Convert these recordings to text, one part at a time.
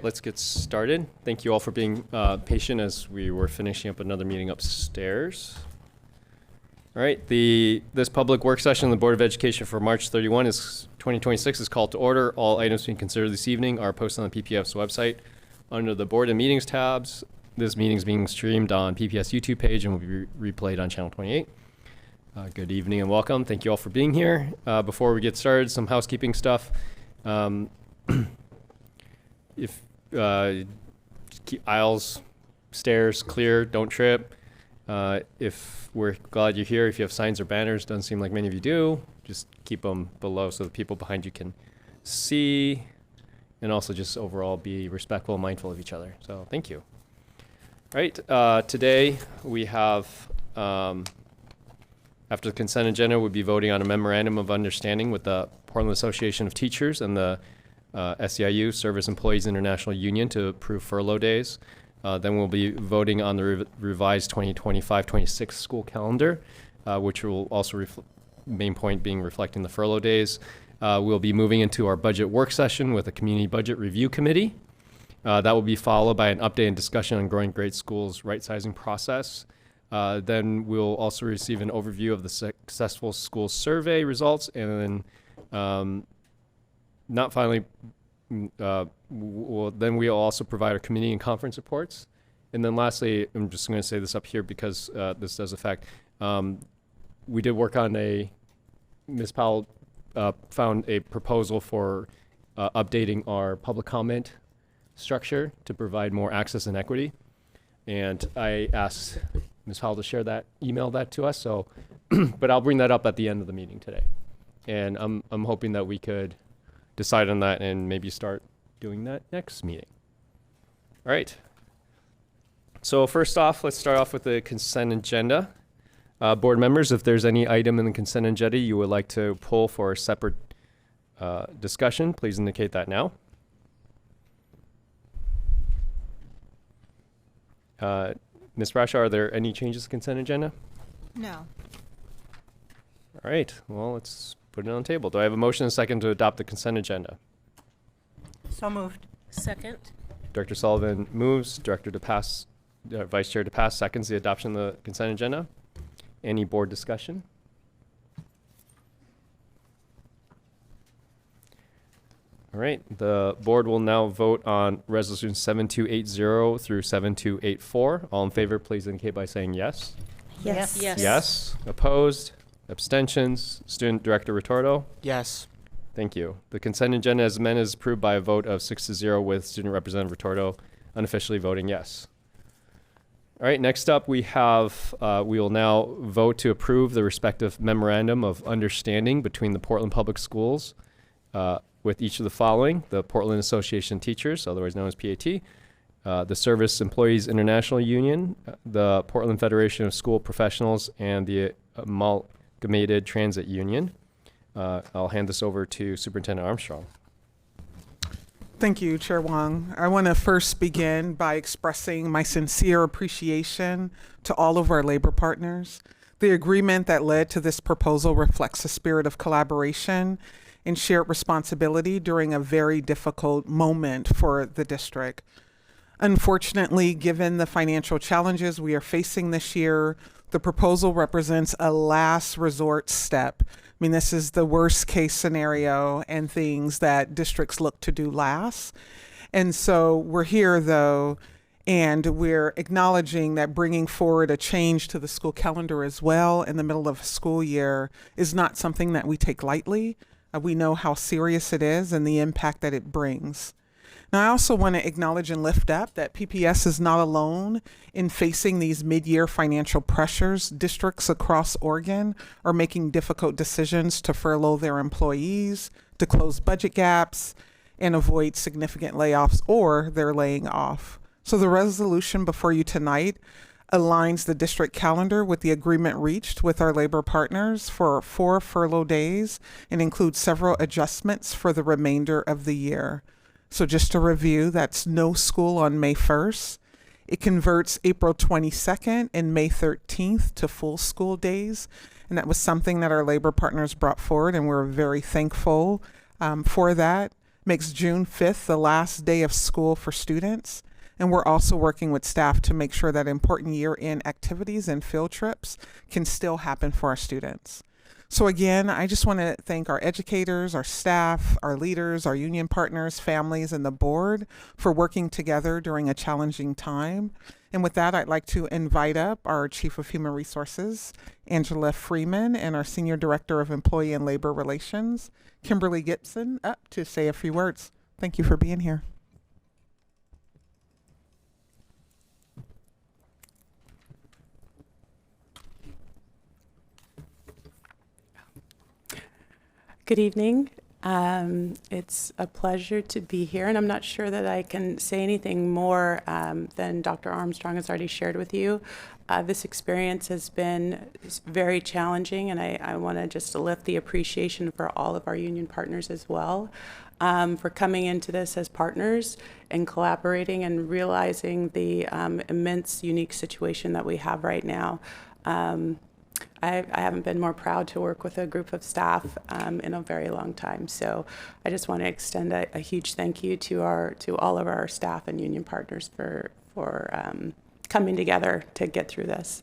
right, let's get started. Thank you all for being patient as we were finishing up another meeting upstairs. All right, this public work session of the Board of Education for March 31 2026 is called to order. All items being considered this evening are posted on the PPF's website under the Board and Meetings tabs. This meeting is being streamed on PPS YouTube page and will be replayed on Channel 28. Good evening and welcome. Thank you all for being here. Before we get started, some housekeeping stuff. If keep aisles, stairs clear, don't trip. If we're glad you're here, if you have signs or banners, doesn't seem like many of you do, just keep them below so the people behind you can see, and also just overall be respectful and mindful of each other. So thank you. All right, today we have, after the consent agenda, we'll be voting on a memorandum of understanding with the Portland Association of Teachers and the SEIU, Service Employees International Union, to approve furlough days. Then we'll be voting on the revised 2025-26 school calendar, which will also, main point being reflecting the furlough days. We'll be moving into our budget work session with a community budget review committee. That will be followed by an update and discussion on Growing Great Schools right-sizing process. Then we'll also receive an overview of the successful school survey results, and then then we'll also provide our committee and conference reports. And then lastly, I'm just going to say this up here because this does affect, we did work on Ms. Powell found a proposal for updating our public comment structure to provide more access and equity. And I asked Ms. Powell to email that to us. So, but I'll bring that up at the end of the meeting today. And I'm hoping that we could decide on that and maybe start doing that next meeting. All right. So first off, let's start off with the consent agenda. Board members, if there's any item in the consent agenda you would like to pull for a separate discussion, please indicate that now. Ms. Brashaw, are there any changes to the consent agenda? No. All right. Well, let's put it on the table. Do I have a motion and a second to adopt the consent agenda? So moved. Second. Director Sullivan moves. Vice Chair DePass seconds the adoption of the consent agenda. Any board discussion? All right. The board will now vote on resolution 7280 through 7284. All in favor, please indicate by saying yes. Yes. Yes. Yes. Opposed? Abstentions? Student Director Retorto? Yes. Thank you. The consent agenda as amended is approved by a vote of 6-0 with Student Representative Retorto unofficially voting yes. All right, next up we will now vote to approve the respective memorandum of understanding between the Portland Public Schools with each of the following: the Portland Association of Teachers, otherwise known as PAT, the Service Employees International Union, the Portland Federation of School Professionals, and the Amalgamated Transit Union. I'll hand this over to Superintendent Armstrong. Thank you, Chair Wong. I want to first begin by expressing my sincere appreciation to all of our labor partners. The agreement that led to this proposal reflects a spirit of collaboration and shared responsibility during a very difficult moment for the district. Unfortunately, given the financial challenges we are facing this year, the proposal represents a last resort step. I mean, this is the worst case scenario and things that districts look to do last. And so we're here, though, and we're acknowledging that bringing forward a change to the school calendar as well in the middle of a school year is not something that we take lightly. We know how serious it is and the impact that it brings. Now, I also want to acknowledge and lift up that PPS is not alone in facing these mid-year financial pressures. Districts across Oregon are making difficult decisions to furlough their employees, to close budget gaps, and avoid significant layoffs, or they're laying off. So the resolution before you tonight aligns the district calendar with the agreement reached with our labor partners for 4 furlough days and includes several adjustments for the remainder of the year. So just to review, that's no school on May 1st. It converts April 22nd and May 13th to full school days. And that was something that our labor partners brought forward, and we're very thankful for that. makes June 5th the last day of school for students. And we're also working with staff to make sure that important year-end activities and field trips can still happen for our students. So again, I just want to thank our educators, our staff, our leaders, our union partners, families, and the board for working together during a challenging time. And with that, I'd like to invite up our Chief of Human Resources, Angela Freeman, and our Senior Director of Employee and Labor Relations, Kimberly Gibson, up to say a few words. Thank you for being here. Good evening. It's a pleasure to be here, and I'm not sure that I can say anything more than Dr. Armstrong has already shared with you. This experience has been very challenging, and I want to just lift the appreciation for all of our union partners as well, for coming into this as partners and collaborating and realizing the immense, unique situation that we have right now. I haven't been more proud to work with a group of staff in a very long time. So I just want to extend a huge thank you to all of our staff and union partners for coming together to get through this.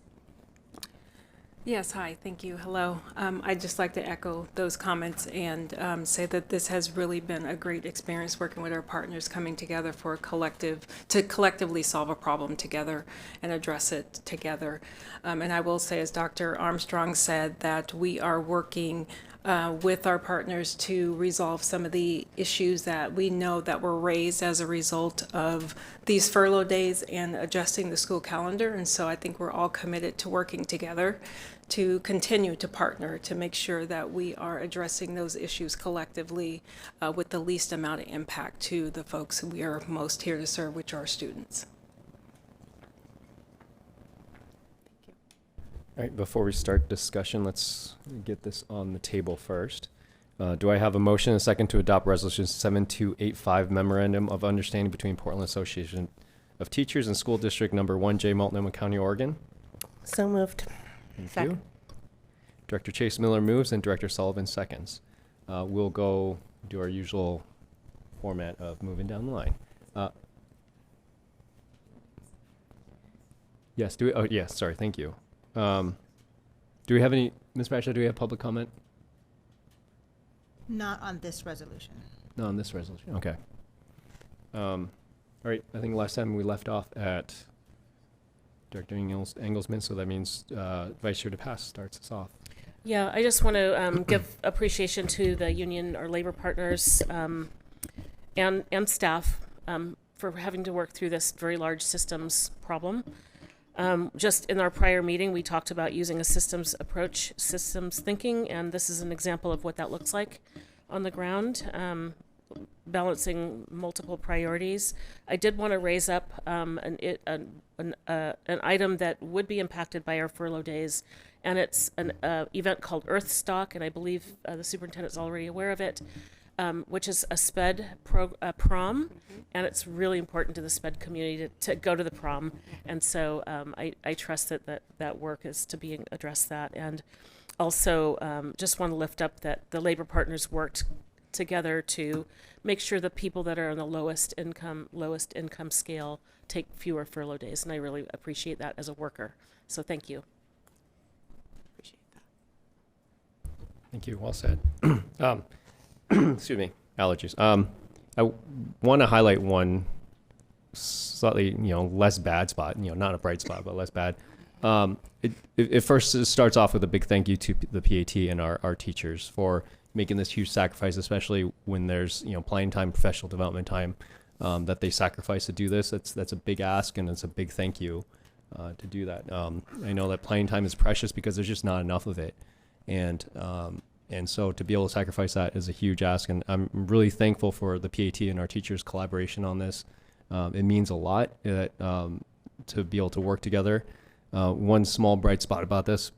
Yes, hi, thank you. Hello. I'd just like to echo those comments and say that this has really been a great experience working with our partners, coming together for to collectively solve a problem together and address it together. And I will say, as Dr. Armstrong said, that we are working with our partners to resolve some of the issues that we know that were raised as a result of these furlough days and adjusting the school calendar. And so I think we're all committed to working together to continue to partner to make sure that we are addressing those issues collectively with the least amount of impact to the folks who we are most here to serve, which are students. All right, before we start discussion, let's get this on the table first. Do I have a motion and a second to adopt Resolution 7285, Memorandum of Understanding between Portland Association of Teachers and School District Number 1J, Multnomah County, Oregon? So moved. Thank you. Director Chase Miller moves and Director Sullivan seconds. We'll go do our usual format of moving down the line. Yes, yes, sorry, thank you. Do we have any, Ms. Bradshaw, do we have public comment? Not on this resolution. No, on this resolution, okay. All right, I think last time we left off at Director Engelsman, so that means Vice Chair DePass starts us off. Yeah, I just want to give appreciation to the union or labor partners and staff for having to work through this very large systems problem. Just in our prior meeting, we talked about using a systems approach, systems thinking, and this is an example of what that looks like on the ground, balancing multiple priorities. I did want to raise up an item that would be impacted by our furlough days, and it's an event called Earthstock, and I believe the superintendent's already aware of it, which is a SPED prom, and it's really important to the SPED community to go to the prom, and so I trust that work is to be addressed that, and also just want to lift up that the labor partners worked together to make sure the people that are on the lowest income scale take fewer furlough days, and I really appreciate that as a worker, so thank you. Appreciate that. Thank you, well said. Excuse me, allergies. I want to highlight one slightly, less bad spot, not a bright spot, but less bad. It first starts off with a big thank you to the PAT and our teachers for making this huge sacrifice, especially when there's, playing time, professional development time, that they sacrifice to do this. That's a big ask, and it's a big thank you to do that. I know that playing time is precious because there's just not enough of it. And so to be able to sacrifice that is a huge ask, and I'm really thankful for the PAT and our teachers' collaboration on this. It means a lot to be able to work together. One small bright spot about this,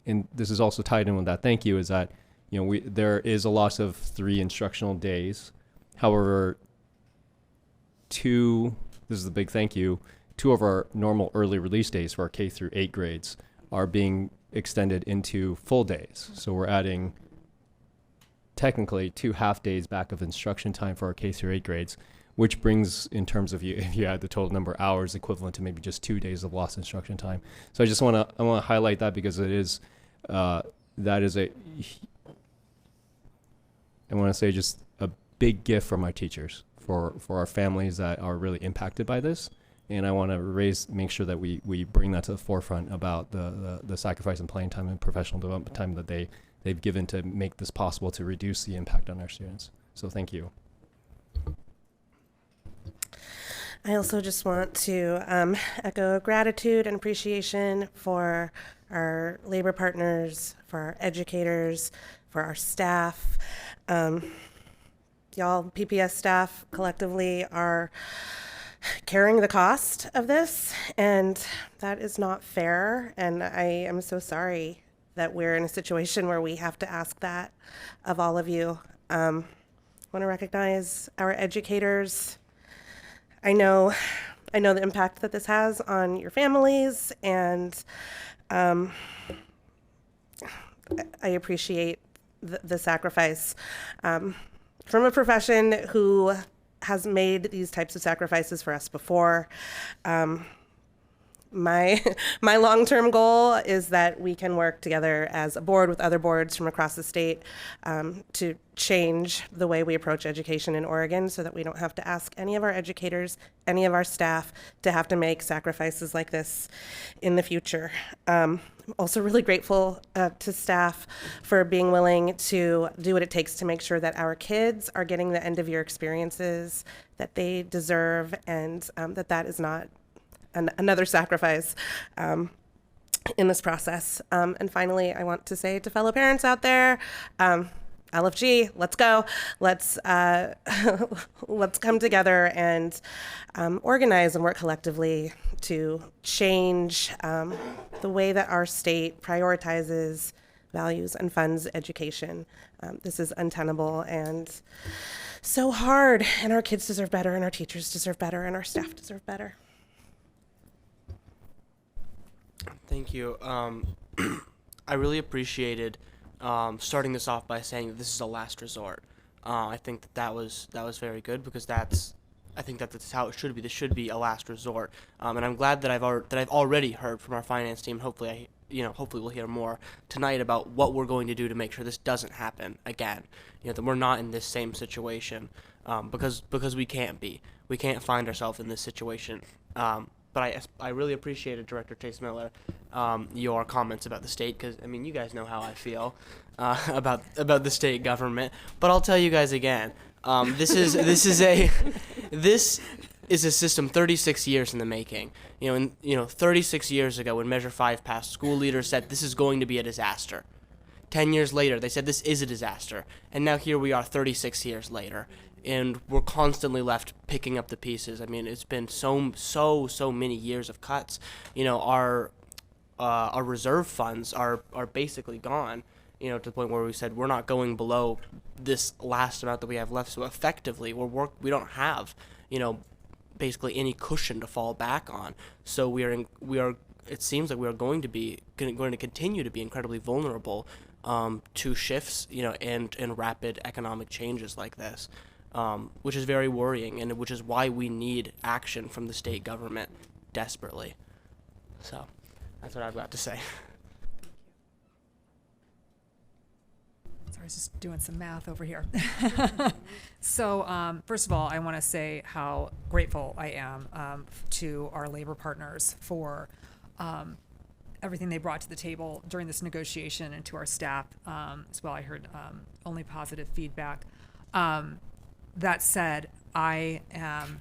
and this is also tied in with that thank you, is that there is a loss of 3 instructional days. However, this is the big thank you, 2 of our normal early release days for our K through 8 grades are being extended into full days. So we're adding technically 2 half days back of instruction time for our K through 8 grades, which brings, in terms of if you add the total number of hours, equivalent to maybe just 2 days of lost instruction time. So I want to highlight that, because it is that is I want to say just a big gift from our teachers for our families that are really impacted by this. And I want to make sure that we bring that to the forefront about the sacrifice and playing time and professional development time that they've given to make this possible, to reduce the impact on our students. So thank you. I also just want to echo gratitude and appreciation for our labor partners, for our educators, for our staff. Y'all, PPS staff collectively are carrying the cost of this, and that is not fair. And I am so sorry that we're in a situation where we have to ask that of all of you. I want to recognize our educators. I know the impact that this has on your families, and I appreciate the sacrifice from a profession who has made these types of sacrifices for us before. My long-term goal is that we can work together as a board with other boards from across the state to change the way we approach education in Oregon, so that we don't have to ask any of our educators, any of our staff, to have to make sacrifices like this in the future. I'm also really grateful to staff for being willing to do what it takes to make sure that our kids are getting the end-of-year experiences that they deserve, and that is not another sacrifice in this process. And finally, I want to say to fellow parents out there, LFG, let's go. Let's come together and organize and work collectively to change the way that our state prioritizes, values, and funds education. This is untenable and so hard, and our kids deserve better, and our teachers deserve better, and our staff deserve better. Thank you. I really appreciated starting this off by saying that this is a last resort. I think that was very good, because I think that's how it should be. This should be a last resort. And I'm glad that I've already heard from our finance team. Hopefully we'll hear more tonight about what we're going to do to make sure this doesn't happen again. That we're not in this same situation, because we can't be. We can't find ourselves in this situation. But I really appreciated, Director Chase Miller, your comments about the state, because you guys know how I feel about the state government. But I'll tell you guys again, this is a system 36 years in the making. 36 years ago, when Measure 5 passed, school leaders said this is going to be a disaster. 10 years later, they said this is a disaster, and now here we are 36 years later. And we're constantly left picking up the pieces. It's been so many years of cuts. Our reserve funds are basically gone. To the point where we said we're not going below this last amount that we have left. So effectively, we don't have basically any cushion to fall back on. So we are. It seems like we are going to continue to be incredibly vulnerable to shifts, and rapid economic changes like this. Which is very worrying, and which is why we need action from the state government desperately. So that's what I've got to say. Sorry, I was just doing some math over here. So first of all, I want to say how grateful I am to our labor partners for everything they brought to the table during this negotiation, and to our staff as well. I heard only positive feedback. That said, I am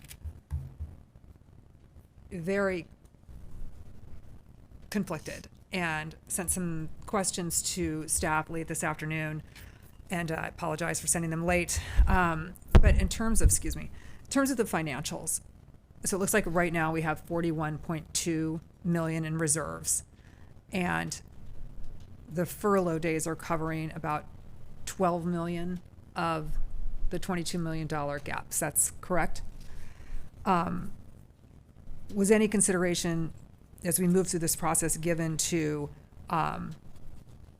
very conflicted and sent some questions to staff late this afternoon, and I apologize for sending them late. But in terms of the financials, so it looks like right now we have $41.2 million in reserves, and the furlough days are covering about $12 million of the $22 million gaps. That's correct. Was any consideration as we move through this process given to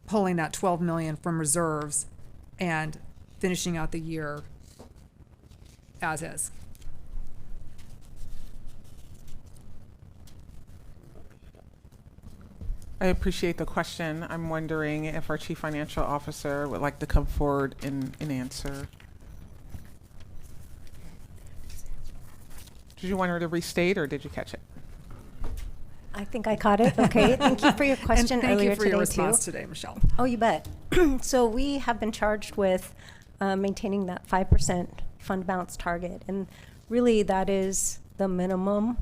pulling that $12 million from reserves and finishing out the year as is? I appreciate the question. I'm wondering if our Chief Financial Officer would like to come forward and answer. Did you want her to restate, or did you catch it? I think I caught it. Okay. Thank you for your question And thank earlier you for your today, response too. today, Michelle. Oh, you bet. So we have been charged with maintaining that 5% fund balance target. And really, that is the minimum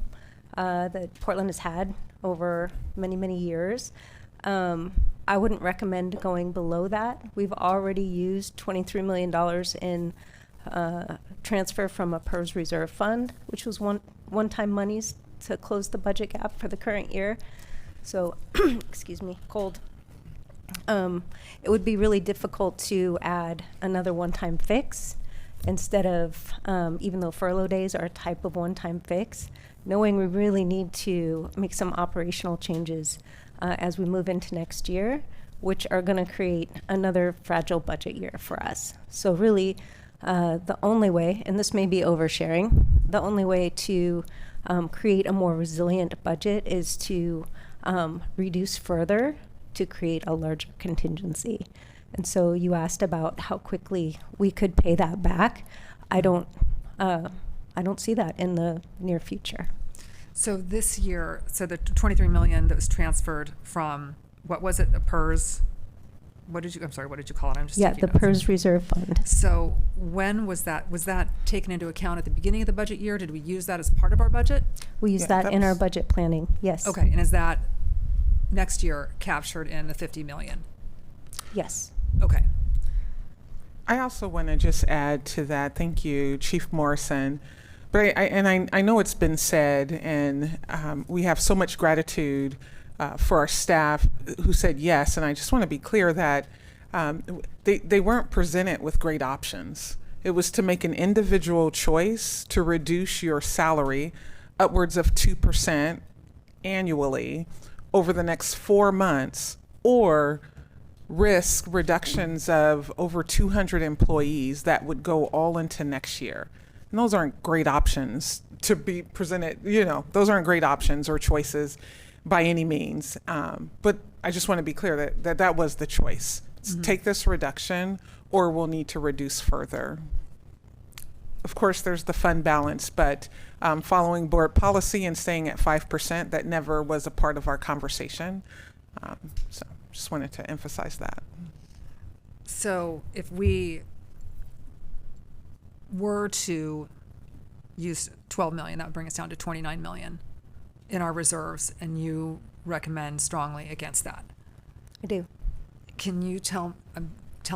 that Portland has had over many, many years. I wouldn't recommend going below that. We've already used $23 million in transfer from a PERS reserve fund, which was one-time monies to close the budget gap for the current year. So, excuse me, cold. It would be really difficult to add another one-time fix instead of, even though furlough days are a type of one-time fix, knowing we really need to make some operational changes as we move into next year, which are going to create another fragile budget year for us. So really, the only way, and this may be oversharing, the only way to create a more resilient budget is to reduce further to create a larger contingency. And so you asked about how quickly we could pay that back. I don't see that in the near future. So this year, so the 23 million that was transferred from, what was it, the PERS? I'm sorry, what did you call it? I'm just Yeah, taking the notes. PERS reserve fund. So when was that? Was that taken into account at the beginning of the budget year? Did we use that as part of our budget? We use Yeah, that that in our was- budget planning, yes. Okay, and is that next year captured in the 50 million? Yes. Okay. I also want to just add to that. Thank you, Chief Morrison. But I know it's been said, and we have so much gratitude for our staff who said yes. And I just want to be clear that they weren't presented with great options. It was to make an individual choice to reduce your salary upwards of 2% annually over the next 4 months, or risk reductions of over 200 employees that would go all into next year. And those aren't great options to be presented, those aren't great options or choices by any means. But I just want to be clear that was the choice. Take this reduction, or we'll need to reduce further. Of course, there's the fund balance, but following board policy and staying at 5%, that never was a part of our conversation. So just wanted to emphasize that. So if we were to use 12 million, that would bring us down to 29 million in our reserves, and you recommend strongly against that. I do. Can you tell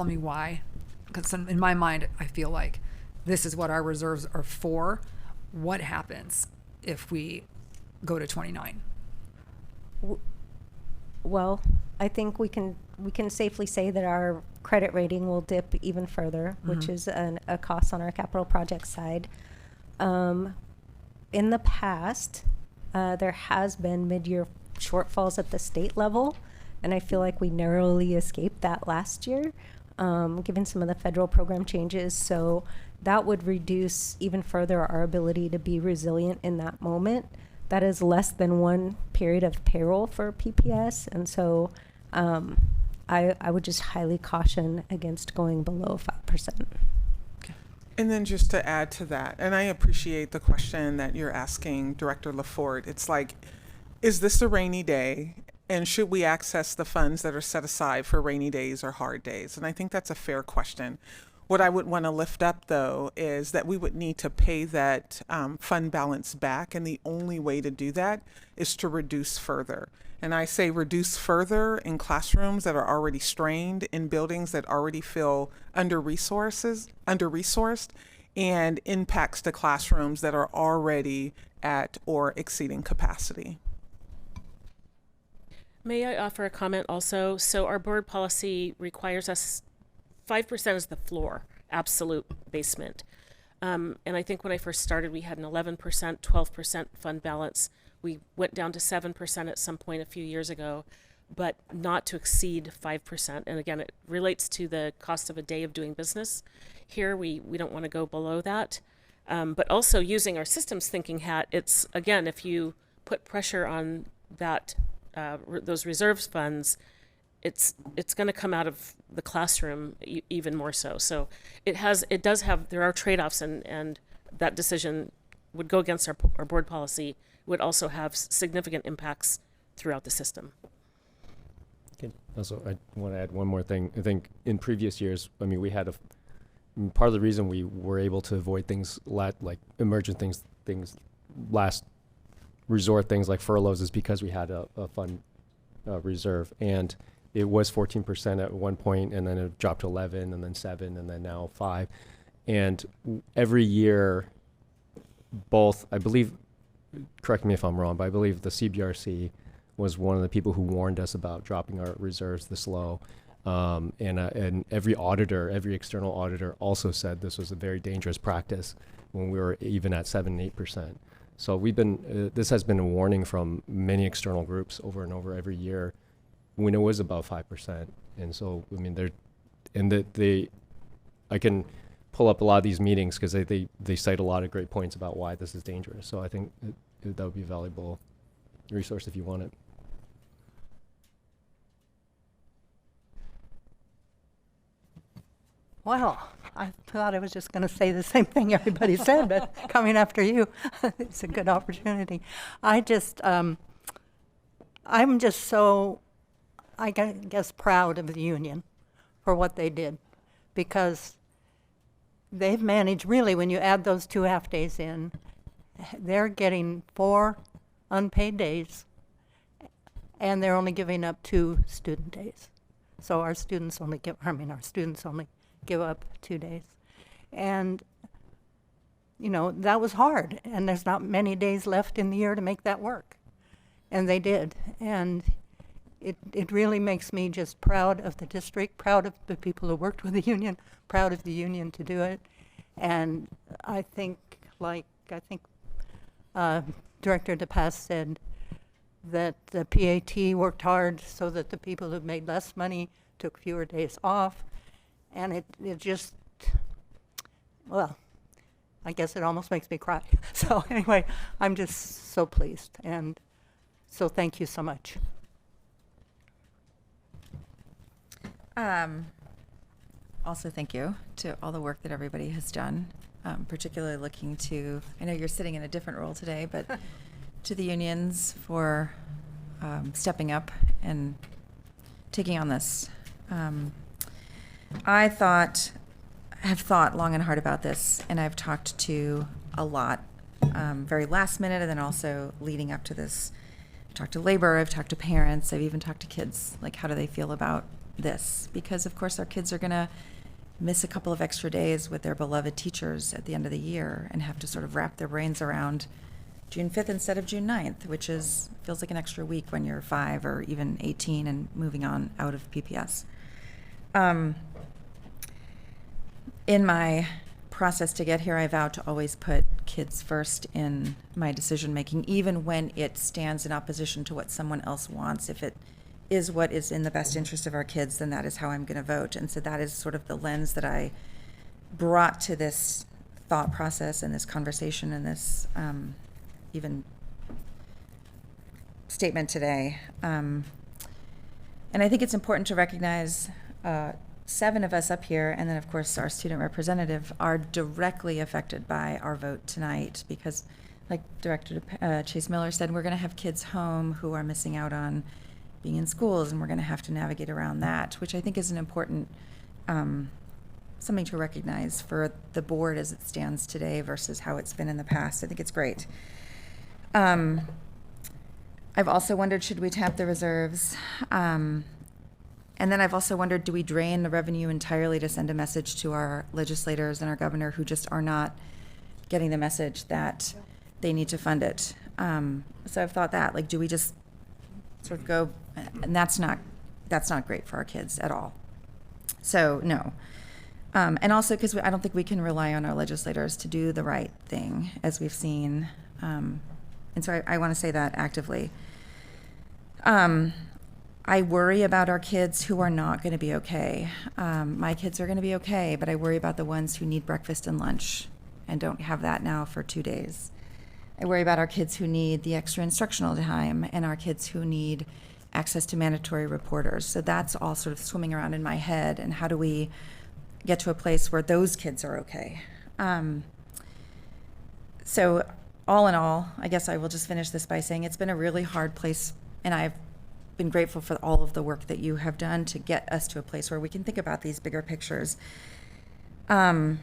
me why? Because in my mind, I feel like this is what our reserves are for. What happens if we go to 29? Well, I think we can safely say that our credit rating will dip even further, which is a cost on our capital project side. In the past, there has been mid-year shortfalls at the state level, and I feel like we narrowly escaped that last year, given some of the federal program changes. So that would reduce even further our ability to be resilient in that moment. That is less than one period of payroll for PPS, and so I would just highly caution against going below 5%. And then just to add to that, and I appreciate the question that you're asking, Director LaForte. It's like, is this a rainy day? And should we access the funds that are set aside for rainy days or hard days? And I think that's a fair question. What I would want to lift up, though, is that we would need to pay that fund balance back. And the only way to do that is to reduce further. And I say reduce further in classrooms that are already strained, in buildings that already feel under-resourced, and impacts to classrooms that are already at or exceeding capacity. May I offer a comment also? So our board policy requires us 5% is the floor, absolute basement. And I think when I first started, we had an 11%, 12% fund balance. We went down to 7% at some point a few years ago. but not to exceed 5%. And again, it relates to the cost of a day of doing business. Here, we don't want to go below that. But also using our systems thinking hat, it's, again, if you put pressure on that, those reserves funds, it's going to come out of the classroom even more so. So there are trade-offs, and that decision would go against our board policy, would also have significant impacts throughout the system. Okay. Also, I want to add one more thing. I think in previous years, I mean, we had part of the reason we were able to avoid things like emergent things, last resort things like furloughs, is because we had a fund reserve, and it was 14% at one point, and then it dropped to 11, and then 7, and then now 5. And every year, both, I believe, correct me if I'm wrong, but I believe the CBRC was one of the people who warned us about dropping our reserves this low. And every auditor, every external auditor also said this was a very dangerous practice when we were even at 7 and 8%. So we've been, this has been a warning from many external groups over and over every year when it was above 5%. And so, I mean, I can pull up a lot of these meetings because they cite a lot of great points about why this is dangerous. So I think that would be a valuable resource if you want it. Well, I thought I was just going to say the same thing everybody said, but coming after you, it's a good opportunity. I'm just so, I guess, proud of the union for what they did, because they've managed, really, when you add those 2 half days in, they're getting 4 unpaid days, and they're only giving up 2 student days. So our students only give up 2 days. And, you know, that was hard, and there's not many days left in the year to make that work. And they did. And it really makes me just proud of the district, proud of the people who worked with the union, proud of the union to do it. And I think, Director DePass said that the PAT worked hard so that the people who made less money took fewer days off. And it just, well, I guess it almost makes me cry. So anyway, I'm just so pleased. And so thank you so much. Also, thank you to all the work that everybody has done, particularly looking to, I know you're sitting in a different role today, but to the unions for stepping up and taking on this. I have thought long and hard about this, and I've talked to a lot, very last minute, and then also leading up to this. I've talked to labor, I've talked to parents, I've even talked to kids, like how do they feel about this? Because of course our kids are gonna miss a couple of extra days with their beloved teachers at the end of the year and have to sort of wrap their brains around June 5th instead of June 9th, which feels like an extra week when you're 5 or even 18 and moving on out of PPS. In my process to get here, I vowed to always put kids first in my decision making, even when it stands in opposition to what someone else wants. If it is what is in the best interest of our kids, then that is how I'm going to vote. And so that is sort of the lens that I brought to this thought process and this conversation and this even statement today. And I think it's important to recognize 7 of us up here, and then of course our student representative, are directly affected by our vote tonight, because like Director Chase Miller said, we're going to have kids home who are missing out on being in schools, and we're going to have to navigate around that, which I think is an important something to recognize for the board as it stands today versus how it's been in the past. I think it's great. I've also wondered, should we tap the reserves? And then I've also wondered, do we drain the revenue entirely to send a message to our legislators and our governor who just are not getting the message that they need to fund it? So I've thought that, like, do we just sort of go, and that's not great for our kids at all. So no. And also because I don't think we can rely on our legislators to do the right thing, as we've seen. And so I want to say that actively. I worry about our kids who are not going to be okay. My kids are going to be okay, but I worry about the ones who need breakfast and lunch and don't have that now for 2 days. I worry about our kids who need the extra instructional time and our kids who need access to mandatory reporters. So that's all sort of swimming around in my head. And how do we get to a place where those kids are okay? So all in all, I guess I will just finish this by saying it's been a really hard place, and I've been grateful for all of the work that you have done to get us to a place where we can think about these bigger pictures. I'm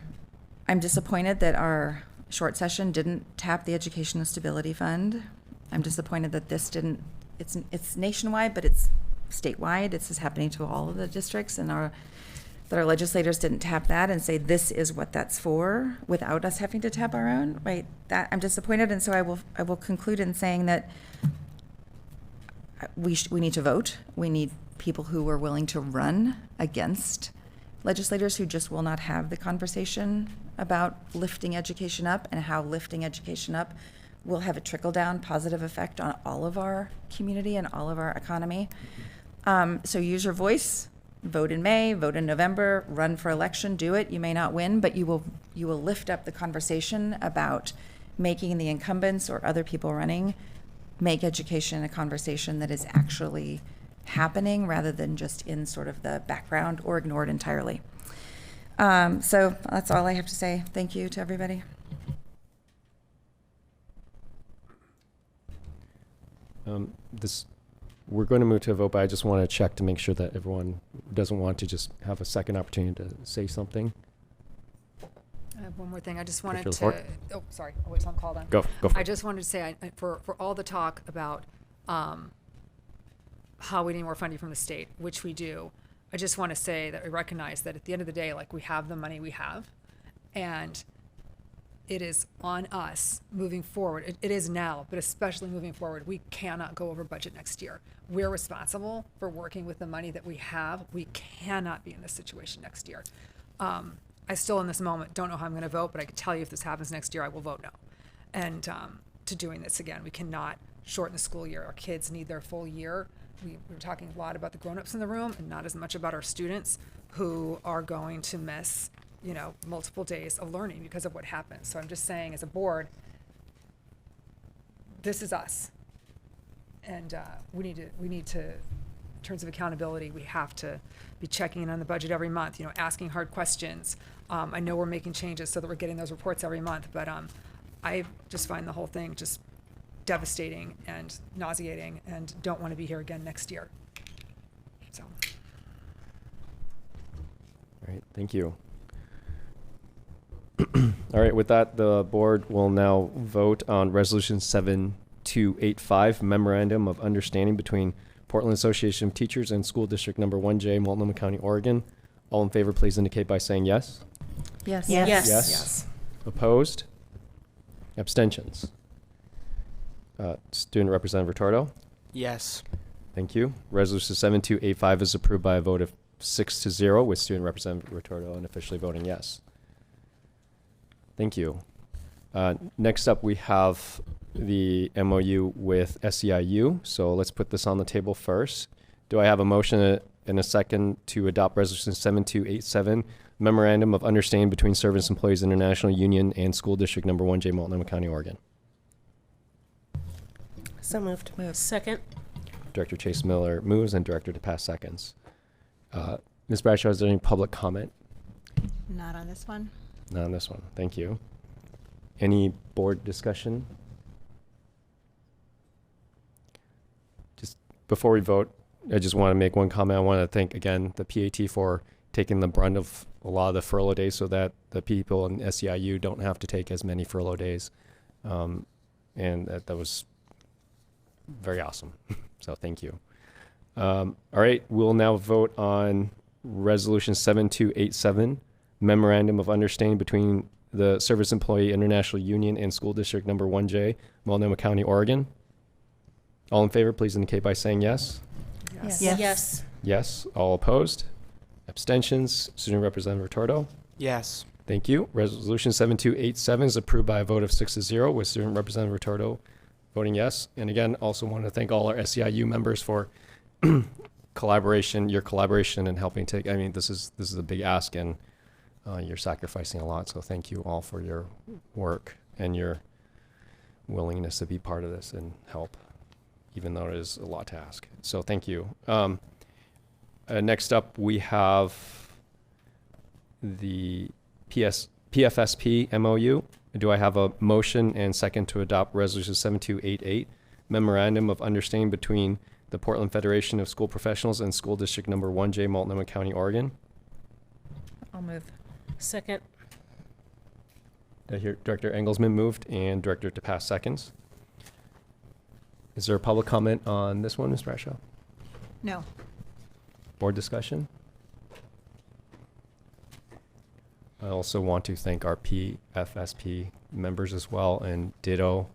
disappointed that our short session didn't tap the Educational Stability Fund. I'm disappointed that this didn't, it's nationwide, but it's statewide. This is happening to all of the districts, and that our legislators didn't tap that and say this is what that's for without us having to tap our own, right? That I'm disappointed, and so I will conclude in saying that we need to vote. We need people who are willing to run against legislators who just will not have the conversation about lifting education up and how lifting education up will have a trickle-down positive effect on all of our community and all of our economy. So use your voice. Vote in May, vote in November, run for election, do it. You may not win, but you will lift up the conversation about making the incumbents or other people running make education a conversation that is actually happening rather than just in sort of the background or ignored entirely. So that's all I have to say. Thank you to everybody. We're going to move to a vote, but I just want to check to make sure that everyone doesn't want to just have a second opportunity to say something. I have one more thing. I just wanted Commissioner to, Ford? oh, sorry, I'll wait till I'm called on. Go for I it. just wanted to say, for all the talk about how we need more funding from the state, which we do, I just want to say that we recognize that at the end of the day, like, we have the money we have, and it is on us moving forward. It is now, but especially moving forward. We cannot go over budget next year. We're responsible for working with the money that we have. We cannot be in this situation next year. I still, in this moment, don't know how I'm going to vote, but I can tell you if this happens next year, I will vote no. And to doing this again, we cannot shorten the school year. Our kids need their full year. We're talking a lot about the grown-ups in the room and not as much about our students who are going to miss, multiple days of learning because of what happened. So I'm just saying, as a board, this is us. And we need to, in terms of accountability, we have to be checking in on the budget every month, asking hard questions. I know we're making changes so that we're getting those reports every month, but I just find the whole thing just devastating and nauseating, and don't want to be here again next year. So. All right, thank you. All right, with that, the board will now vote on Resolution 7285, Memorandum of Understanding between Portland Association of Teachers and School District Number 1J, Multnomah County, Oregon. All in favor, please indicate by saying yes. Yes. Yes. Yes. Opposed? Abstentions? Student Representative Retorto? Yes. Thank you. Resolution 7285 is approved by a vote of 6-0, with Student Representative Retorto unofficially voting yes. Thank you. Next up, we have the MOU with SEIU. So let's put this on the table first. Do I have a motion and a second to adopt Resolution 7287, Memorandum of Understanding between Service Employees International Union and School District Number 1J, Multnomah County, Oregon? So moved. Second. Director Chase Miller moves and Director DePass seconds. Ms. Bradshaw, is there any public comment? Not on this one. Not on this one. Thank you. Any board discussion? Just before we vote, I just want to make one comment. I want to thank again the PAT for taking the brunt of a lot of the furlough days so that the people in SEIU don't have to take as many furlough days. And that was very awesome. So thank you. All right, we'll now vote on Resolution 7287, Memorandum of Understanding between the Service Employee International Union and School District Number 1J, Multnomah County, Oregon. All in favor, please indicate by saying yes. Yes. Yes. Yes. All opposed? Abstentions? Student Representative Retorto? Yes. Thank you. Resolution 7287 is approved by a vote of 6-0, with Student Representative Retorto voting yes. And again, also want to thank all our SEIU members for your collaboration and helping take, I mean, this is a big ask, and you're sacrificing a lot. So thank you all for your work and your willingness to be part of this and help, even though it is a lot to ask. So thank you. Next up, we have the PFSP MOU. Do I have a motion and second to adopt Resolution 7288, Memorandum of Understanding between the Portland Federation of School Professionals and School District Number 1J, Multnomah County, Oregon? I'll move. Second. Did I hear Director Engelsman moved and Director DePass seconds? Is there a public comment on this one, Ms. Brashaw? No. Board discussion? I also want to thank our PFSP members as well, and ditto.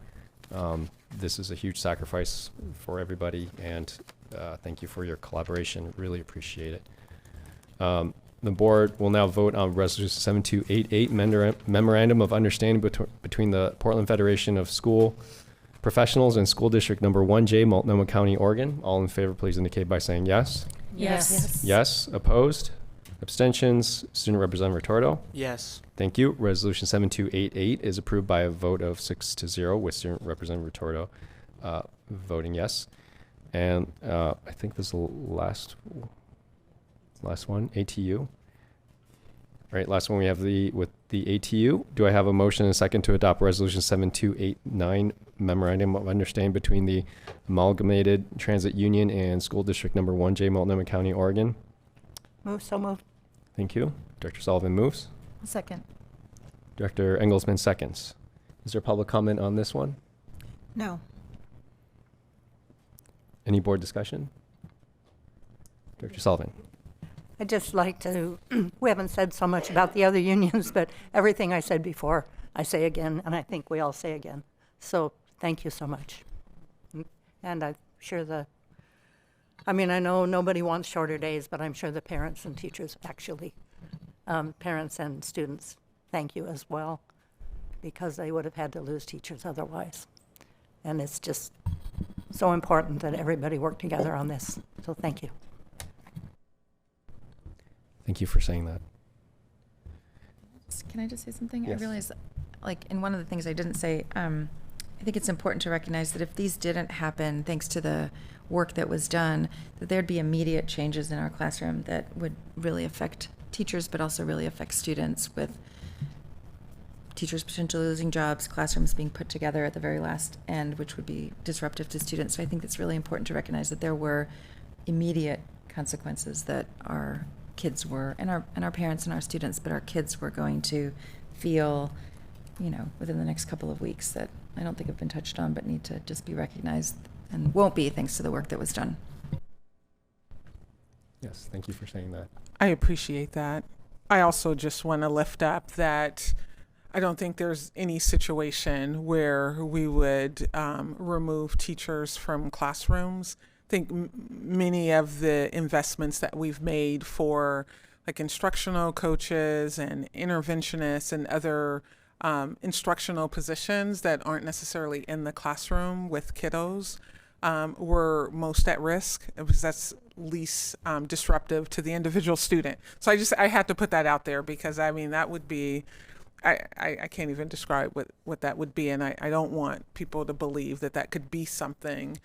This is a huge sacrifice for everybody, and thank you for your collaboration. Really appreciate it. The board will now vote on Resolution 7288, Memorandum of Understanding between the Portland Federation of School Professionals and School District Number 1J, Multnomah County, Oregon. All in favor, please indicate by saying yes. Yes. Yes. Opposed? Abstentions? Student Representative Retorto? Yes. Thank you. Resolution 7288 is approved by a vote of 6-0 with Student Representative Retorto voting yes. And I think this is the last one, ATU. All right, last one we have with the ATU. Do I have a motion and a second to adopt Resolution 7289, Memorandum of Understanding between the Amalgamated Transit Union and School District Number 1J, Multnomah County, Oregon? So moved. Thank you. Director Sullivan moves. Second. Director Engelsman seconds. Is there public comment on this one? No. Any board discussion? Director Sullivan. I'd just like to, we haven't said so much about the other unions, but everything I said before, I say again, and I think we all say again. So thank you so much. And I'm sure I know nobody wants shorter days, but I'm sure the parents and teachers actually, parents and students, thank you as well, because they would have had to lose teachers otherwise. And it's just so important that everybody work together on this. So thank you. Thank you for saying that. Can I just say something? Yes. I realize, and one of the things I didn't say, I think it's important to recognize that if these didn't happen, thanks to the work that was done, that there'd be immediate changes in our classroom that would really affect teachers, but also really affect students, with teachers potentially losing jobs, classrooms being put together at the very last end, which would be disruptive to students. So I think it's really important to recognize that there were immediate consequences that our kids were, and our parents and our students, but our kids were going to feel, within the next couple of weeks, that I don't think have been touched on, but need to just be recognized, and won't be, thanks to the work that was done. Yes, thank you for saying that. I appreciate that. I also just want to lift up that I don't think there's any situation where we would remove teachers from classrooms. I think many of the investments that we've made for instructional coaches and interventionists and other instructional positions that aren't necessarily in the classroom with kiddos were most at risk, because that's least disruptive to the individual student. So I had to put that out there, because that would be, I can't even describe what that would be, and I don't want people to believe that could be something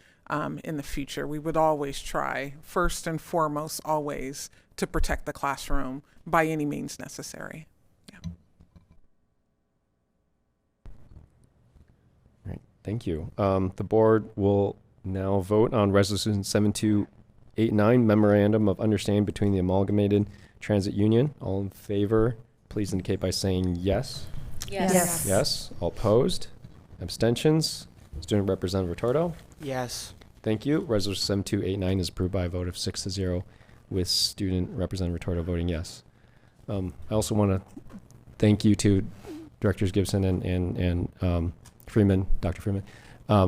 in the future. We would always try, first and foremost, always to protect the classroom by any means necessary. Yeah. Right. Thank you. The board will now vote on Resolution 7289, Memorandum of Understanding between the Amalgamated Transit Union. All in favor, please indicate by saying yes. Yes. Yes. All opposed? Abstentions? Student Representative Retorto? Yes. Thank you. Resolution 7289 is approved by a vote of 6-0 with Student Representative Retorto voting yes. I also want to thank you to Directors Gibson and Freeman, Dr. Freeman,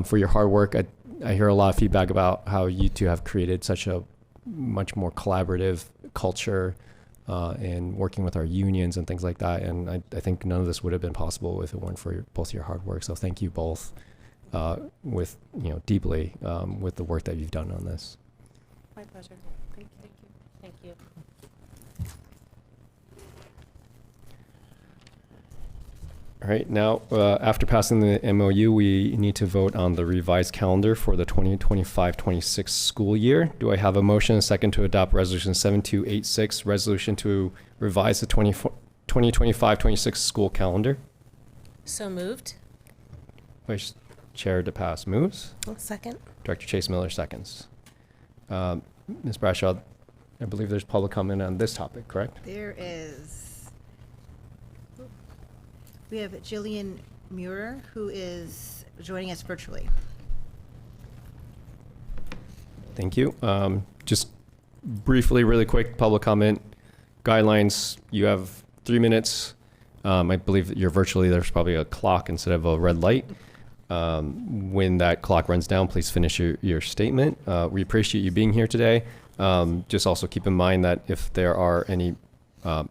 for your hard work. I hear a lot of feedback about how you two have created such a much more collaborative culture and working with our unions and things like that. And I think none of this would have been possible if it weren't for both your hard work. So thank you both deeply with the work that you've done on this. My pleasure. Thank you. All right, now, after passing the MOU, we need to vote on the revised calendar for the 2025-26 school year. Do I have a motion and a second to adopt Resolution 7286, resolution to revise the 2025-26 school calendar? So moved. Vice Chair DePass moves. Second. Director Chase Miller seconds. Ms. Bradshaw, I believe there's public comment on this topic, correct? There is. We have Jillian Muir, who is joining us virtually. Thank you. Just briefly, really quick, public comment guidelines. You have 3 minutes. I believe that you're virtually, there's probably a clock instead of a red light. When that clock runs down, please finish your statement. We appreciate you being here today. Just also keep in mind that if there are any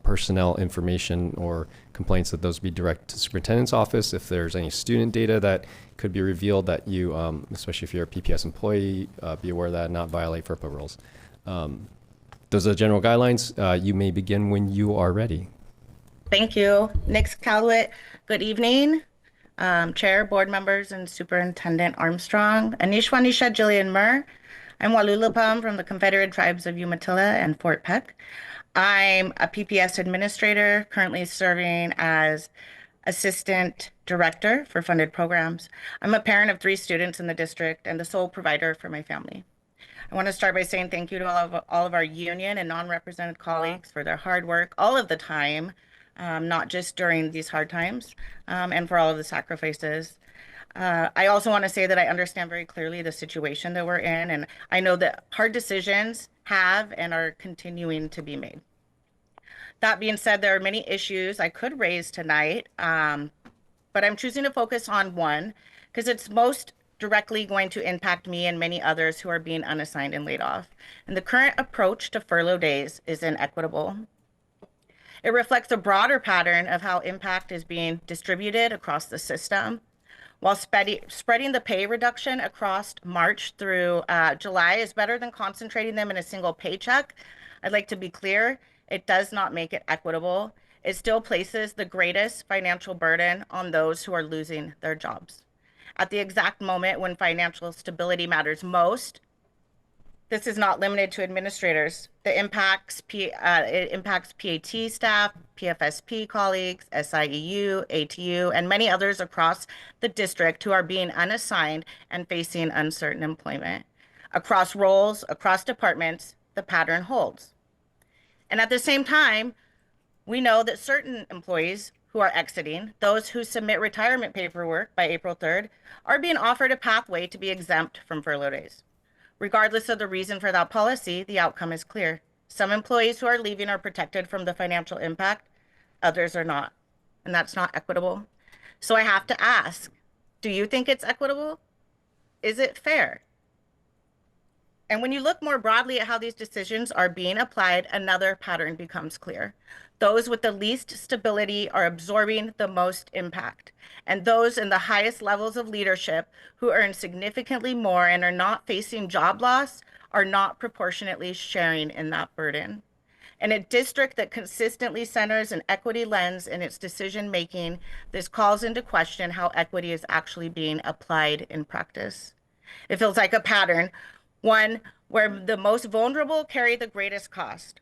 personnel information or complaints, that those be direct to superintendent's office. If there's any student data that could be revealed, that you, especially if you're a PPS employee, be aware of that, not violate FERPA rules. Those are the general guidelines. You may begin when you are ready. Thank you. Nix Caldwell, good evening. Chair, board members, and Superintendent Armstrong. Anishwanisha Jillian Murr. I'm Walulapam from the Confederate Tribes of Umatilla and Fort Peck. I'm a PPS administrator, currently serving as assistant director for funded programs. I'm a parent of 3 students in the district and the sole provider for my family. I want to start by saying thank you to all of our union and non-represented colleagues for their hard work all of the time, not just during these hard times, and for all of the sacrifices. I also want to say that I understand very clearly the situation that we're in, and I know that hard decisions have and are continuing to be made. That being said, there are many issues I could raise tonight, but I'm choosing to focus on one because it's most directly going to impact me and many others who are being unassigned and laid off. And the current approach to furlough days is inequitable. It reflects a broader pattern of how impact is being distributed across the system. While spreading the pay reduction across March through July is better than concentrating them in a single paycheck, I'd like to be clear, it does not make it equitable. It still places the greatest financial burden on those who are losing their jobs. At the exact moment when financial stability matters most, this is not limited to administrators. It impacts PAT staff, PFSP colleagues, SIEU, ATU, and many others across the district who are being unassigned and facing uncertain employment. Across roles, across departments, the pattern holds. And at the same time, we know that certain employees who are exiting, those who submit retirement paperwork by April 3rd, are being offered a pathway to be exempt from furlough days. Regardless of the reason for that policy, the outcome is clear. Some employees who are leaving are protected from the financial impact, others are not, and that's not equitable. So I have to ask, do you think it's equitable? Is it fair? And when you look more broadly at how these decisions are being applied, another pattern becomes clear. Those with the least stability are absorbing the most impact, and those in the highest levels of leadership who earn significantly more and are not facing job loss are not proportionately sharing in that burden. In a district that consistently centers an equity lens in its decision making, this calls into question how equity is actually being applied in practice. It feels like a pattern, one where the most vulnerable carry the greatest cost.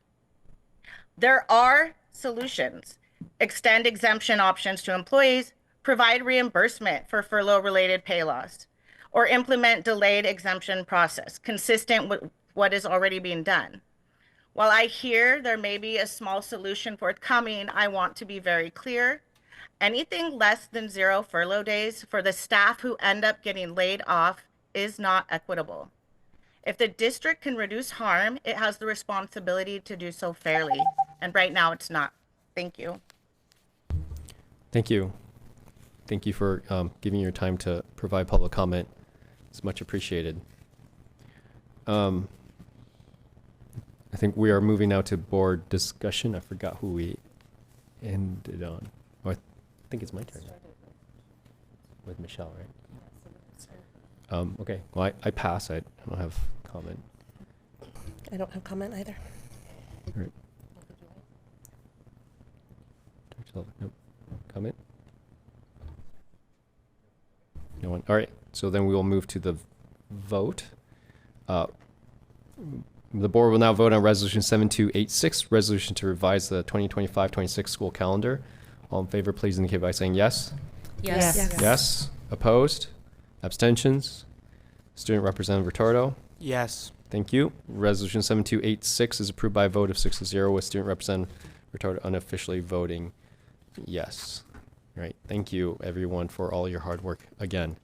There are solutions. Extend exemption options to employees, provide reimbursement for furlough-related pay loss, or implement delayed exemption process consistent with what is already being done. While I hear there may be a small solution forthcoming, I want to be very clear. Anything less than 0 furlough days for the staff who end up getting laid off is not equitable. If the district can reduce harm, it has the responsibility to do so fairly. And right now it's not. Thank you. Thank you. Thank you for giving your time to provide public comment. It's much appreciated. I think we are moving now to board discussion. I forgot who we ended on. Oh, I think it's my turn. With Michelle, right? Okay, well, I pass. I don't have comment. I don't have comment either. All right. Nope. Comment? No one. All right. So then we will move to the vote. The board will now vote on Resolution 7286, resolution to revise the 2025-26 school calendar. All in favor, please indicate by saying yes. Yes. Yes. Yes. Opposed? Abstentions? Student Representative Retorto? Yes. Thank you. Resolution 7286 is approved by a vote of 6-0 with Student Representative Retorto unofficially voting yes. All right. Thank you, everyone, for all your hard work again.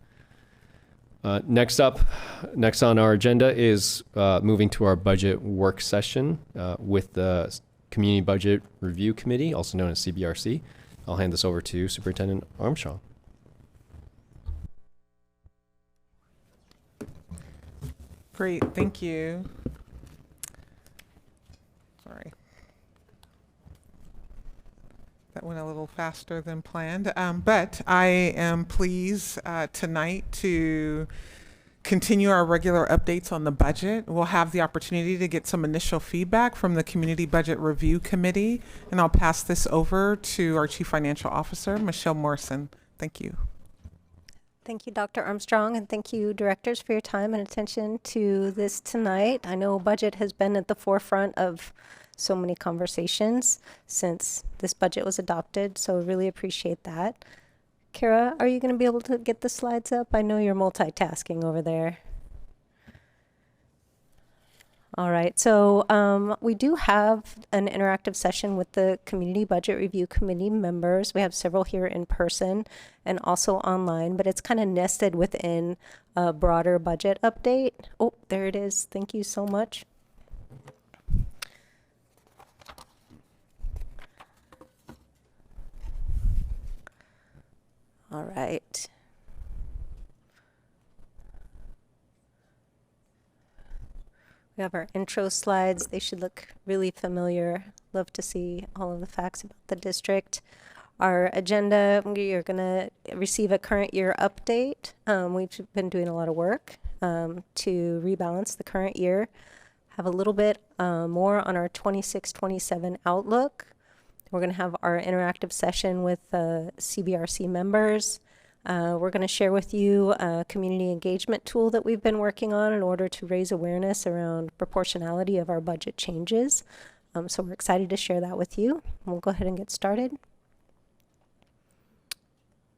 Next on our agenda is moving to our budget work session with the Community Budget Review Committee, also known as CBRC. I'll hand this over to Superintendent Armstrong. Great, thank you. Sorry. That went a little faster than planned, but I am pleased tonight to continue our regular updates on the budget. We'll have the opportunity to get some initial feedback from the Community Budget Review Committee, and I'll pass this over to our Chief Financial Officer, Michelle Morrison. Thank you. Thank you, Dr. Armstrong, and thank you, directors, for your time and attention to this tonight. I know budget has been at the forefront of so many conversations since this budget was adopted, so really appreciate that. Kara, are you going to be able to get the slides up? I know you're multitasking over there. All right, so we do have an interactive session with the Community Budget Review Committee members. We have several here in person and also online, but it's kind of nested within a broader budget update. Oh, there it is. Thank you so much. All right. We have our intro slides. They should look really familiar. Love to see all of the facts about the district. Our agenda, you're going to receive a current year update. We've been doing a lot of work to rebalance the current year. Have a little bit more on our 26-27 outlook. We're going to have our interactive session with CBRC members. We're going to share with you a community engagement tool that we've been working on in order to raise awareness around proportionality of our budget changes. So we're excited to share that with you. We'll go ahead and get started.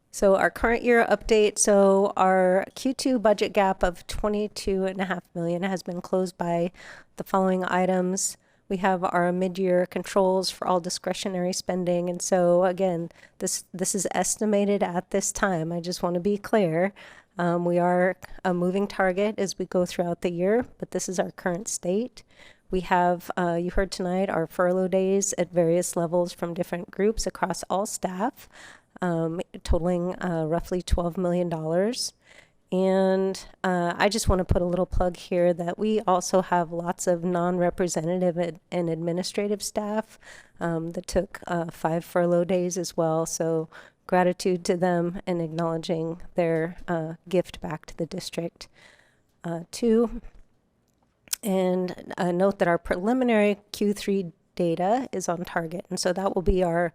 So our current year update, so our Q2 budget gap of $22.5 million has been closed by the following items. We have our mid-year controls for all discretionary spending. And so again, this is estimated at this time. I just want to be clear. We are a moving target as we go throughout the year, but this is our current state. We have, you heard tonight, our furlough days at various levels from different groups across all staff, totaling roughly $12 million. And I just want to put a little plug here that we also have lots of non-representative and administrative staff that took 5 furlough days as well. So gratitude to them and acknowledging their gift back to the district too. And note that our preliminary Q3 data is on target. And so that will be our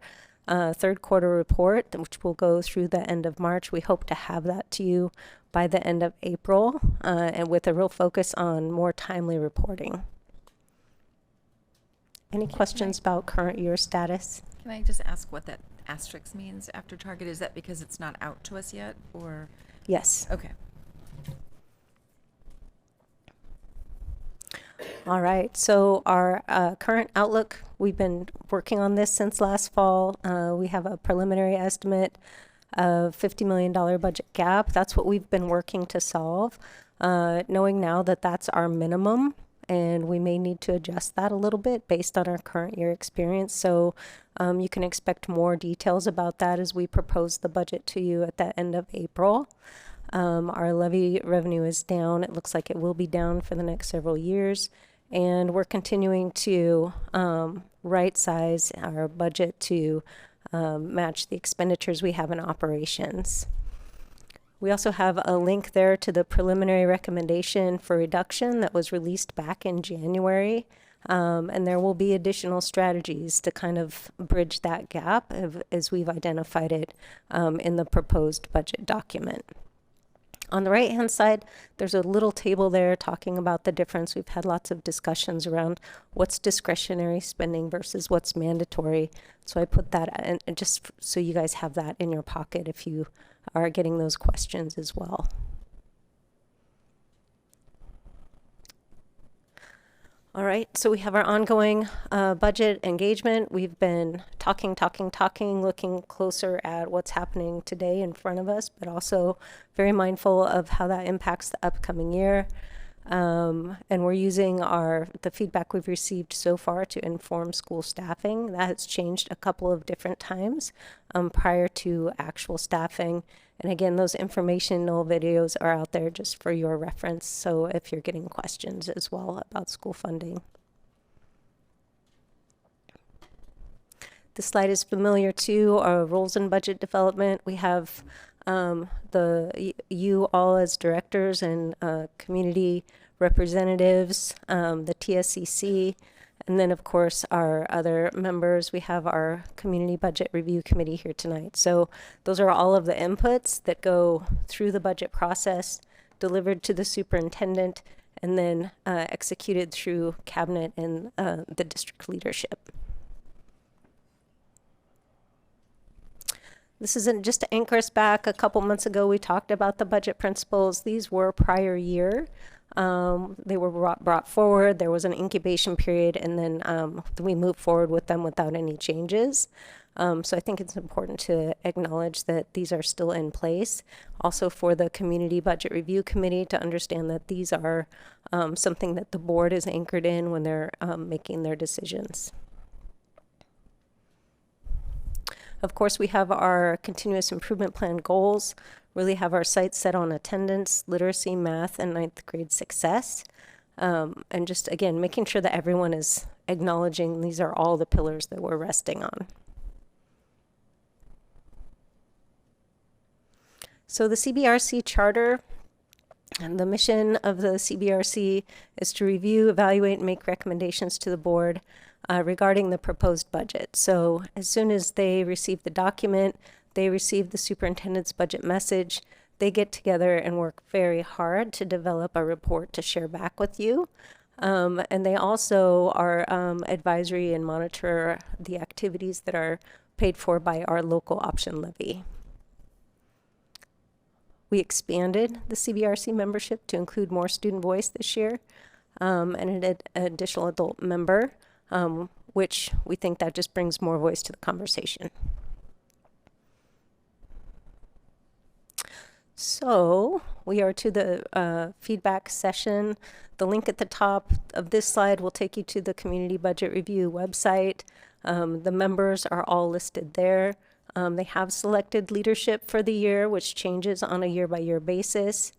third quarter report, which will go through the end of March. We hope to have that to you by the end of April, and with a real focus on more timely reporting. Any questions about current year status? Can I just ask what that asterisk means after target? Is that because it's not out to us yet, or? Yes. Okay. All right, so our current outlook, we've been working on this since last fall. We have a preliminary estimate of $50 million budget gap. That's what we've been working to solve, knowing now that that's our minimum, and we may need to adjust that a little bit based on our current year experience. So you can expect more details about that as we propose the budget to you at the end of April. Our levy revenue is down. It looks like it will be down for the next several years. And we're continuing to right size our budget to match the expenditures we have in operations. We also have a link there to the preliminary recommendation for reduction that was released back in January. And there will be additional strategies to kind of bridge that gap as we've identified it in the proposed budget document. On the right-hand side, there's a little table there talking about the difference. We've had lots of discussions around what's discretionary spending versus what's mandatory. So I put that in just so you guys have that in your pocket if you are getting those questions as well. All right, so we have our ongoing budget engagement. We've been talking, looking closer at what's happening today in front of us, but also very mindful of how that impacts the upcoming year. And we're using the feedback we've received so far to inform school staffing. That has changed a couple of different times prior to actual staffing. And again, those informational videos are out there just for your reference. So if you're getting questions as well about school funding. This slide is familiar to our roles in budget development. We have you all as directors and community representatives, the TSCC, and then of course our other members. We have our community budget review committee here tonight. So those are all of the inputs that go through the budget process, delivered to the superintendent, and then executed through cabinet and the district leadership. This isn't just to anchor us back. A couple months ago, we talked about the budget principles. These were prior year. They were brought forward. There was an incubation period, and then we moved forward with them without any changes. So I think it's important to acknowledge that these are still in place. Also for the Community Budget Review Committee to understand that these are something that the board is anchored in when they're making their decisions. Of course, we have our continuous improvement plan goals, really have our sights set on attendance, literacy, math, and 9th grade success. And just, again, making sure that everyone is acknowledging these are all the pillars that we're resting on. So the CBRC charter, and the mission of the CBRC is to review, evaluate, and make recommendations to the board regarding the proposed budget. So as soon as they receive the document, they receive the superintendent's budget message, they get together and work very hard to develop a report to share back with you. And they also are advisory and monitor the activities that are paid for by our local option levy. We expanded the CBRC membership to include more student voice this year and an additional adult member, which we think that just brings more voice to the conversation. So we are to the feedback session. The link at the top of this slide will take you to the Community Budget Review website. The members are all listed there. They have selected leadership for the year, which changes on a year-by-year basis.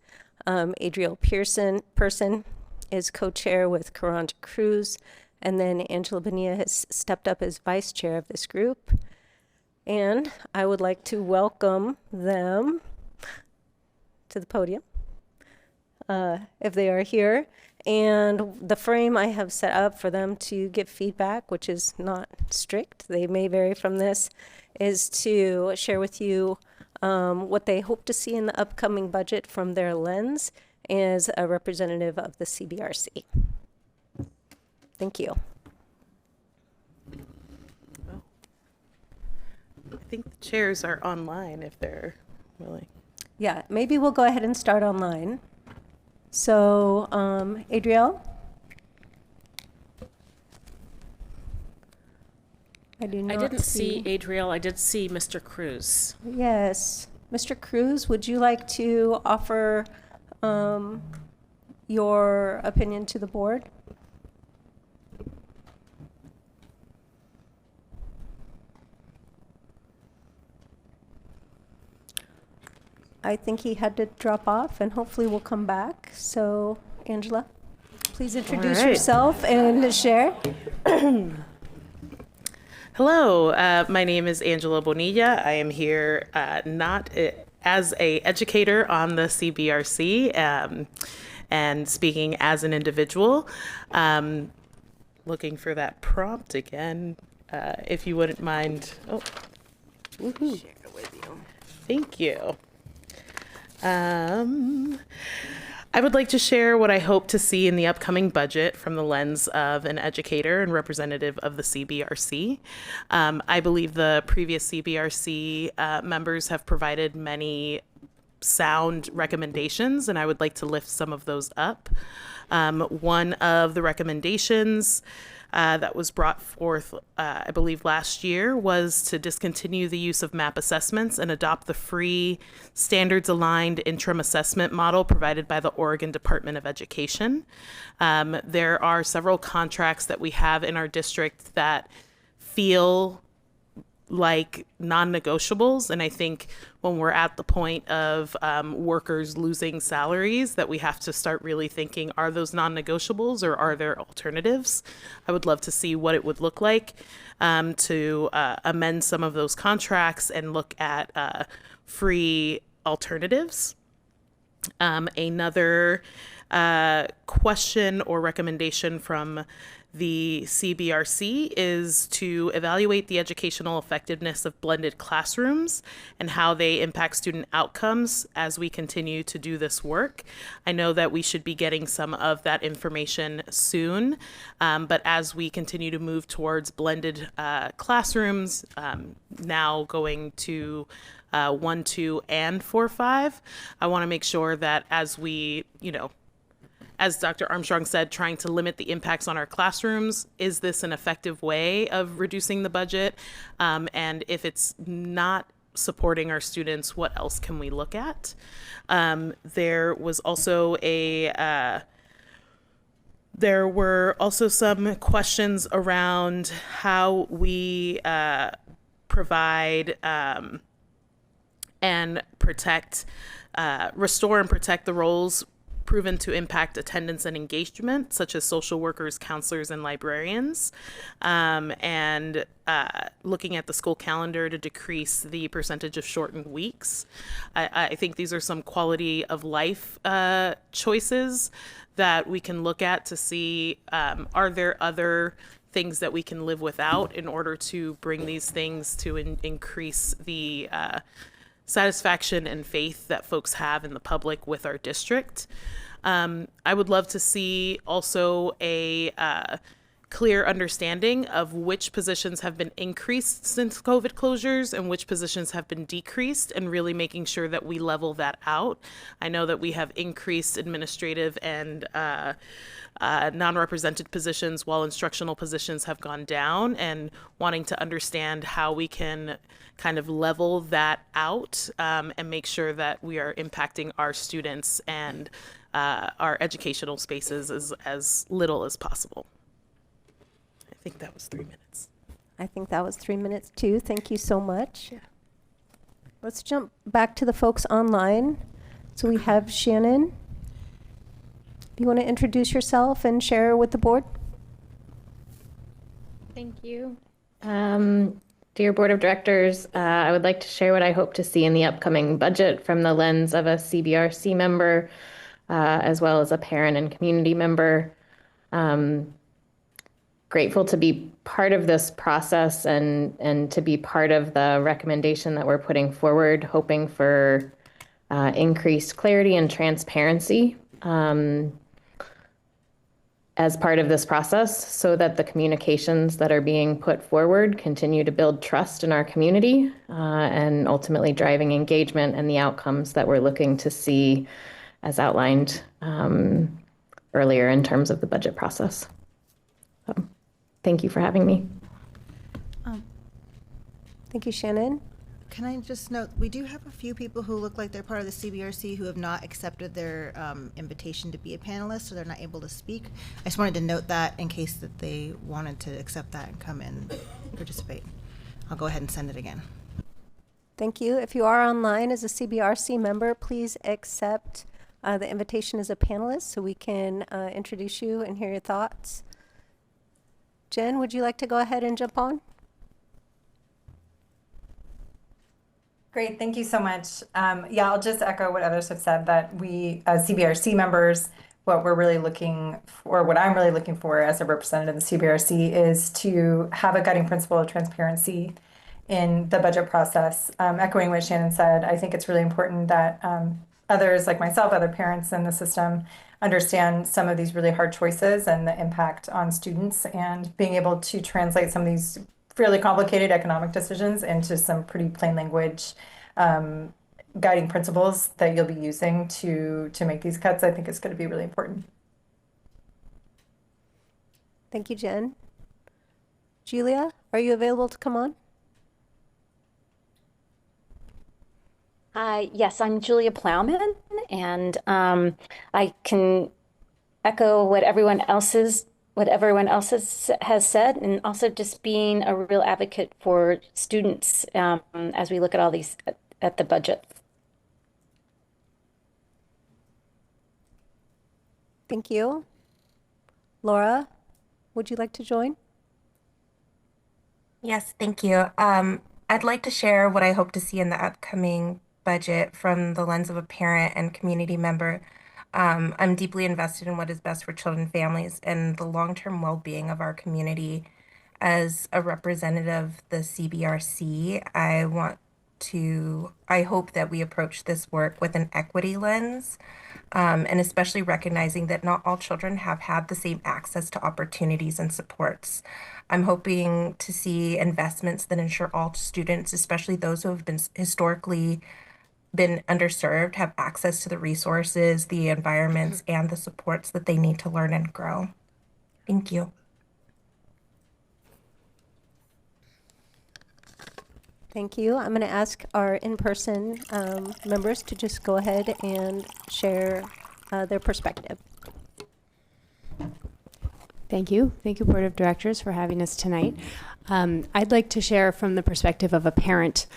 Adriel Person is co-chair with Karanja Cruz, and then Angela Bonilla has stepped up as vice chair of this group. And I would like to welcome them to the podium, if they are here. And the frame I have set up for them to give feedback, which is not strict, they may vary from this, is to share with you what they hope to see in the upcoming budget from their lens as a representative of the CBRC. Thank you. I think the chairs are online if they're willing. Yeah, maybe we'll go ahead and start online. So, Adriel? I didn't see Adriel. I did see Mr. Cruz. Yes. Mr. Cruz, would you like to offer your opinion to the board? I think he had to drop off, and hopefully we'll come back. So, Angela, please introduce yourself and share. Hello, my name is Angela Bonilla. I am here not as an educator on the CBRC and speaking as an individual. looking for that prompt again. If you wouldn't mind. Oh, woohoo. Share it with you. Thank you. I would like to share what I hope to see in the upcoming budget from the lens of an educator and representative of the CBRC. I believe the previous CBRC members have provided many sound recommendations, and I would like to lift some of those up. One of the recommendations that was brought forth, I believe, last year was to discontinue the use of MAP assessments and adopt the free standards-aligned interim assessment model provided by the Oregon Department of Education. There are several contracts that we have in our district that feel like non-negotiables, and I think when we're at the point of workers losing salaries, that we have to start really thinking, are those non-negotiables or are there alternatives? I would love to see what it would look like to amend some of those contracts and look at free alternatives. Another question or recommendation from the CBRC is to evaluate the educational effectiveness of blended classrooms and how they impact student outcomes as we continue to do this work. I know that we should be getting some of that information soon, but as we continue to move towards blended classrooms, now going to 1, 2, and 4, 5, I want to make sure that as we, as Dr. Armstrong said, trying to limit the impacts on our classrooms, is this an effective way of reducing the budget? And if it's not supporting our students, what else can we look at? There was also there were also some questions around how we provide and protect, restore and protect the roles proven to impact attendance and engagement, such as social workers, counselors, and librarians, and looking at the school calendar to decrease the percentage of shortened weeks. I think these are some quality of life choices that we can look at to see, are there other things that we can live without in order to bring these things to increase the satisfaction and faith that folks have in the public with our district. I would love to see also a clear understanding of which positions have been increased since COVID closures and which positions have been decreased, and really making sure that we level that out. I know that we have increased administrative and non-represented positions while instructional positions have gone down, and wanting to understand how we can kind of level that out and make sure that we are impacting our students and our educational spaces as little as possible. I think that was 3 minutes. I think that was 3 minutes too. Thank you so much. Yeah. Let's jump back to the folks online. So we have Shannon. Do you want to introduce yourself and share with the board? Thank you. Dear Board of Directors, I would like to share what I hope to see in the upcoming budget from the lens of a CBRC member, as well as a parent and community member. Grateful to be part of this process and to be part of the recommendation that we're putting forward, hoping for increased clarity and transparency as part of this process, so that the communications that are being put forward continue to build trust in our community and ultimately driving engagement and the outcomes that we're looking to see as outlined earlier in terms of the budget process. So, thank you for having me. Thank you, Shannon. Can I just note, we do have a few people who look like they're part of the CBRC who have not accepted their invitation to be a panelist, so they're not able to speak. I just wanted to note that in case that they wanted to accept that and come and participate. I'll go ahead and send it again. Thank you. If you are online as a CBRC member, please accept the invitation as a panelist so we can introduce you and hear your thoughts. Jen, would you like to go ahead and jump on? Great, thank you so much. Yeah, I'll just echo what others have said, that we, as CBRC members, what we're really looking for, what I'm really looking for as a representative of the CBRC, is to have a guiding principle of transparency in the budget process. Echoing what Shannon said, I think it's really important that others like myself, other parents in the system, understand some of these really hard choices and the impact on students, and being able to translate some of these fairly complicated economic decisions into some pretty plain language guiding principles that you'll be using to make these cuts, I think is going to be really important. Thank you, Jen. Julia, are you available to come on? Hi, yes, I'm Julia Plowman, and I can echo what everyone else has said, and also just being a real advocate for students as we look at all these at the budget. Thank you. Laura, would you like to join? Yes, thank you. I'd like to share what I hope to see in the upcoming budget from the lens of a parent and community member. I'm deeply invested in what is best for children and families and the long-term well-being of our community. As a representative of the CBRC, I hope that we approach this work with an equity lens, and especially recognizing that not all children have had the same access to opportunities and supports. I'm hoping to see investments that ensure all students, especially those who have been historically been underserved, have access to the resources, the environments, and the supports that they need to learn and grow. Thank you. Thank you. I'm going to ask our in-person members to just go ahead and share their perspective. Thank you. Thank you, Board of Directors, for having us tonight. I'd like to share from the perspective of a parent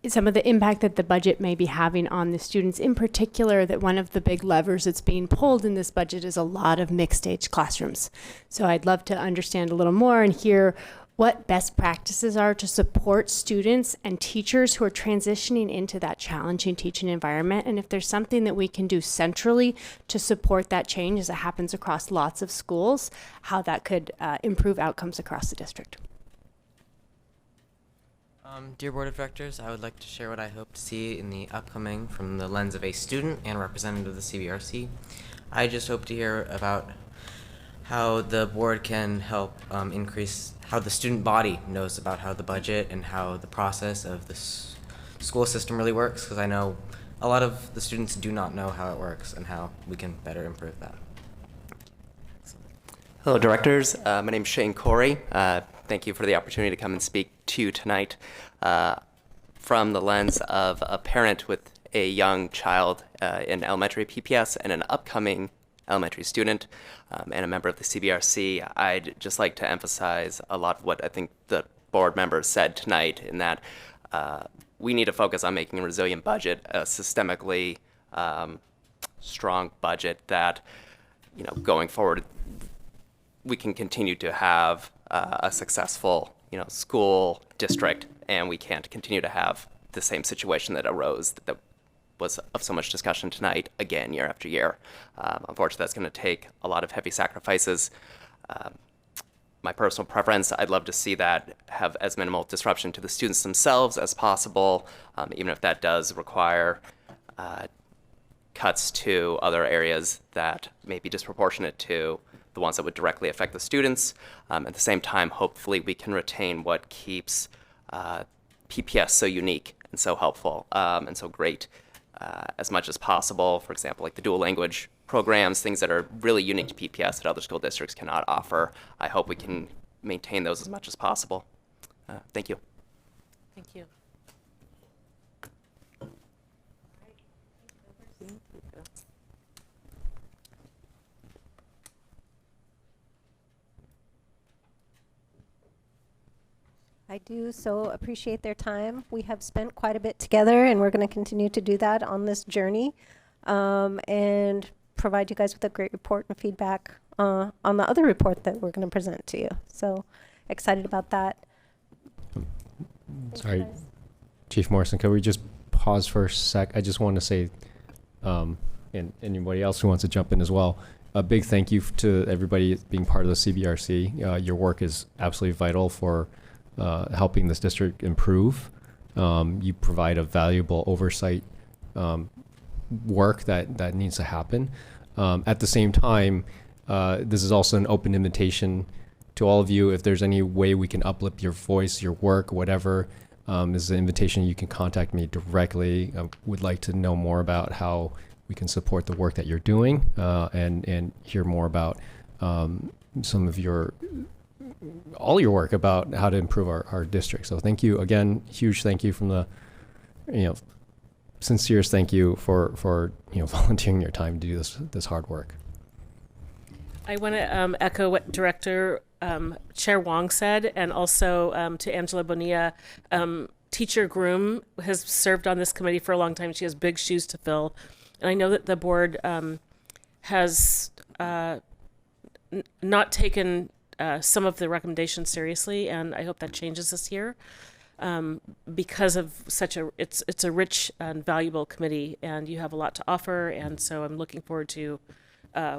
some of the impact that the budget may be having on the students, in particular that one of the big levers that's being pulled in this budget is a lot of mixed age classrooms. So I'd love to understand a little more and hear what best practices are to support students and teachers who are transitioning into that challenging teaching environment, and if there's something that we can do centrally to support that change as it happens across lots of schools, how that could improve outcomes across the district. Dear Board of Directors, I would like to share what I hope to see in the upcoming from the lens of a student and representative of the CBRC. I just hope to hear about how the board can help increase how the student body knows about how the budget and how the process of the school system really works, because I know a lot of the students do not know how it works and how we can better improve that. Hello, directors. My name is Shane Corey. Thank you for the opportunity to come and speak to you tonight from the lens of a parent with a young child in elementary PPS and an upcoming elementary student and a member of the CBRC. I'd just like to emphasize a lot of what I think the board members said tonight, in that we need to focus on making a resilient budget, a systemically strong budget that, going forward, we can continue to have a successful, school district, and we can't continue to have the same situation that arose that was of so much discussion tonight, again, year after year. Unfortunately, that's going to take a lot of heavy sacrifices. My personal preference, I'd love to see that have as minimal disruption to the students themselves as possible, even if that does require cuts to other areas that may be disproportionate to the ones that would directly affect the students. At the same time, hopefully we can retain what keeps PPS so unique and so helpful and so great as much as possible. For example, like the dual language programs, things that are really unique to PPS that other school districts cannot offer. I hope we can maintain those as much as possible. Thank you. Thank you. I do so appreciate their time. We have spent quite a bit together, and we're going to continue to do that on this journey and provide you guys with a great report and feedback on the other report that we're going to present to you. So excited about that. Sorry, Chief Morrison, could we just pause for a sec? I just want to say and anybody else who wants to jump in as well. A big thank you to everybody being part of the CBRC. Your work is absolutely vital for helping this district improve. You provide a valuable oversight work that needs to happen. At the same time, this is also an open invitation to all of you. If there's any way we can uplift your voice, your work, whatever, this is an invitation. You can contact me directly. I would like to know more about how we can support the work that you're doing, and hear more about some of all your work about how to improve our district. So thank you again. Huge thank you from the, sincerest thank you for volunteering your time to do this hard work. I want to echo what Director Chair Wong said, and also to Angela Bonilla. Teacher Groom has served on this committee for a long time. She has big shoes to fill. And I know that the board has not taken some of the recommendations seriously, and I hope that changes this year because of it's a rich and valuable committee, and you have a lot to offer, and so I'm looking forward to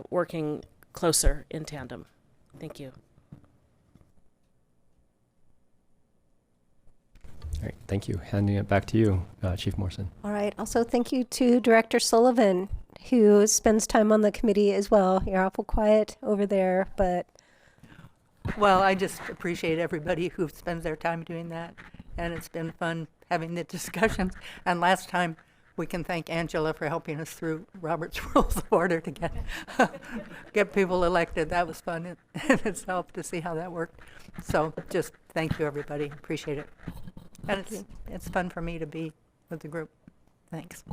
working closer in tandem. Thank you. All right, thank you. Handing it back to you, Chief Morrison. All right. Also, thank you to Director Sullivan, who spends time on the committee as well. You're awful quiet over there, but... Well, I just appreciate everybody who spends their time doing that, and it's been fun having the discussions. And last time, we can thank Angela for helping us through Robert's Rules of Order to get people elected. That was fun in itself to see how that worked. So just thank you, everybody. Appreciate it. And it's fun for me to be with the group. Thanks.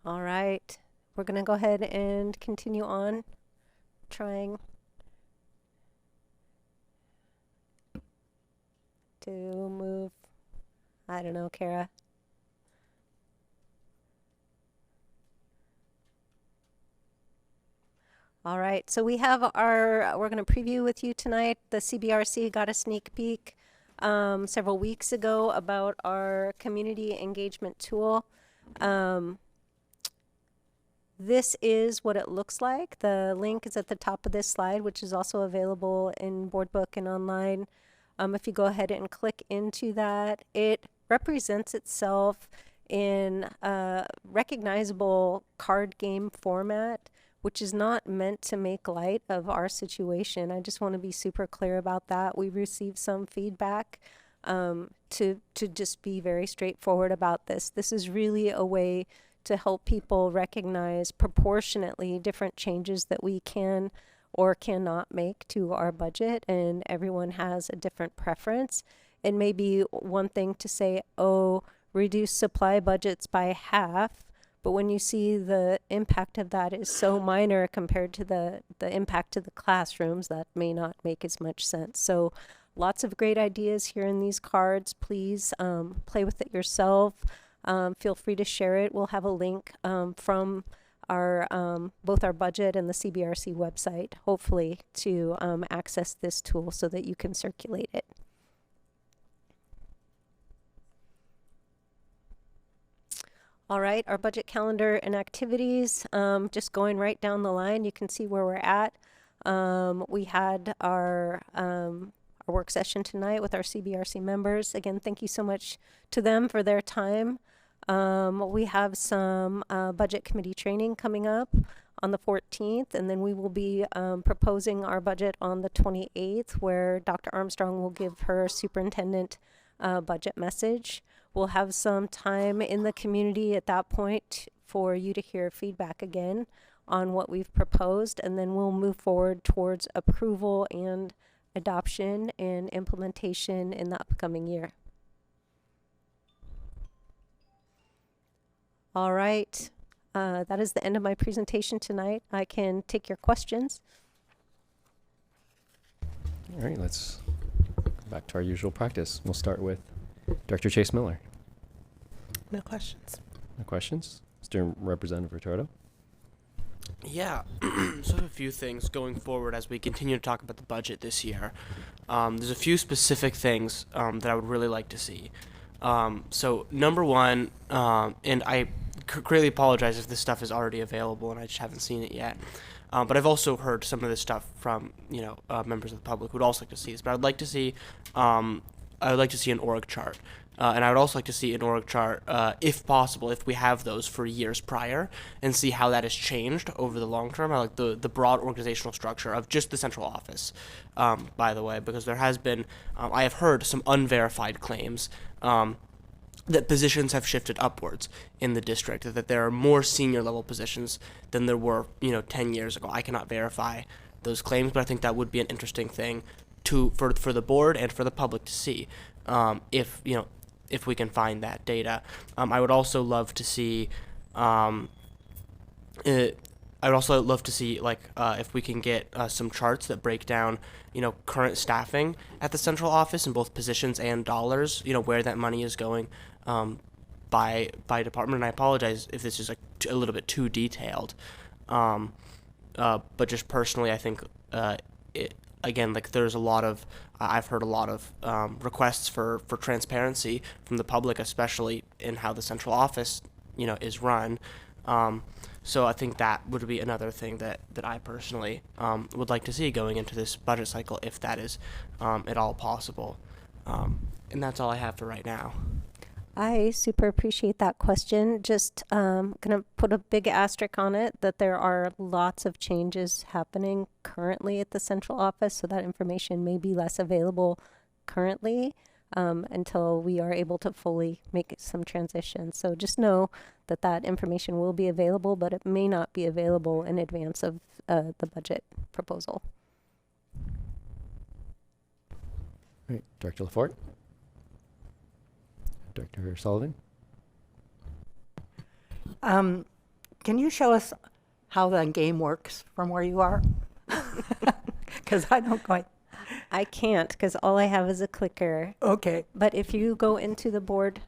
All right. We're going to go ahead and continue on trying to move. I don't know, Kara. All right, so we have we're going to preview with you tonight. The CBRC got a sneak peek several weeks ago about our community engagement tool. This is what it looks like. The link is at the top of this slide, which is also available in Board Book and online. If you go ahead and click into that, it represents itself in a recognizable card game format, which is not meant to make light of our situation. I just want to be super clear about that. We received some feedback to just be very straightforward about this. This is really a way to help people recognize proportionately different changes that we can or cannot make to our budget, and everyone has a different preference. It may be one thing to say, oh, reduce supply budgets by half, but when you see the impact of that is so minor compared to the impact to the classrooms, that may not make as much sense. So lots of great ideas here in these cards. Please play with it yourself. Feel free to share it. We'll have a link from our both our budget and the CBRC website, hopefully, to access this tool so that you can circulate it. All right, our budget calendar and activities, just going right down the line, you can see where we're at. We had our work session tonight with our CBRC members. Again, thank you so much to them for their time. We have some budget committee training coming up on the 14th, and then we will be proposing our budget on the 28th, where Dr. Armstrong will give her superintendent budget message. We'll have some time in the community at that point for you to hear feedback again on what we've proposed, and then we'll move forward towards approval and adoption and implementation in the upcoming year. All right, that is the end of my presentation tonight. I can take your questions. All right, let's go back to our usual practice. We'll start with Director Chase Miller. No questions. No questions? Mr. Representative Retorto? Yeah, so a few things going forward as we continue to talk about the budget this year. There's a few specific things that I would really like to see. So number one, and I greatly apologize if this stuff is already available and I just haven't seen it yet. But I've also heard some of this stuff from members of the public who would also like to see this. But I would like to see an org chart. And I would also like to see an org chart, if possible, if we have those for years prior, and see how that has changed over the long term. I like the broad organizational structure of just the central office, by the way, because there has been, I have heard some unverified claims that positions have shifted upwards in the district, that there are more senior level positions than there were, 10 years ago. I cannot verify those claims, but I think that would be an interesting thing for the board and for the public to see, if we can find that data. I would also love to see, if we can get some charts that break down, current staffing at the central office in both positions and dollars, where that money is going by department. And I apologize if this is a little bit too detailed, but just personally, I think there's a lot of I've heard a lot of requests for transparency from the public, especially in how the central office is run. So I think that would be another thing that I personally would like to see going into this budget cycle, if that is at all possible. And that's all I have for right now. I super appreciate that question. Just gonna put a big asterisk on it that there are lots of changes happening currently at the central office, so that information may be less available currently until we are able to fully make some transitions. So just know that that information will be available, but it may not be available in advance of the budget proposal. All right, Director LaForte. Dr. Sullivan? Can you show us how the game works from where you are? Because I don't quite. I can't, because all I have is a clicker. Okay. But if you go into the board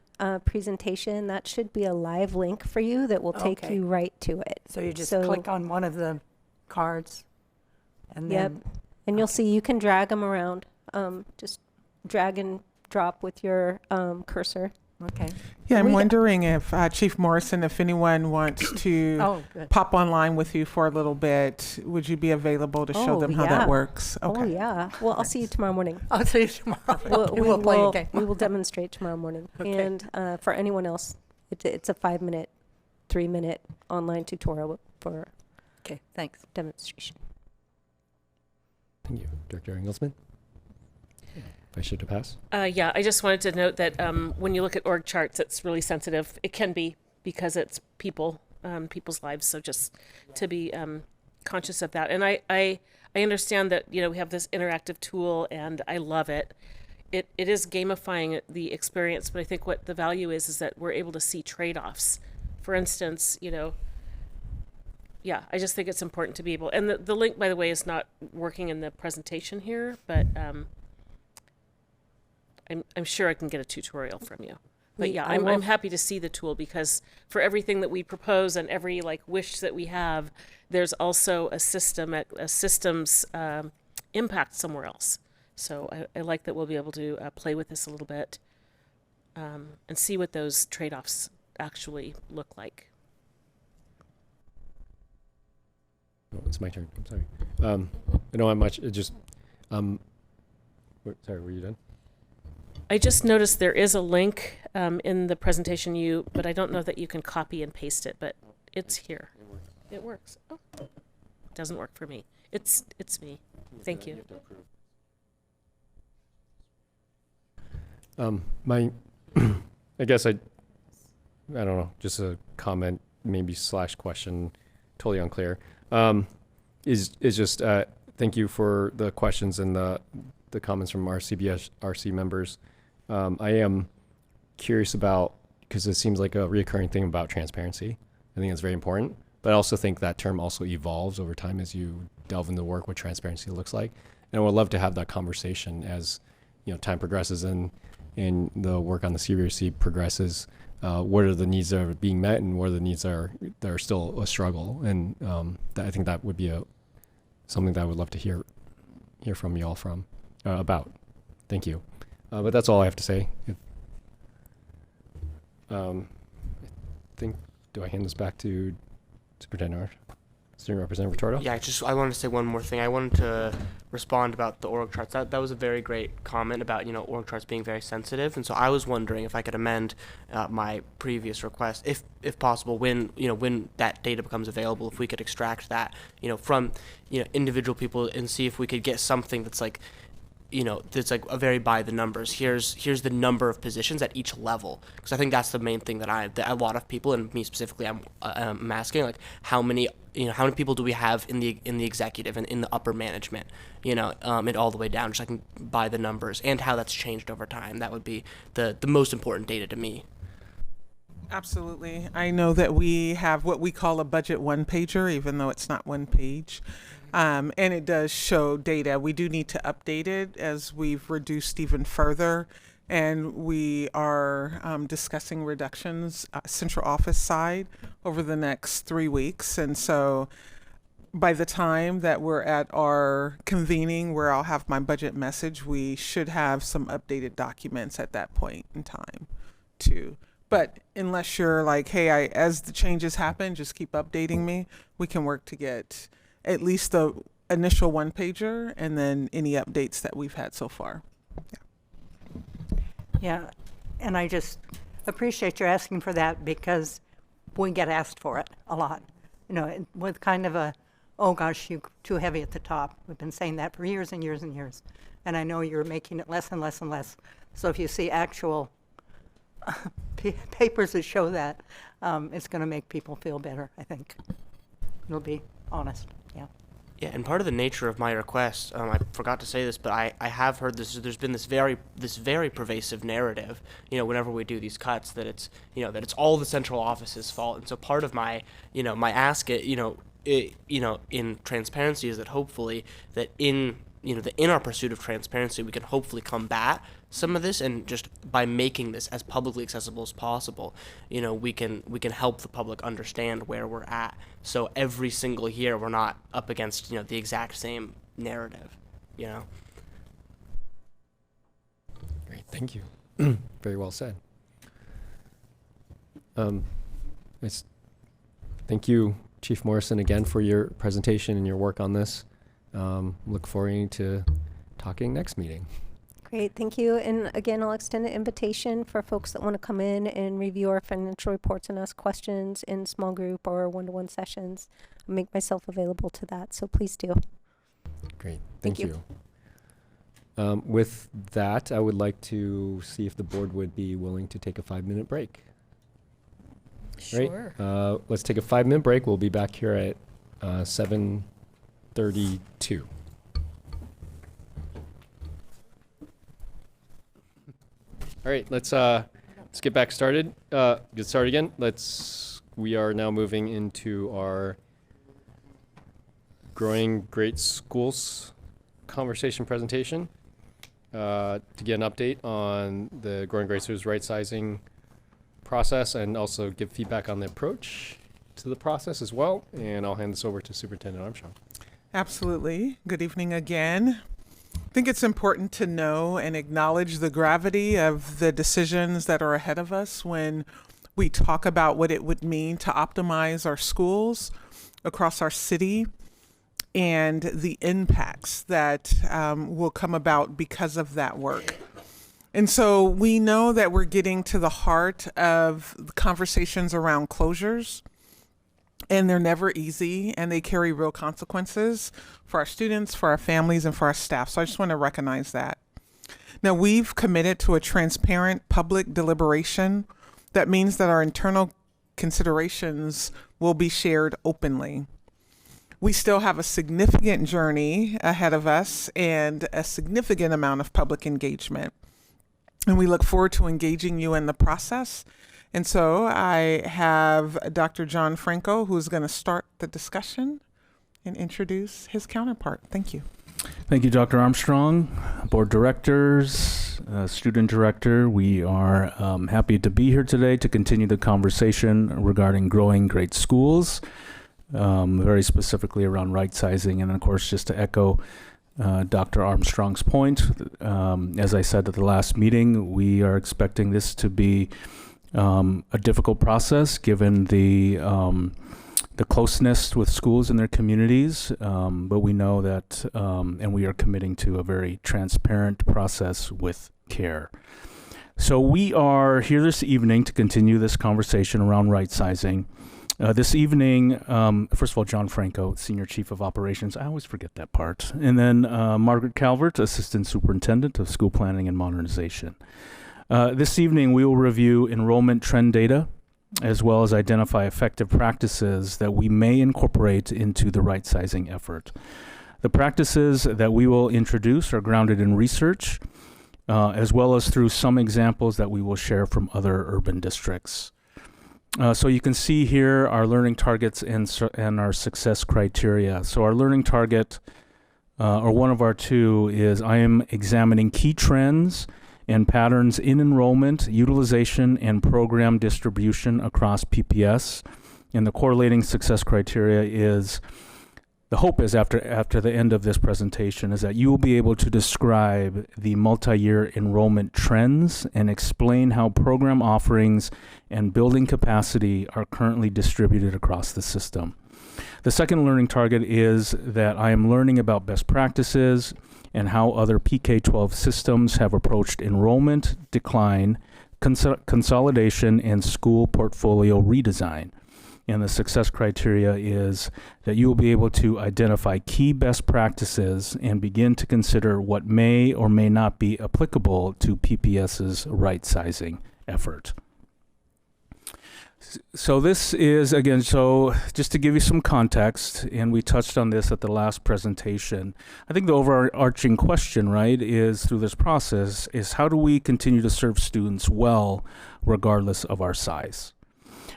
presentation, that should be a live link for you that will take Okay. you right to it. So you just click on one of the cards, and Yep. then. And you'll see you can drag them around. Just drag and drop with your cursor. Okay. Yeah, I'm wondering if Chief Morrison, if anyone wants to Oh, good. pop online with you for a little bit, would you be available to show them how that works? Oh, yeah. Well, I'll see you tomorrow morning. I'll see you tomorrow. We'll play a game. we will demonstrate tomorrow morning. Okay. And for anyone else, it's a 5-minute, 3-minute online tutorial for Okay, thanks. demonstration. Thank you. Director Engelsman? If I should to pass? Yeah, I just wanted to note that when you look at org charts, it's really sensitive. It can be because it's people's lives. So just to be conscious of that. And I understand that, we have this interactive tool and I love it. It is gamifying the experience, but I think what the value is that we're able to see trade-offs. For instance, yeah, I just think it's important to be able, and the link, by the way, is not working in the presentation here, but I'm sure I can get a tutorial from you. But yeah, I'm happy to see the tool, because for everything that we propose and every wish that we have, there's also a systems impact somewhere else. So I like that we'll be able to play with this a little bit and see what those trade-offs actually look like. Oh, it's my turn. I'm sorry. I don't have much. It just, sorry, were you done? I just noticed there is a link in the presentation but I don't know that you can copy and paste it, but it's here. It works. Oh, it doesn't work for me. It's me. Thank you. I guess I don't know, just a comment, maybe / question, totally unclear. Is just thank you for the questions and the comments from our CBRC members. I am curious about, because it seems like a reoccurring thing about transparency. I think it's very important, but I also think that term also evolves over time as you delve into work, what transparency looks like. And I would love to have that conversation as time progresses and the work on the CBRC progresses. What are the needs that are being met, and what are the needs that are still a struggle? And I think that would be something that I would love to hear from you all about. Thank you. But that's all I have to say. I think do I hand this back to Superintendent Armstrong? Student Representative Torto? Yeah, I wanted to say one more thing. I wanted to respond about the org charts. That was a very great comment about, org charts being very sensitive. And so I was wondering if I could amend my previous request, if possible, when that data becomes available, if we could extract that, from, individual people and see if we could get something that's like, that's like a very by the numbers. Here's the number of positions at each level, because I think that's the main thing that a lot of people, and me specifically, I'm asking, like, how many people do we have in the executive and in the upper management, and all the way down, just like by the numbers, and how that's changed over time. That would be the most important data to me. Absolutely. I know that we have what we call a budget one pager, even though it's not one page. And it does show data. We do need to update it as we've reduced even further. And we are discussing reductions central office side over the next 3 weeks. And so by the time that we're at our convening where I'll have my budget message, we should have some updated documents at that point in time too. But unless you're like, hey, as the changes happen, just keep updating me, we can work to get at least the initial one pager and then any updates that we've had so far. Yeah, and I just appreciate you asking for that because we get asked for it a lot. With kind of a, oh gosh, you're too heavy at the top. We've been saying that for years and years and years. And I know you're making it less and less and less. So if you see actual papers that show that, it's going to make people feel better, I think. It'll be honest, yeah. Yeah, and part of the nature of my request, I forgot to say this, but I have heard this. There's been this very pervasive narrative, whenever we do these cuts, that it's that it's all the central office's fault. And so part of my my ask, in transparency, is that hopefully that in our pursuit of transparency, we can hopefully combat some of this, and just by making this as publicly accessible as possible, we can help the public understand where we're at. So every single year we're not up against the exact same narrative. Great, thank you. Very well said. Thank you, Chief Morrison, again for your presentation and your work on this. Look forward to talking next meeting. Great, thank you. And again, I'll extend an invitation for folks that want to come in and review our financial reports and ask questions in small group or one-to-one sessions. I'll make myself available to that, so please do. Great, thank you. With that, I would like to see if the board would be willing to take a 5-minute break. Sure. Right? Let's take a 5-minute break. We'll be back here at 7:32. All right, let's get back started. Get started again. We are now moving into our Growing Great Schools conversation presentation to get an update on the Growing Great Schools right sizing process and also give feedback on the approach to the process as well. And I'll hand this over to Superintendent Armstrong. Absolutely. Good evening again. I think it's important to know and acknowledge the gravity of the decisions that are ahead of us when we talk about what it would mean to optimize our schools across our city and the impacts that will come about because of that work. And so we know that we're getting to the heart of the conversations around closures. And they're never easy, and they carry real consequences for our students, for our families, and for our staff. So I just want to recognize that. Now, we've committed to a transparent public deliberation. That means that our internal considerations will be shared openly. We still have a significant journey ahead of us and a significant amount of public engagement. And we look forward to engaging you in the process. And so I have Dr. John Franco, who's going to start the discussion and introduce his counterpart. Thank you. Thank you, Dr. Armstrong, board directors, student director. We are happy to be here today to continue the conversation regarding growing great schools, very specifically around right sizing. And of course, just to echo Dr. Armstrong's point, as I said at the last meeting, we are expecting this to be a difficult process given the closeness with schools in their communities, but we know that, and we are committing to a very transparent process with CARE. So we are here this evening to continue this conversation around right sizing. This evening, first of all, John Franco, Senior Chief of Operations. I always forget that part. And then Margaret Calvert, Assistant Superintendent of School Planning and Modernization. This evening, we will review enrollment trend data, as well as identify effective practices that we may incorporate into the right sizing effort. The practices that we will introduce are grounded in research, as well as through some examples that we will share from other urban districts. So you can see here our learning targets and our success criteria. So our learning target, or one of our two, is I am examining key trends and patterns in enrollment, utilization, and program distribution across PPS. And the correlating success criteria is, the hope is after the end of this presentation is that you will be able to describe the multi-year enrollment trends and explain how program offerings and building capacity are currently distributed across the system. The second learning target is that I am learning about best practices and how other PK-12 systems have approached enrollment decline, consolidation, and school portfolio redesign. And the success criteria is that you will be able to identify key best practices and begin to consider what may or may not be applicable to PPS's right sizing effort. So this is, again, so just to give you some context, and we touched on this at the last presentation, I think the overarching question, right, is through this process is how do we continue to serve students well regardless of our size?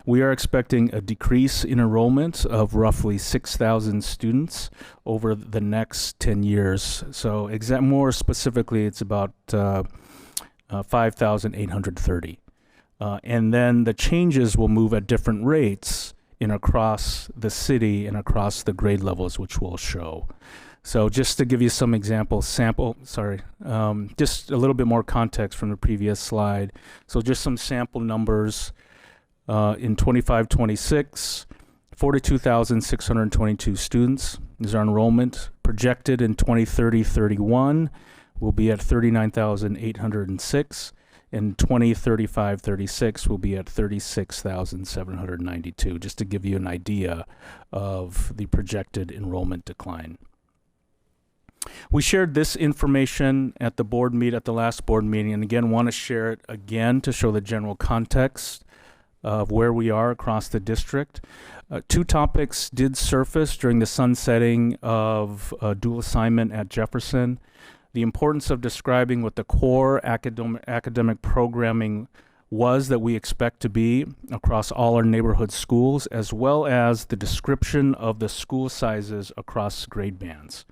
We are expecting a decrease in enrollment of roughly 6,000 students over the next 10 years. So more specifically, it's about 5,830. And then the changes will move at different rates across the city and across the grade levels, which we'll show. So just to give you some examples, just a little bit more context from the previous slide. So just some sample numbers. In 25-26, 42,622 students is our enrollment. Projected in 2030-31 will be at 39,806. In 2035-36 will be at 36,792, just to give you an idea of the projected enrollment decline. We shared this information at the last board meeting, and again, want to share it again to show the general context of where we are across the district. Two topics did surface during the sunsetting of dual assignment at Jefferson. The importance of describing what the core academic programming was that we expect to be across all our neighborhood schools, as well as the description of the school sizes across grade bands.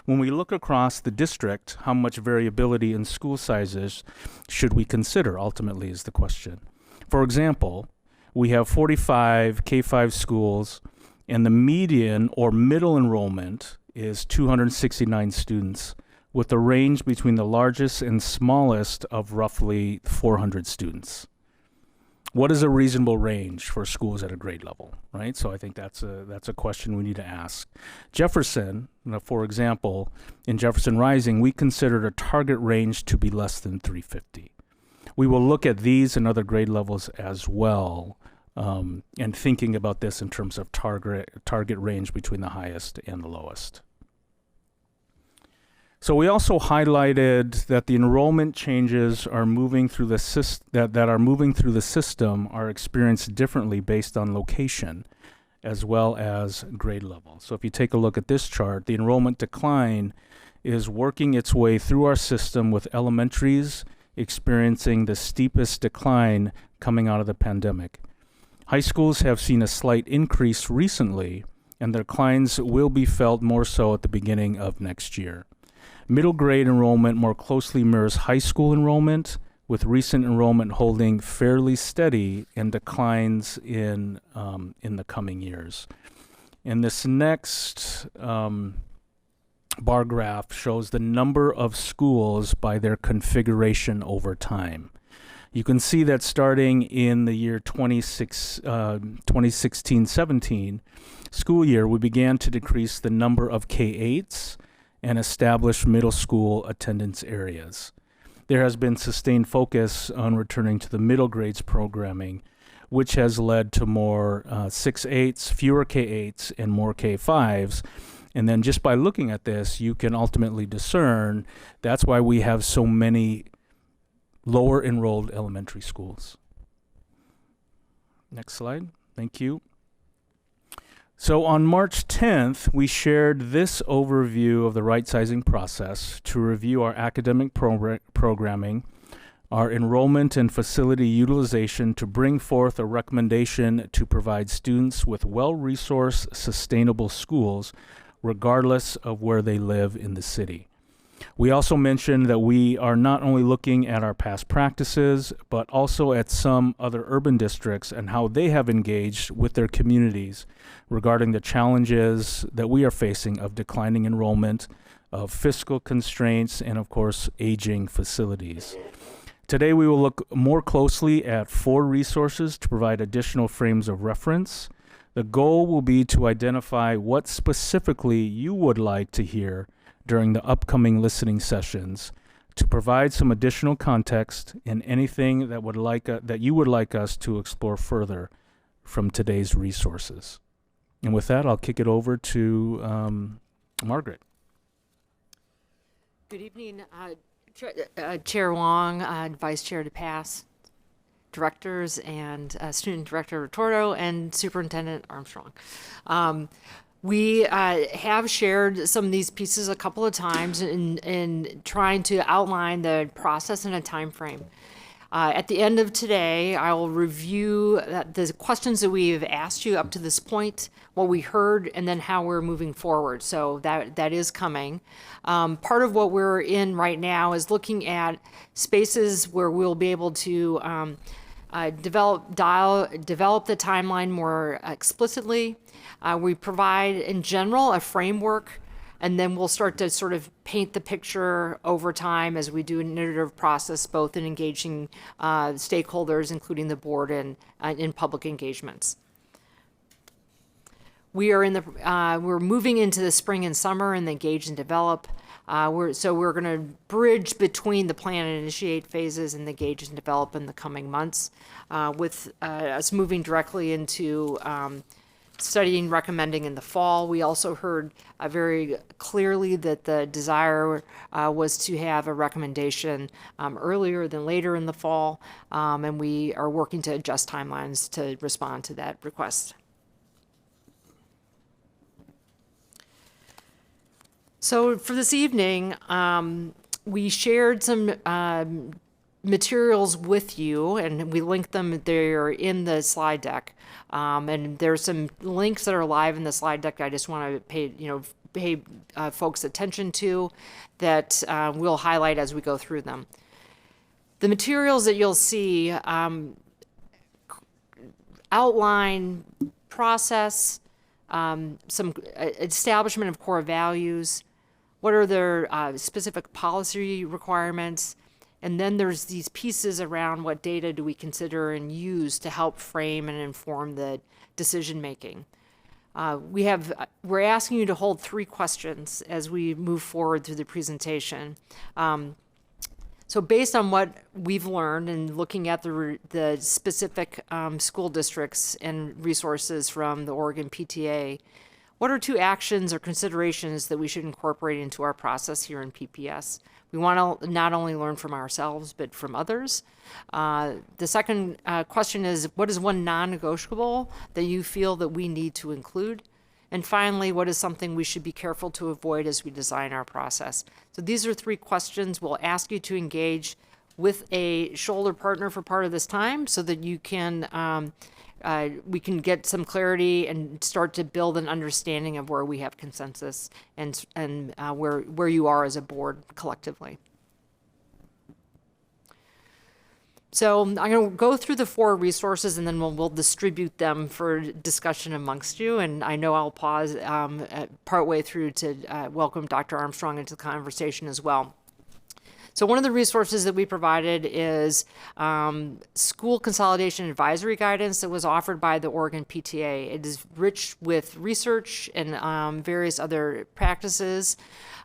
When we look across the district, how much variability in school sizes should we consider, ultimately, is the question. For example, we have 45 K-5 schools, and the median or middle enrollment is 269 students, with a range between the largest and smallest of roughly 400 students. What is a reasonable range for schools at a grade level, right? So I think that's a question we need to ask. Jefferson, for example, in Jefferson Rising, we considered a target range to be less than 350. We will look at these and other grade levels as well, and thinking about this in terms of target range between the highest and the lowest. So we also highlighted that the enrollment changes are moving through the system are experienced differently based on location as well as grade level. So if you take a look at this chart, the enrollment decline is working its way through our system, with elementaries experiencing the steepest decline coming out of the pandemic. High schools have seen a slight increase recently, and the declines will be felt more so at the beginning of next year. Middle grade enrollment more closely mirrors high school enrollment, with recent enrollment holding fairly steady and declines in the coming years. And this next bar graph shows the number of schools by their configuration over time. You can see that starting in the year 2016-17 school year, we began to decrease the number of K-8s and establish middle school attendance areas. There has been sustained focus on returning to the middle grades programming, which has led to more 6-8s, fewer K-8s, and more K-5s. And then just by looking at this, you can ultimately discern that's why we have so many lower enrolled elementary schools. Next slide. Thank you. So on March 10th, we shared this overview of the right sizing process to review our academic programming, our enrollment and facility utilization to bring forth a recommendation to provide students with well-resourced, sustainable schools, regardless of where they live in the city. We also mentioned that we are not only looking at our past practices, but also at some other urban districts and how they have engaged with their communities regarding the challenges that we are facing of declining enrollment, of fiscal constraints, and of course, aging facilities. Today, we will look more closely at 4 resources to provide additional frames of reference. The goal will be to identify what specifically you would like to hear during the upcoming listening sessions, to provide some additional context and anything that you would like us to explore further from today's resources. And with that, I'll kick it over to Margaret. Good evening, Chair Wong, Vice Chair DePass, directors, and Student Director Retorto, and Superintendent Armstrong. We have shared some of these pieces a couple of times in trying to outline the process in a time frame. At the end of today, I will review the questions that we have asked you up to this point, what we heard, and then how we're moving forward. So that is coming. Part of what we're in right now is looking at spaces where we'll be able to develop the timeline more explicitly. We provide, in general, a framework, and then we'll start to sort of paint the picture over time as we do an iterative process, both in engaging stakeholders, including the board, and in public engagements. We are we're moving into the spring and summer and the engage and develop. We're going to bridge between the plan and initiate phases and the engage and develop in the coming months, with us moving directly into studying, recommending in the fall. We also heard very clearly that the desire was to have a recommendation earlier than later in the fall, and we are working to adjust timelines to respond to that request. So for this evening, we shared some materials with you, and we linked them. They're in the slide deck, and there's some links that are live in the slide deck. I just want to pay folks attention to that. We'll highlight as we go through them. The materials that you'll see outline process, some establishment of core values. What are their specific policy requirements? And then there's these pieces around what data do we consider and use to help frame and inform the decision making. We're asking you to hold 3 questions as we move forward through the presentation. So based on what we've learned and looking at the specific school districts and resources from the Oregon PTA, what are 2 actions or considerations that we should incorporate into our process here in PPS? We want to not only learn from ourselves, but from others. The second question is, what is one non-negotiable that you feel that we need to include? And finally, what is something we should be careful to avoid as we design our process? So these are 3 questions. We'll ask you to engage with a shoulder partner for part of this time so that you can we can get some clarity and start to build an understanding of where we have consensus and where you are as a board collectively. So I'm going to go through the 4 resources, and then we'll distribute them for discussion amongst you. And I know I'll pause partway through to welcome Dr. Armstrong into the conversation as well. So one of the resources that we provided is school consolidation advisory guidance that was offered by the Oregon PTA. It is rich with research and various other practices.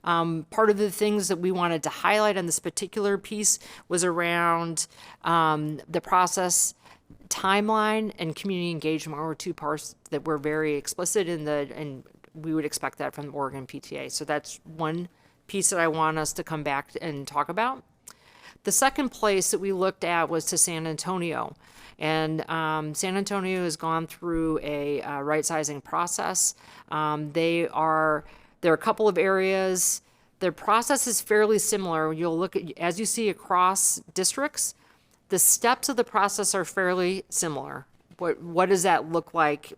Part of the things that we wanted to highlight on this particular piece was around the process timeline and community engagement were two parts that were very explicit and we would expect that from the Oregon PTA. So that's one piece that I want us to come back and talk about. The second place that we looked at was to San Antonio. And San Antonio has gone through a right-sizing process. There are a couple of areas. Their process is fairly similar. You'll look at, as you see across districts, the steps of the process are fairly similar. What does that look like?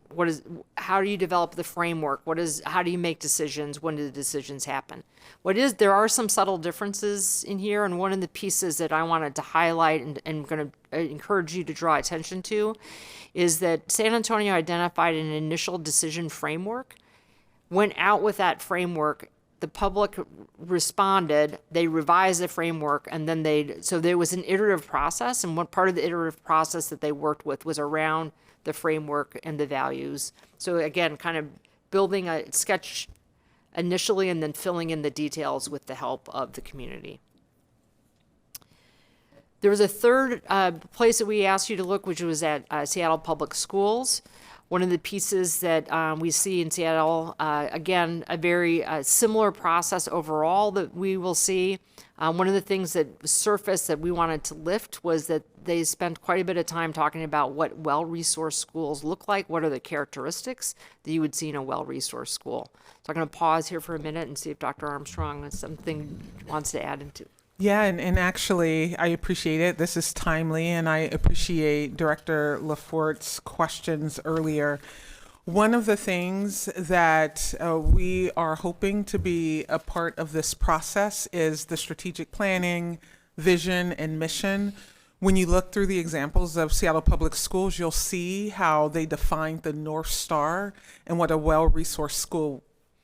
How do you develop the framework? How do you make decisions? When do the decisions happen? There are some subtle differences in here, and one of the pieces that I wanted to highlight and going to encourage you to draw attention to is that San Antonio identified an initial decision framework, went out with that framework, the public responded, they revised the framework, and then so there was an iterative process, and one part of the iterative process that they worked with was around the framework and the values. So again, kind of building a sketch initially and then filling in the details with the help of the community. There was a third place that we asked you to look, which was at Seattle Public Schools. One of the pieces that we see in Seattle, again, a very similar process overall that we will see. One of the things that surfaced that we wanted to lift was that they spent quite a bit of time talking about what well-resourced schools look like, what are the characteristics that you would see in a well-resourced school. So I'm going to pause here for a minute and see if Dr. Armstrong has something wants to add into. Yeah, and actually, I appreciate it. This is timely, and I appreciate Director Laforte's questions earlier. One of the things that we are hoping to be a part of this process is the strategic planning, vision, and mission. When you look through the examples of Seattle Public Schools, you'll see how they defined the North Star and what a well-resourced school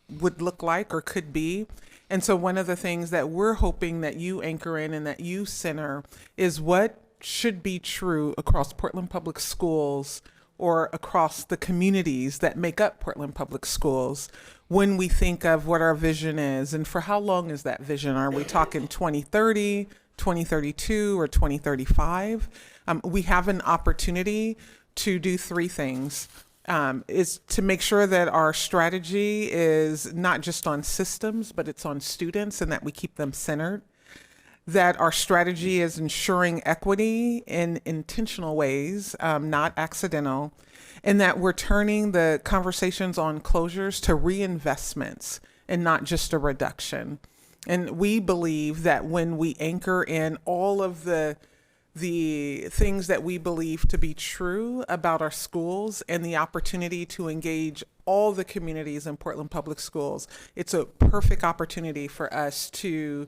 would look like or could be. And so one of the things that we're hoping that you anchor in and that you center is what should be true across Portland Public Schools or across the communities that make up Portland Public Schools when we think of what our vision is. And for how long is that vision? Are we talking 2030, 2032, or 2035? We have an opportunity to do three things. Is to make sure that our strategy is not just on systems, but it's on students and that we keep them centered. That our strategy is ensuring equity in intentional ways, not accidental. And that we're turning the conversations on closures to reinvestments and not just a reduction. And we believe that when we anchor in all of the things that we believe to be true about our schools and the opportunity to engage all the communities in Portland Public Schools, it's a perfect opportunity for us to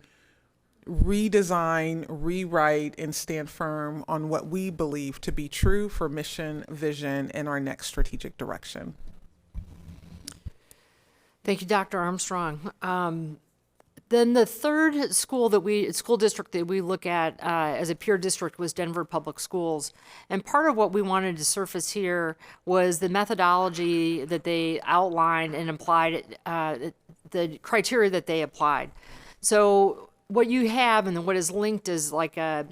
redesign, rewrite, and stand firm on what we believe to be true for mission, vision, and our next strategic direction. Thank you, Dr. Armstrong. Then the third school district that we look at as a peer district was Denver Public Schools. And part of what we wanted to surface here was the methodology that they outlined and applied, the criteria that they applied. So what you have and what is linked is like a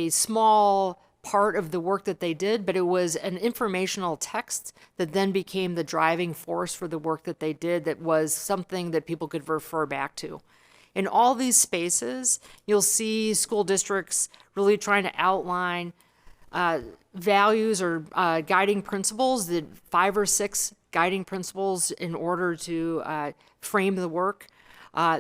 small part of the work that they did, but it was an informational text that then became the driving force for the work that they did, that was something that people could refer back to. In all these spaces, you'll see school districts really trying to outline values or guiding principles, the 5 or 6 guiding principles in order to frame the work.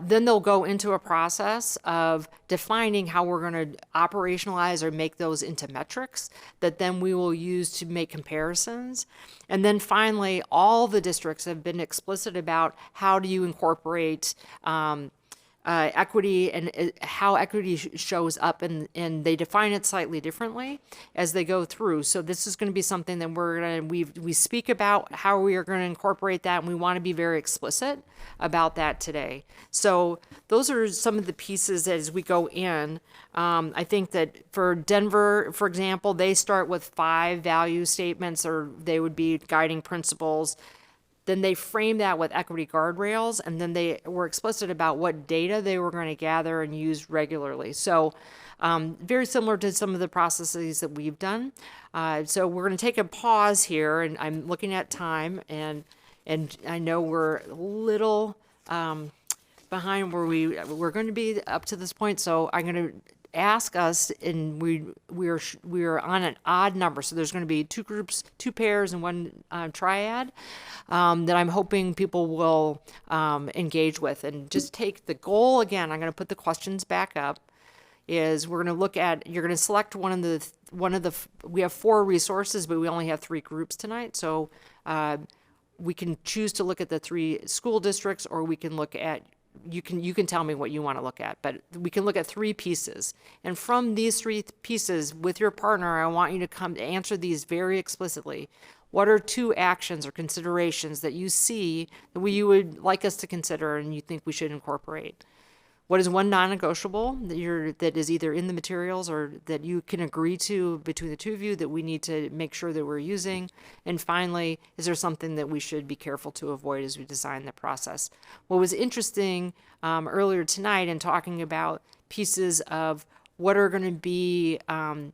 Then they'll go into a process of defining how we're going to operationalize or make those into metrics that then we will use to make comparisons. And then finally, all the districts have been explicit about how do you incorporate equity and how equity shows up, and they define it slightly differently as they go through. So this is going to be something that we speak about how we are going to incorporate that, and we want to be very explicit about that today. So those are some of the pieces as we go in. I think that for Denver, for example, they start with 5 value statements, or they would be guiding principles. Then they frame that with equity guardrails, and then they were explicit about what data they were going to gather and use regularly. So very similar to some of the processes that we've done. So we're going to take a pause here, and I'm looking at time, and I know we're a little behind where we're going to be up to this point. So I'm going to ask us, and we're on an odd number, so there's going to be 2 groups, 2 pairs, and 1 triad that I'm hoping people will engage with, and just take the goal again. I'm going to put the questions back up. Is we're going to look at, you're going to select one of the we have 4 resources, but we only have 3 groups tonight, so we can choose to look at the 3 school districts, or we can look at, you can tell me what you want to look at, but we can look at 3 pieces. And from these 3 pieces with your partner, I want you to come to answer these very explicitly. What are 2 actions or considerations that you see that you would like us to consider and you think we should incorporate? What is 1 non-negotiable that is either in the materials or that you can agree to between the 2 of you that we need to make sure that we're using? And finally, is there something that we should be careful to avoid as we design the process? What was interesting earlier tonight in talking about pieces of what are going to be, when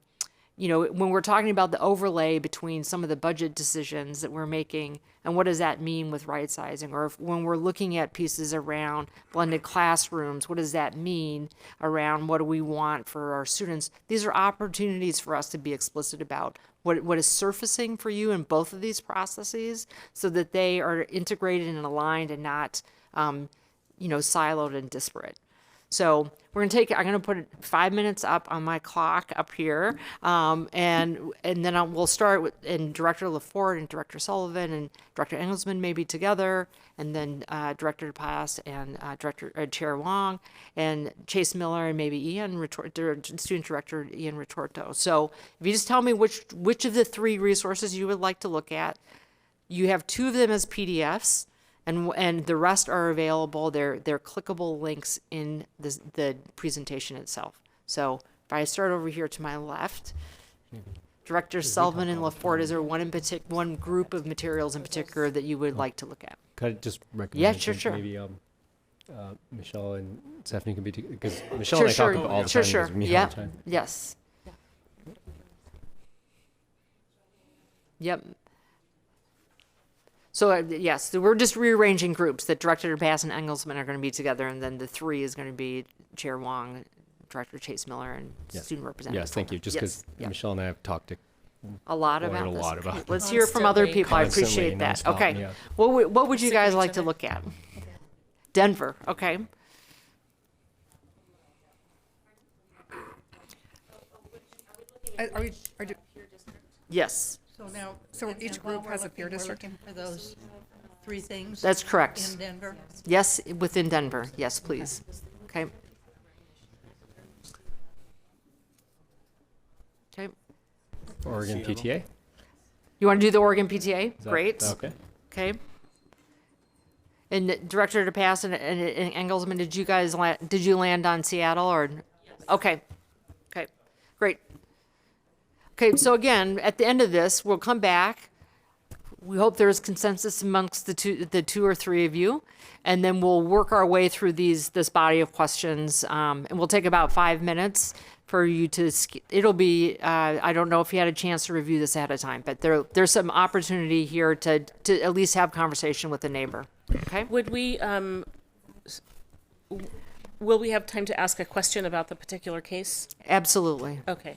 we're talking about the overlay between some of the budget decisions that we're making, and what does that mean with right sizing? Or when we're looking at pieces around blended classrooms, what does that mean around what do we want for our students? These are opportunities for us to be explicit about what is surfacing for you in both of these processes, so that they are integrated and aligned and not, siloed and disparate. So I'm going to put 5 minutes up on my clock up here, and then we'll start with, and Director LaForte and Director Sullivan and Director Engelsman may be together, and then Director DePass and Chair Wong and Chase Miller and maybe Student Director Ian Retorto. So if you just tell me which of the 3 resources you would like to look at. You have 2 of them as PDFs. And the rest are available. They're clickable links in the presentation itself. So if I start over here to my left, Director Sullivan and LaForte, is there one group of materials in particular that you would like to look at? Could I just recommend? Yeah, sure. Maybe Michelle and Stephanie can be, because Michelle and I talk about all the time. Sure. Because we meet Yeah. all the time. Yes. Yep. So yes, so we're just rearranging groups that Director Bass and Engelsman are going to be together, and then the 3 is going to be Chair Wong, Director Chase Miller, and Student Representative. Yes, thank you. Just because Michelle and I have talked a lot about this. Okay, let's hear from other people. I appreciate that. Okay. Yeah. What would you guys like to look at? Denver. Okay. Yes. So each group has a peer district? We're looking for those 3 things? That's correct. In Denver? Yes, within Denver. Yes, please. Okay. Oregon PTA? You want to do the Oregon PTA? Great. Okay. Okay. And Director DePass and Engelsman, did you land on Seattle or? Okay. Okay. Great. Okay, so again, at the end of this, we'll come back. We hope there's consensus amongst the 2 or 3 of you, and then we'll work our way through this body of questions, and we'll take about 5 minutes for you to. It'll be. I don't know if you had a chance to review this ahead of time, but there's some opportunity here to at least have conversation with a neighbor. Okay. Would we? Will we have time to ask a question about the particular case? Absolutely. Okay.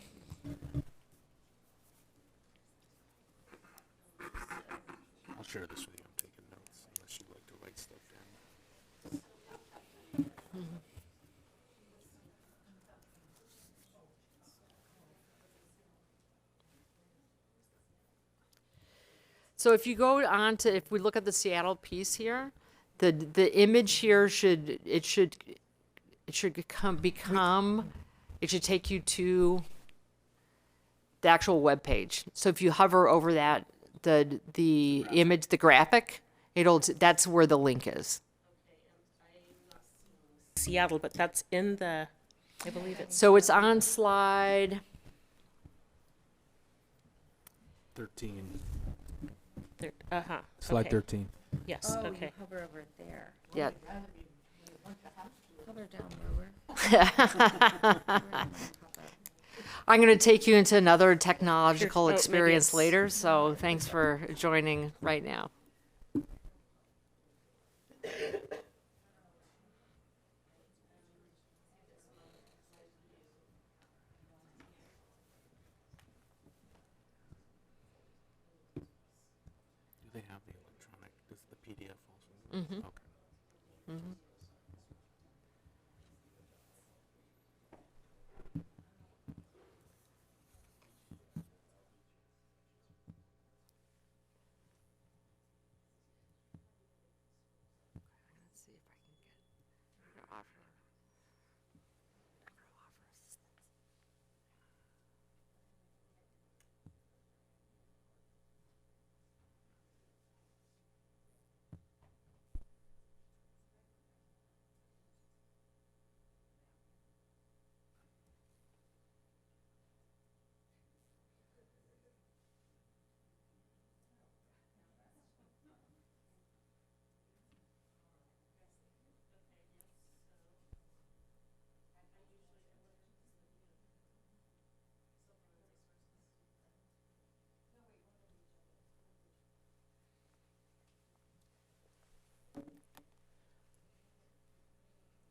Share this with you. I'm taking notes unless you'd like to write stuff down. So if you go on to, if we look at the Seattle piece here, the image here should it should it should take you to the actual web page. So if you hover over that, the image, the graphic, that's where the link is. Seattle, but that's in the, I believe it's. So it's on slide 13. Slide Okay. 13. Yes, Oh, okay. you hover over it there. Yeah. Hover down lower. I'm going to take you into another technological Maybe experience it's- later, so thanks for joining right now. Do they have the electronic? Does the PDF also? Mhm. Okay. Mhm.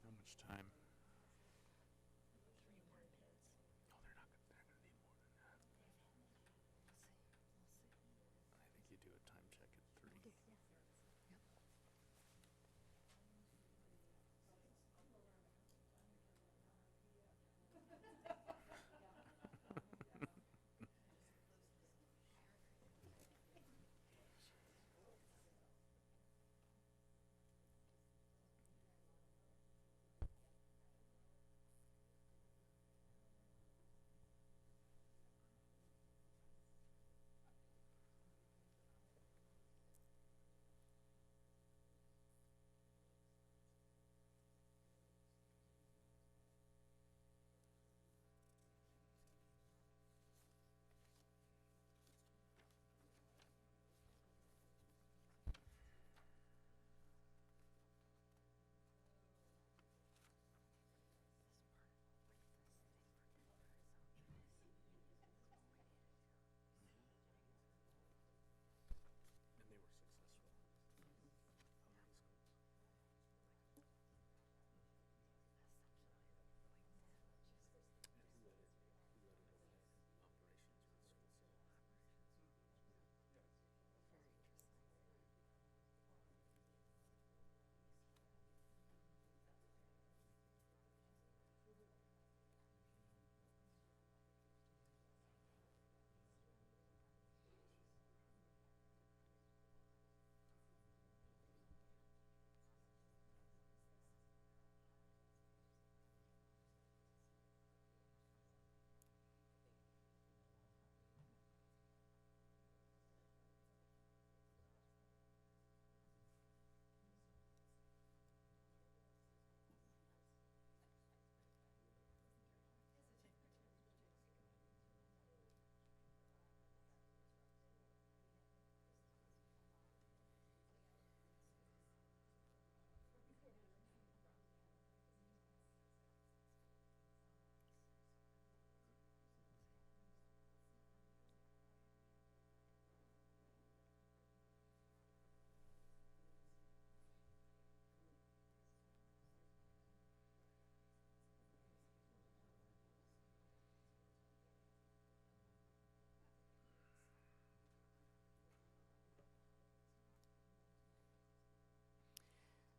How much time? No, they're not. They're going to need more than that. I think you do a time check at 3. And they were successful.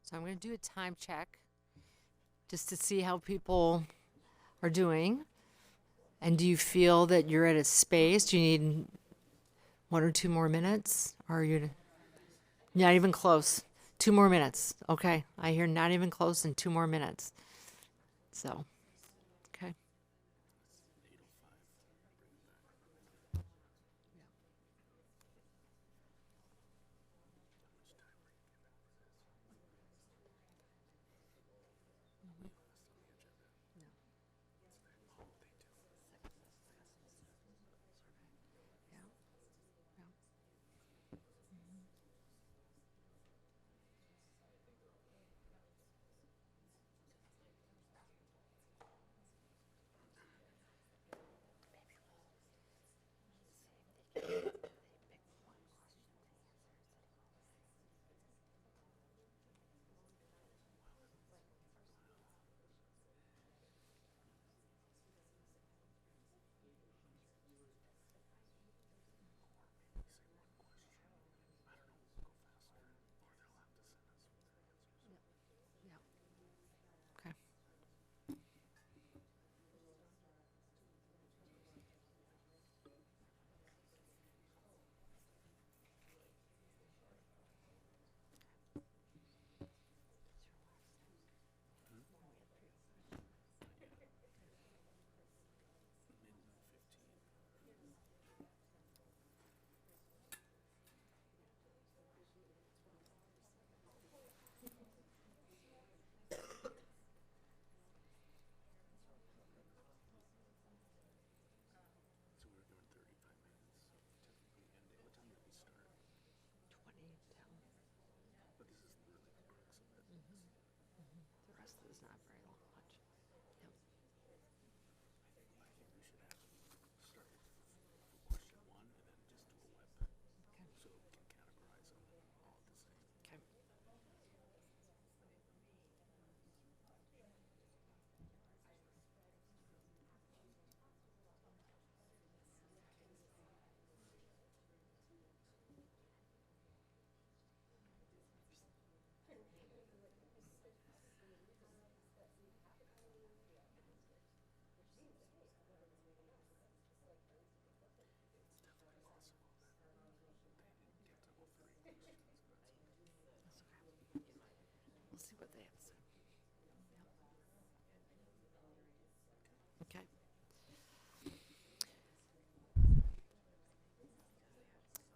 So I'm going to do a time check just to see how people are doing. And do you feel that you're at a space? Do you need 1 or 2 more minutes? Or are you not even close? 2 more minutes. Okay. I hear not even close and 2 more minutes. So, okay. We'll see what they have to say. Okay.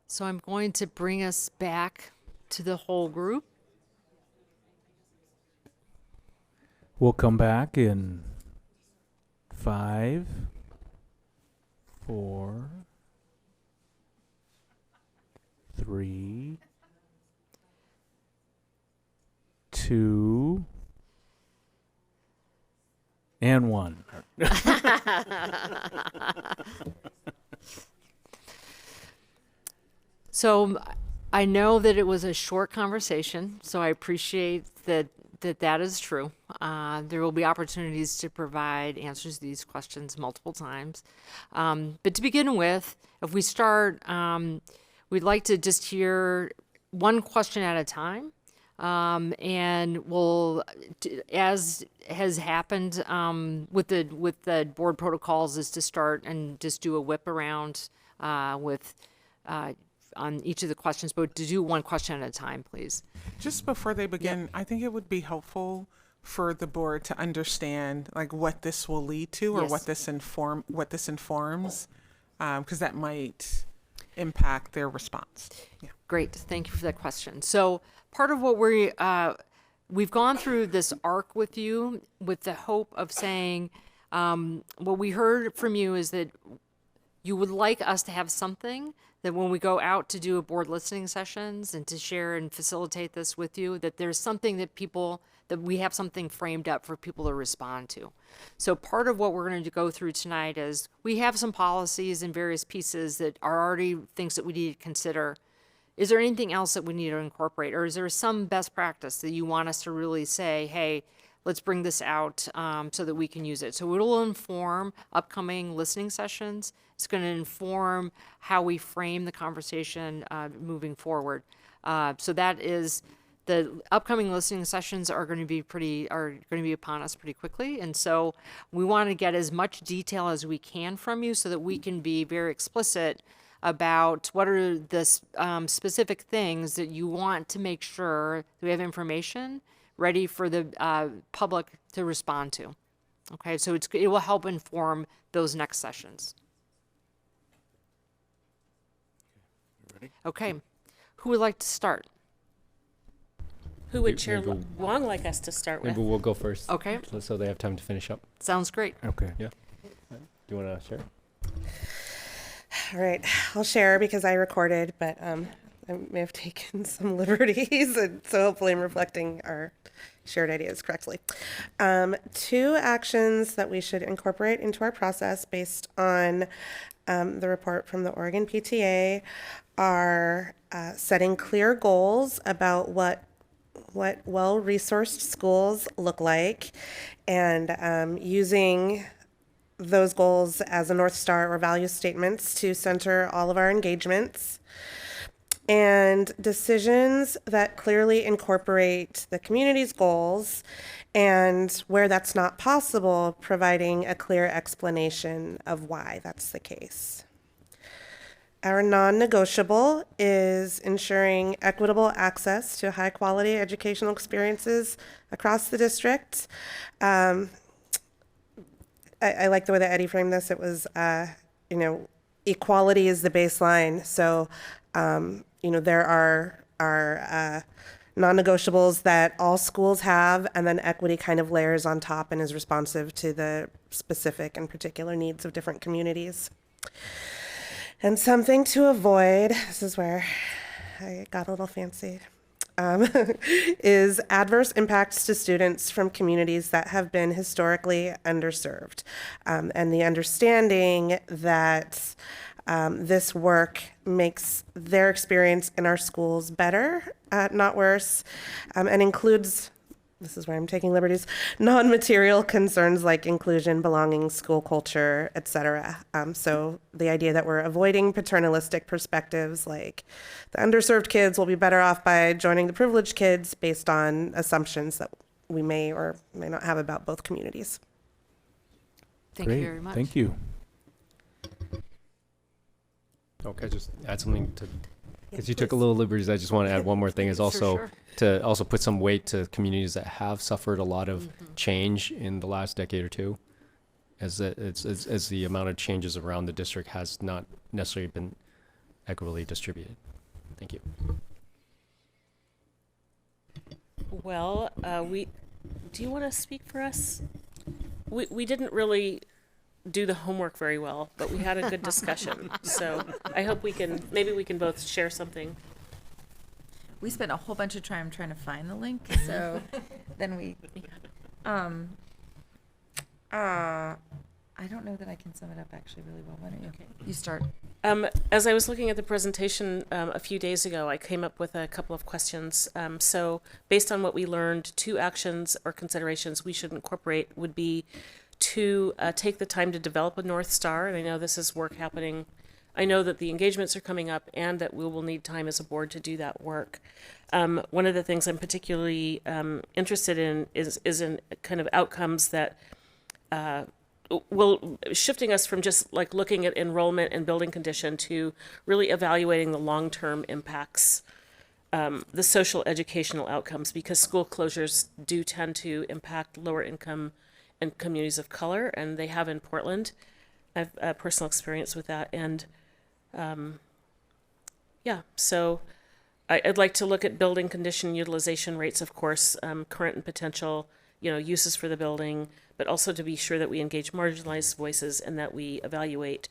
So I'm going to bring us back to the whole group. We'll come back in 5, 4, 3, 2, and 1. So I know that it was a short conversation, so I appreciate that is true. There will be opportunities to provide answers to these questions multiple times. But to begin with, if we start, we'd like to just hear one question at a time. And we'll, as has happened with the board protocols, is to start and just do a whip around with on each of the questions, but to do one question at a time, please. Just before they begin, I think it would be helpful for the board to understand like what this will lead to, or Yes. what this informs, because that might impact their response. Yeah. Great, thank you for that question. So part of what we've gone through this arc with you with the hope of saying, what we heard from you is that you would like us to have something that when we go out to do a board listening sessions and to share and facilitate this with you, that there's something that we have something framed up for people to respond to. So part of what we're going to go through tonight is we have some policies and various pieces that are already things that we need to consider. Is there anything else that we need to incorporate, or is there some best practice that you want us to really say, hey, let's bring this out so that we can use it? So it'll inform upcoming listening sessions. It's going to inform how we frame the conversation moving forward. So that is, the upcoming listening sessions are going to be upon us pretty quickly, and so we want to get as much detail as we can from you so that we can be very explicit about what are the specific things that you want to make sure that we have information ready for the public to respond to. Okay, so it will help inform those next sessions. Okay, who would like to start? Who would Chair Maybe- Wong like us to start with? Maybe we'll go first. Okay. So they have time to finish up. Sounds great. Okay. Yeah. Do you want to share? All right, I'll share because I recorded, but I may have taken some liberties, and so hopefully I'm reflecting our shared ideas correctly. 2 actions that we should incorporate into our process based on the report from the Oregon PTA are setting clear goals about what well-resourced schools look like, and using those goals as a North Star or value statements to center all of our engagements, and decisions that clearly incorporate the community's goals, and where that's not possible, providing a clear explanation of why that's the case. Our non-negotiable is ensuring equitable access to high-quality educational experiences across the district. I like the way that Eddie framed this. It was, equality is the baseline. So, there are non-negotiables that all schools have, and then equity kind of layers on top and is responsive to the specific and particular needs of different communities. And something to avoid, this is where I got a little fancy, is adverse impacts to students from communities that have been historically underserved. And the understanding that this work makes their experience in our schools better, not worse, and includes, this is where I'm taking liberties, non-material concerns like inclusion, belonging, school culture, etc. So the idea that we're avoiding paternalistic perspectives like the underserved kids will be better off by joining the privileged kids based on assumptions that we may or may not have about both communities. Thank Great. you very much. Thank you. Okay, just add something to, because you took a little liberties. I just want to add one more thing is also Sure. to also put some weight to communities that have suffered a lot of change in the last decade or two, as the amount of changes around the district has not necessarily been equitably distributed. Thank you. Well, do you want to speak for us? We didn't really do the homework very well, but we had a good discussion. So I hope maybe we can both share something. We spent a whole bunch of time trying to find the link, so then we, I don't know that I can sum it up actually really well. Why don't you? Okay. You start. As I was looking at the presentation a few days ago, I came up with a couple of questions. So based on what we learned, 2 actions or considerations we should incorporate would be to take the time to develop a North Star. And I know this is work happening. I know that the engagements are coming up and that we will need time as a board to do that work. One of the things I'm particularly interested in is in kind of outcomes that will shifting us from just like looking at enrollment and building condition to really evaluating the long-term impacts, the social educational outcomes, because school closures do tend to impact lower income and communities of color, and they have in Portland. I have a personal experience with that, and so I'd like to look at building condition utilization rates, of course, current and potential, uses for the building, but also to be sure that we engage marginalized voices and that we evaluate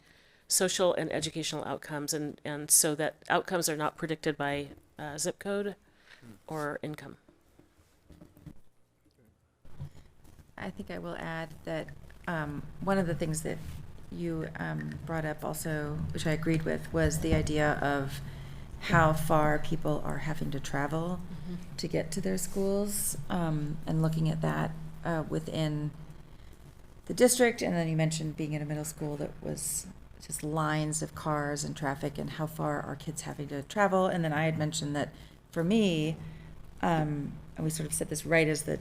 social and educational outcomes, and so that outcomes are not predicted by zip code or income. I think I will add that one of the things that you brought up also, which I agreed with, was the idea of how far people are having to travel to get to their schools, and looking at that within the district. And then you mentioned being in a middle school that was just lines of cars and traffic, and how far are kids having to travel. And then I had mentioned that for me, and we sort of said this right as the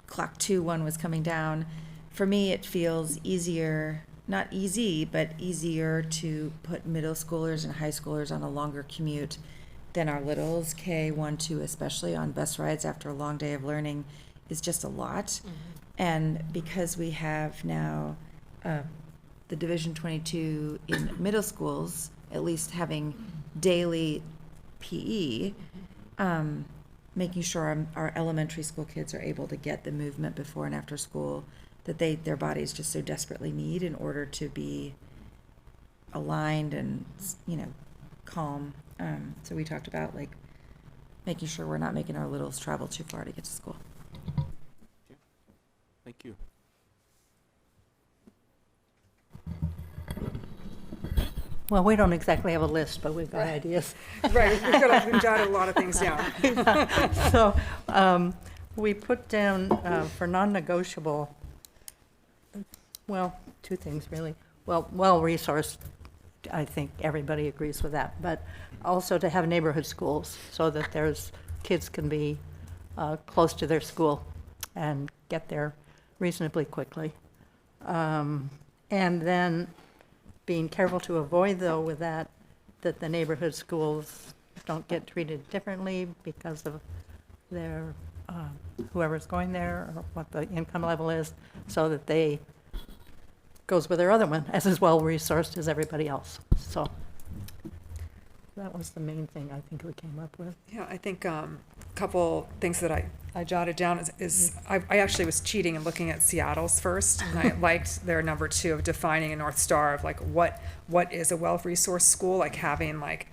clock 2-1 was coming down, for me it feels easier, not easy, but easier to put middle schoolers and high schoolers on a longer commute than our littles, K1, 2 especially, on bus rides after a long day of learning is just a lot. And because we have now the Division 22 in middle schools, at least having daily PE, making sure our elementary school kids are able to get the movement before and after school that their bodies just so desperately need in order to be aligned and, calm. So we talked about like making sure we're not making our littles travel too far to get to school. Thank you. Well, we don't exactly have a list, but we've got ideas. Right, we've jotted a lot of things down. So we put down for non-negotiable, well, two things really. Well-resourced, I think everybody agrees with that, but also to have neighborhood schools so that kids can be close to their school and get there reasonably quickly. And then being careful to avoid, though, with that the neighborhood schools don't get treated differently because of their, whoever's going there or what the income level is, so that they goes with their other one as well-resourced as everybody else. So that was the main thing I think we came up with. Yeah, I think a couple things that I jotted down is I actually was cheating and looking at Seattle's first, and I liked their number 2 of defining a North Star of like what is a well-resourced school, like having like,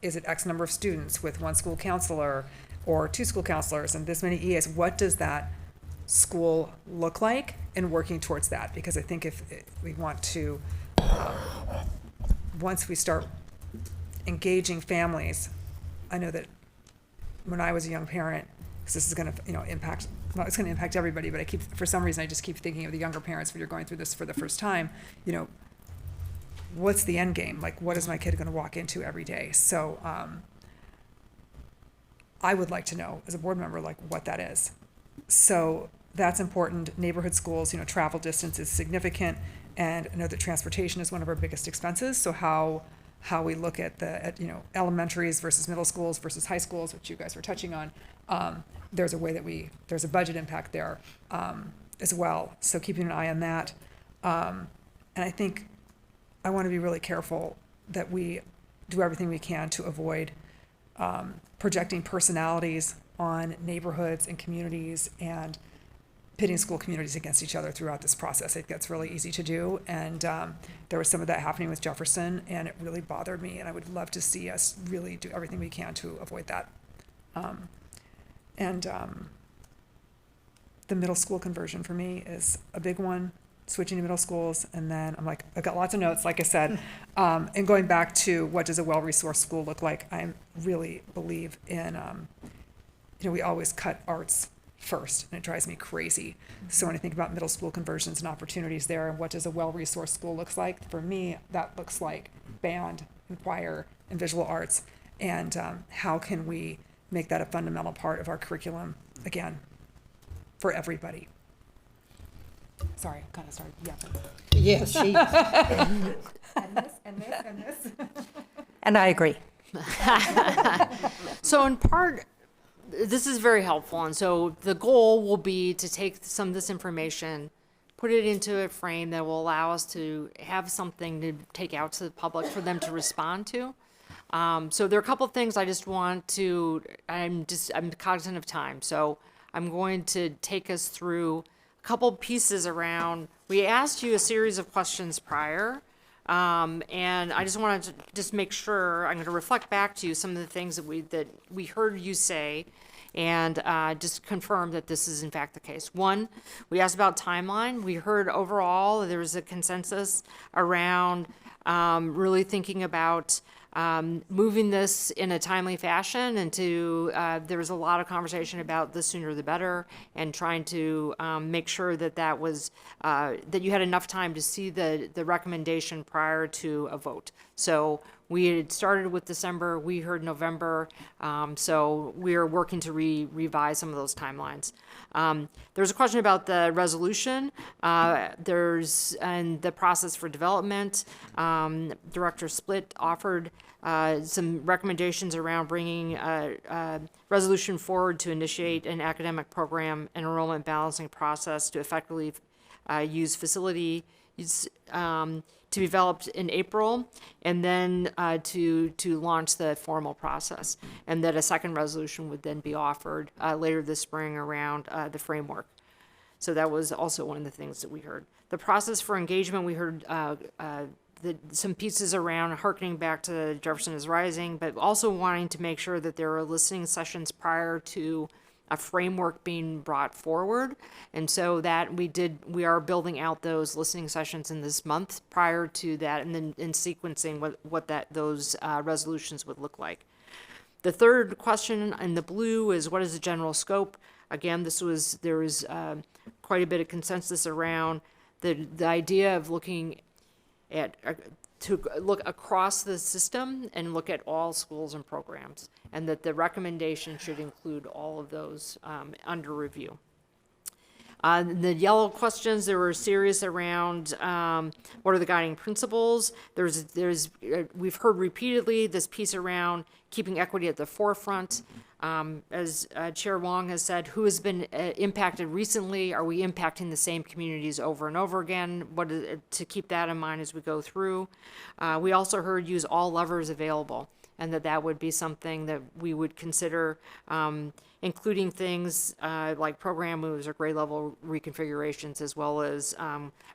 is it X number of students with 1 school counselor or 2 school counselors and this many EAs? What does that school look like, and working towards that? Because I think if we want to, once we start engaging families, I know that when I was a young parent, because this is going to impact, well, it's going to impact everybody, but for some reason I just keep thinking of the younger parents when you're going through this for the first time, what's the end game? Like, what is my kid going to walk into every day? So I would like to know as a board member, like, what that is. So that's important. Neighborhood schools, travel distance is significant, and I know that transportation is one of our biggest expenses. So how we look at elementaries versus middle schools versus high schools, which you guys were touching on, there's a way that there's a budget impact there as well. So keeping an eye on that. And I think I want to be really careful that we do everything we can to avoid projecting personalities on neighborhoods and communities and pitting school communities against each other throughout this process. I think that's really easy to do, and there was some of that happening with Jefferson, and it really bothered me, and I would love to see us really do everything we can to avoid that. The middle school conversion for me is a big one, switching to middle schools, and then I've got lots of notes, like I said, and going back to what does a well-resourced school look like. I really believe in, we always cut arts first, and it drives me crazy. So when I think about middle school conversions and opportunities there, and what does a well-resourced school looks like, for me, that looks like band and choir and visual arts, and how can we make that a fundamental part of our curriculum, again, for everybody. Sorry, I kind of started yapping. Yes, she. And this. And I agree. So in part, this is very helpful, and so the goal will be to take some of this information, put it into a frame that will allow us to have something to take out to the public for them to respond to. So there are a couple of things I just want to, I'm cognizant of time, so I'm going to take us through a couple pieces around, we asked you a series of questions prior, and I just wanted to just make sure, I'm going to reflect back to you some of the things that we heard you say, and just confirm that this is in fact the case. One, we asked about timeline. We heard overall there was a consensus around really thinking about moving this in a timely fashion, and there was a lot of conversation about the sooner the better, and trying to make sure that was that you had enough time to see the recommendation prior to a vote. So We had started with December, we heard November, so we're working to revise some of those timelines. There's a question about the resolution. And the process for development. Director Split offered some recommendations around bringing a resolution forward to initiate an academic program and enrollment balancing process to effectively use facility to be developed in April, and then to launch the formal process, and that a second resolution would then be offered later this spring around the framework. So that was also one of the things that we heard. The process for engagement, we heard some pieces around harkening back to Jefferson is Rising, but also wanting to make sure that there are listening sessions prior to a framework being brought forward. And so that we are building out those listening sessions in this month prior to that, and then in sequencing what those resolutions would look like. The third question in the blue is, what is the general scope? Again, there was quite a bit of consensus around the idea of looking at to look across the system and look at all schools and programs, and that the recommendation should include all of those under review. The yellow questions, there were a series around what are the guiding principles. We've heard repeatedly this piece around keeping equity at the forefront. As Chair Wong has said, who has been impacted recently? Are we impacting the same communities over and over again? To keep that in mind as we go through. We also heard use all levers available, and that would be something that we would consider, including things like program moves or grade level reconfigurations, as well as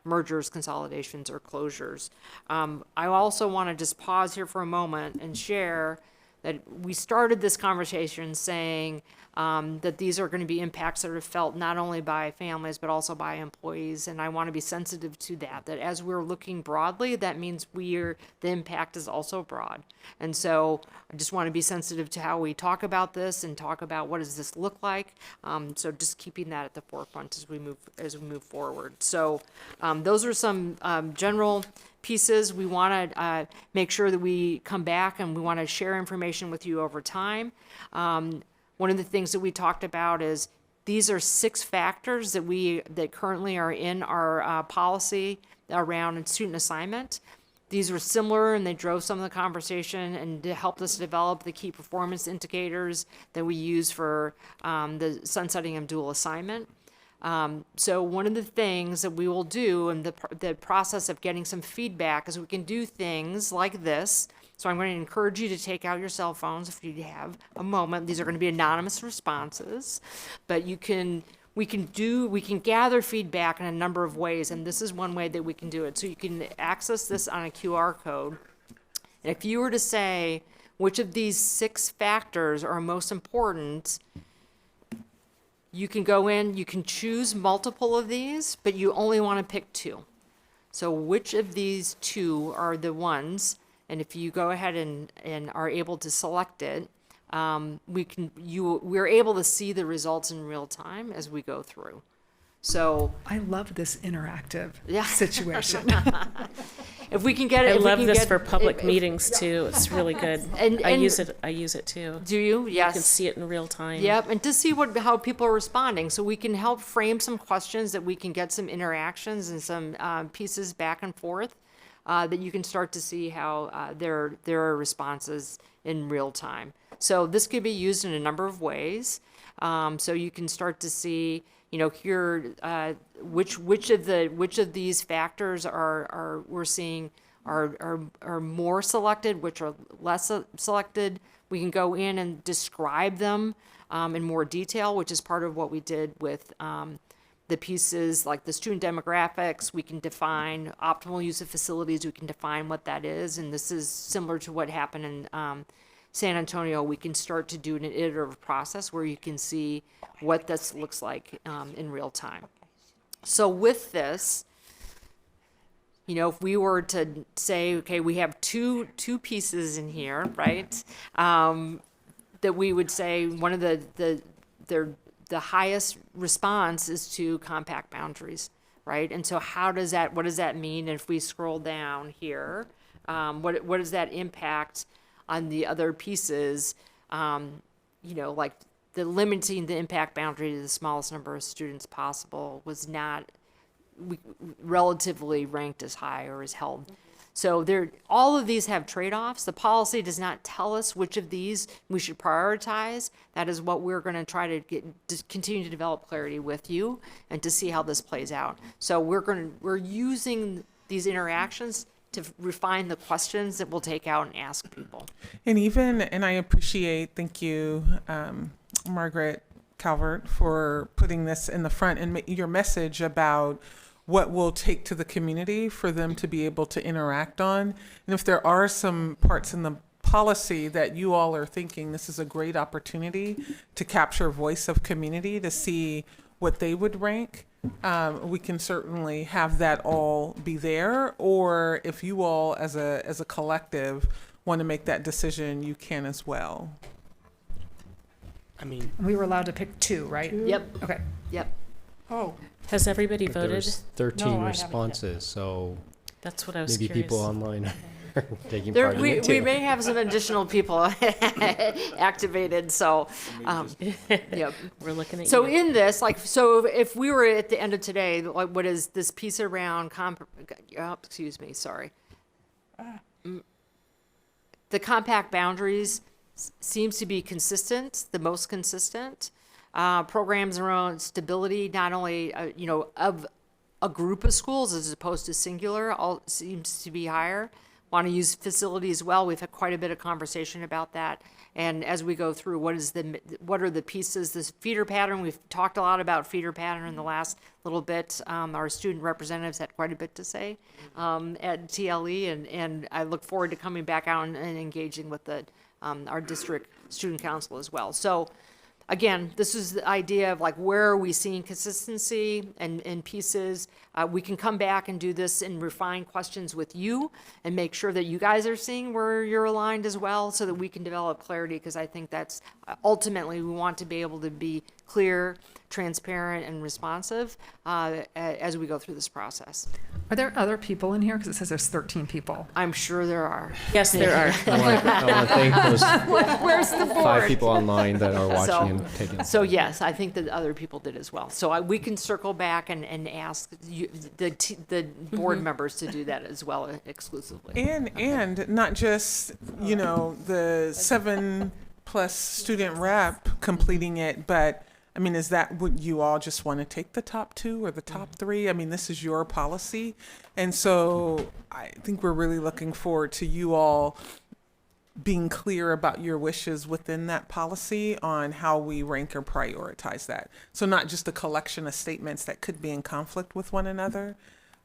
mergers, consolidations, or closures. I also want to just pause here for a moment and share that we started this conversation saying that these are going to be impacts that are felt not only by families but also by employees, and I want to be sensitive to that as we're looking broadly, that means the impact is also broad. And so I just want to be sensitive to how we talk about this and talk about what does this look like. So just keeping that at the forefront as we move forward. So those are some general pieces. We want to make sure that we come back and we want to share information with you over time. One of the things that we talked about is these are 6 factors that currently are in our policy around student assignment. These were similar, and they drove some of the conversation and helped us develop the key performance indicators that we use for the sunsetting of dual assignment. So one of the things that we will do in the process of getting some feedback is we can do things like this. So I'm going to encourage you to take out your cell phones if you have a moment. These are going to be anonymous responses, but we can gather feedback in a number of ways, and this is one way that we can do it. So you can access this on a QR code. And if you were to say which of these 6 factors are most important, you can go in, you can choose multiple of these, but you only want to pick 2. So which of these 2 are the ones, and if you go ahead and are able to select it, we're able to see the results in real time as we go through. So I love this interactive situation. If we can get it, I love this for public meetings too. It's really good. And I use it too. Do you? Yes. You can see it in real time. Yep, and to see how people are responding, so we can help frame some questions that we can get some interactions and some pieces back and forth that you can start to see how there are responses in real time. So this could be used in a number of ways. So you can start to see, here which of these factors we're seeing are more selected, which are less selected. We can go in and describe them in more detail, which is part of what we did with the pieces like the student demographics. We can define optimal use of facilities. We can define what that is, and this is similar to what happened in San Antonio. We can start to do an iterative process where you can see what this looks like in real time. So with this, if we were to say, okay, we have two pieces in here, right? That we would say one of the highest response is to compact boundaries, right? And so what does that mean? If we scroll down here, What does that impact on the other pieces? Like the limiting the impact boundary to the smallest number of students possible was not relatively ranked as high or as held. So all of these have trade-offs. The policy does not tell us which of these we should prioritize. That is what we're going to try to continue to develop clarity with you and to see how this plays out. So we're using these interactions to refine the questions that we'll take out and ask people. And I appreciate, thank you, Margaret Calvert, for putting this in the front and your message about what we'll take to the community for them to be able to interact on. And if there are some parts in the policy that you all are thinking this is a great opportunity to capture voice of community, to see what they would rank, we can certainly have that all be there. Or if you all as a collective want to make that decision, you can as well. I mean, We were allowed to pick 2, right? Yep. Okay. Yep. Oh, Has everybody But voted? There's 13 No, I haven't yet. responses, so That's what I was maybe curious. people online are taking part in We it too. may have some additional people activated, so, yep. We're looking at So you. in this, so if we were at the end of today, like, what is this piece around, excuse me, sorry. The compact boundaries seems to be consistent, the most consistent. Programs around stability, not only, of a group of schools as opposed to singular, all seems to be higher. Want to use facility as well. We've had quite a bit of conversation about that. And as we go through, what are the pieces? This feeder pattern, we've talked a lot about feeder pattern in the last little bit. Our student representatives had quite a bit to say at TLE, and I look forward to coming back out and engaging with our district student council as well. So again, this is the idea of like, where are we seeing consistency and pieces? We can come back and do this and refine questions with you and make sure that you guys are seeing where you're aligned as well, so that we can develop clarity, because I think that's ultimately, we want to be able to be clear, transparent, and responsive as we go through this process. are there other people in here? Because it says there's 13 people. I'm sure there are. Yes, there are. I want to thank those Where's the board? 5 people online that are watching and taking. So yes, I think that other people did as well. So we can circle back and ask the board members to do that as well exclusively. And not just, the 7+ student rep completing it, but I mean, is that what you all just want to take the top 2 or the top 3? I mean, this is your policy. And so I think we're really looking forward to you all being clear about your wishes within that policy on how we rank or prioritize that. So not just a collection of statements that could be in conflict with one another.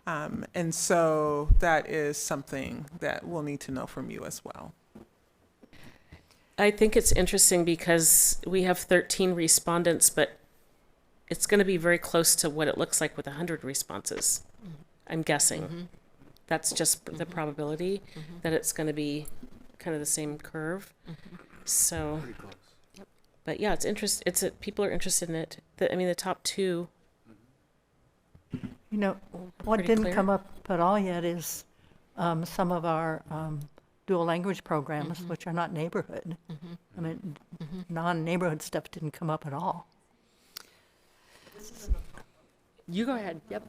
And so that is something that we'll need to know from you as well. I think it's interesting because we have 13 respondents, but it's going to be very close to what it looks like with 100 responses. I'm guessing. That's just the probability that it's going to be kind of the same curve. So, but yeah, people are interested in it. The top 2. What Pretty didn't clear. come up at all yet is some of our dual language programs, which are not neighborhood. I mean, non-neighborhood stuff didn't come up at all. You go ahead. Yep.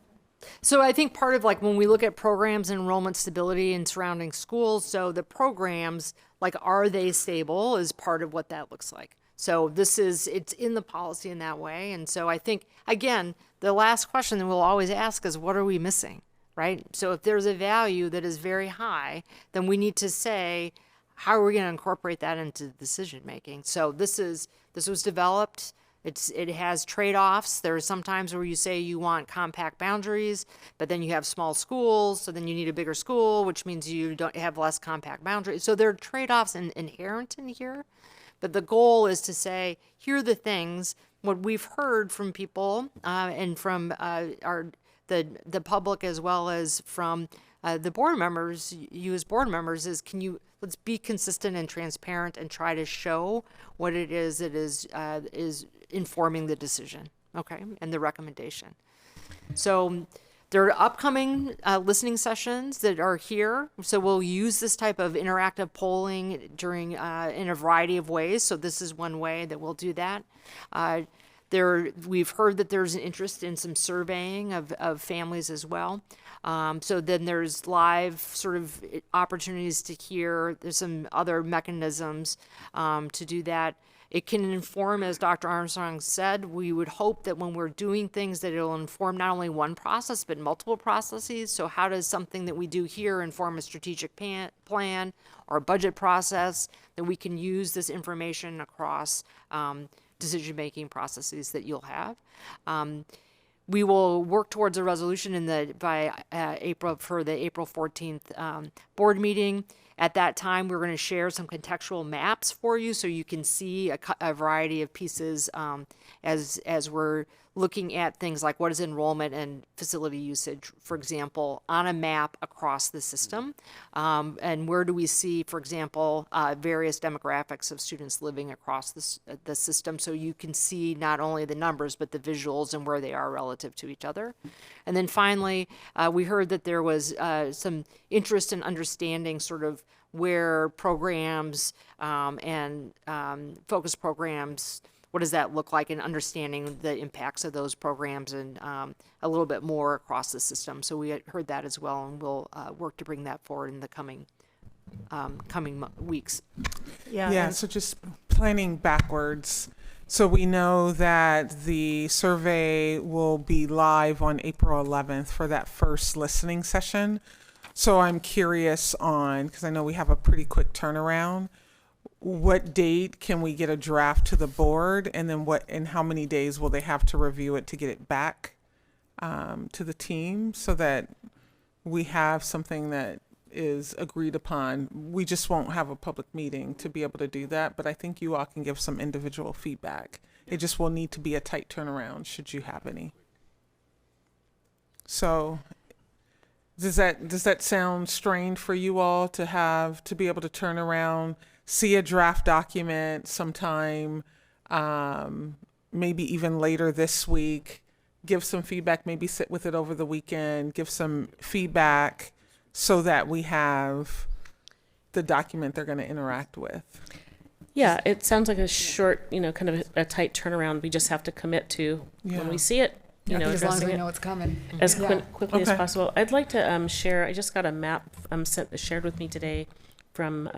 So I think part of like when we look at programs, enrollment stability in surrounding schools, so the programs, like, are they stable is part of what that looks like. So it's in the policy in that way. And so I think, again, the last question that we'll always ask is, what are we missing, right? So if there's a value that is very high, then we need to say, how are we going to incorporate that into decision making? So this was developed. It has trade-offs. There are some times where you say you want compact boundaries, but then you have small schools, so then you need a bigger school, which means you don't have less compact boundaries. So there are trade-offs inherent in here, but the goal is to say, here are the things, what we've heard from people and from the public, as well as from the board members, you as board members, is let's be consistent and transparent and try to show what it is that is informing the decision, okay, and the recommendation. So There are upcoming listening sessions that are here, so we'll use this type of interactive polling during in a variety of ways. So this is one way that we'll do that. We've heard that there's an interest in some surveying of families as well. So then there's live sort of opportunities to hear. There's some other mechanisms to do that. It can inform, as Dr. Armstrong said, we would hope that when we're doing things that it'll inform not only one process, but multiple processes. So how does something that we do here inform a strategic plan or a budget process, that we can use this information across decision-making processes that you'll have. We will work towards a resolution by April for the April 14th board meeting. At that time, we're going to share some contextual maps for you so you can see a variety of pieces as we're looking at things like what is enrollment and facility usage, for example, on a map across the system. And where do we see, for example, various demographics of students living across the system, so you can see not only the numbers, but the visuals and where they are relative to each other. And then finally, we heard that there was some interest in understanding sort of where programs and focus programs, what does that look like, and understanding the impacts of those programs and a little bit more across the system. So we heard that as well, and we'll work to bring that forward in the coming weeks. Yeah, so just planning backwards. So we know that the survey will be live on April 11th for that first listening session. So I'm curious on, because I know we have a pretty quick turnaround, what date can we get a draft to the board, and then how many days will they have to review it to get it back to the team, so that we have something that is agreed upon. We just won't have a public meeting to be able to do that, but I think you all can give some individual feedback. It just will need to be a tight turnaround should you have any. So does that sound strained for you all to be able to turn around, see a draft document sometime, maybe even later this week, give some feedback, maybe sit with it over the weekend, give some feedback, so that we have the document they're going to interact with? Yeah, it sounds like a short, kind of a tight turnaround. We just have to commit to when we see it, as long as addressing we it know it's coming. as quickly as Okay. possible. I'd like to share. I just got a map shared with me today from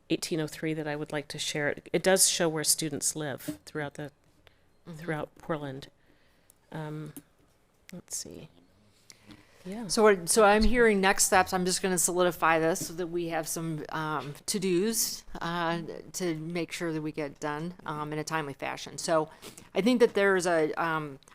1803 that I would like to share. It does show where students live throughout Portland. Let's see. Yeah. So I'm hearing next steps. I'm just going to solidify this so that we have some to-dos to make sure that we get done in a timely fashion. So I think that there's I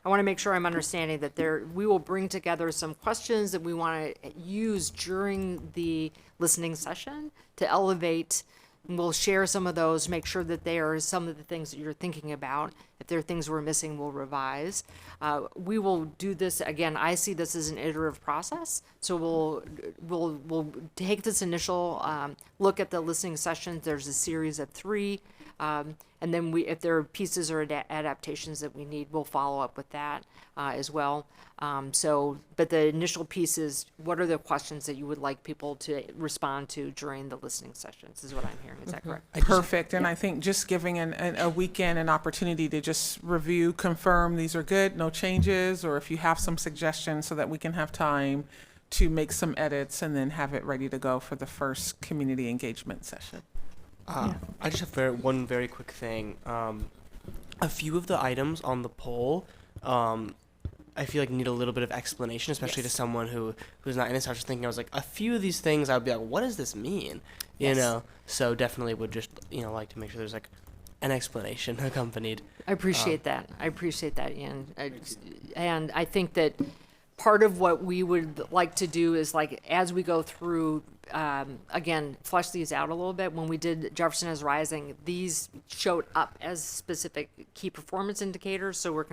want to make sure I'm understanding that we will bring together some questions that we want to use during the listening session to elevate. And we'll share some of those, make sure that they are some of the things that you're thinking about. If there are things we're missing, we'll revise. We will do this, again, I see this as an iterative process. So we'll take this initial look at the listening sessions. There's a series of 3. And then if there are pieces or adaptations that we need, we'll follow up with that as well. But the initial piece is, what are the questions that you would like people to respond to during the listening sessions, is what I'm hearing. Is that correct? Perfect. And I think just giving a weekend an opportunity to just review, confirm these are good, no changes, or if you have some suggestions, so that we can have time to make some edits and then have it ready to go for the first community engagement session. I just have one very quick thing. A few of the items on the poll, I feel like need a little bit of explanation, especially to someone who's not in this. I was thinking, I was like, a few of these things, I would be like, what does this mean? You know? So definitely would just, like to make sure there's like an explanation accompanied. I appreciate that. Ian. And I think that part of what we would like to do is, like, as we go through, again, flesh these out a little bit. When we did Jefferson is Rising, these showed up as specific key performance indicators. So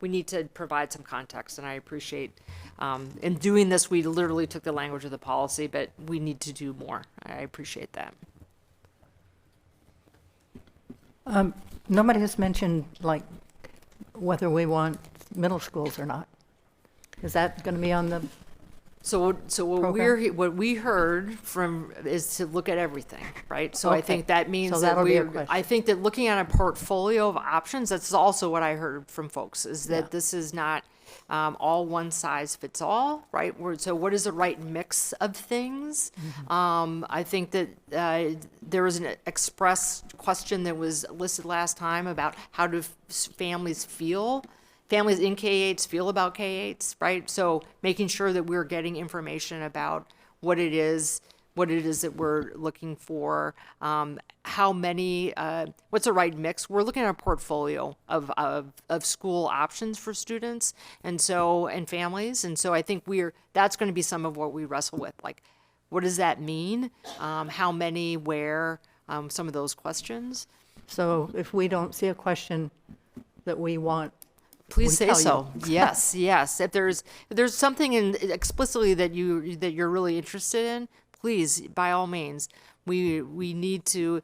we need to provide some context, and I appreciate, in doing this, we literally took the language of the policy, but we need to do more. I appreciate that. Nobody has mentioned, like, whether we want middle schools or not. Is that going to be on the, So what Program? what we heard from is to look at everything, right? So I Okay. think that means So that that'll be a we're, question. I think that looking at a portfolio of options, that's also what I heard from folks, is that Yeah. this is not all one size fits all, right? So what is the right mix of things? Mm-hmm. I think that there was an express question that was listed last time about how do families in K-8s feel about K-8s, right? So making sure that we're getting information about what it is that we're looking for, how many, what's the right mix. We're looking at a portfolio of school options for students and families. And so I think that's going to be some of what we wrestle with. Like, what does that mean? How many, where, some of those questions. so if we don't see a question that we want, Please we say tell so. you. Yes, yes. If there's something explicitly that you're really interested in, please, by all means. We need to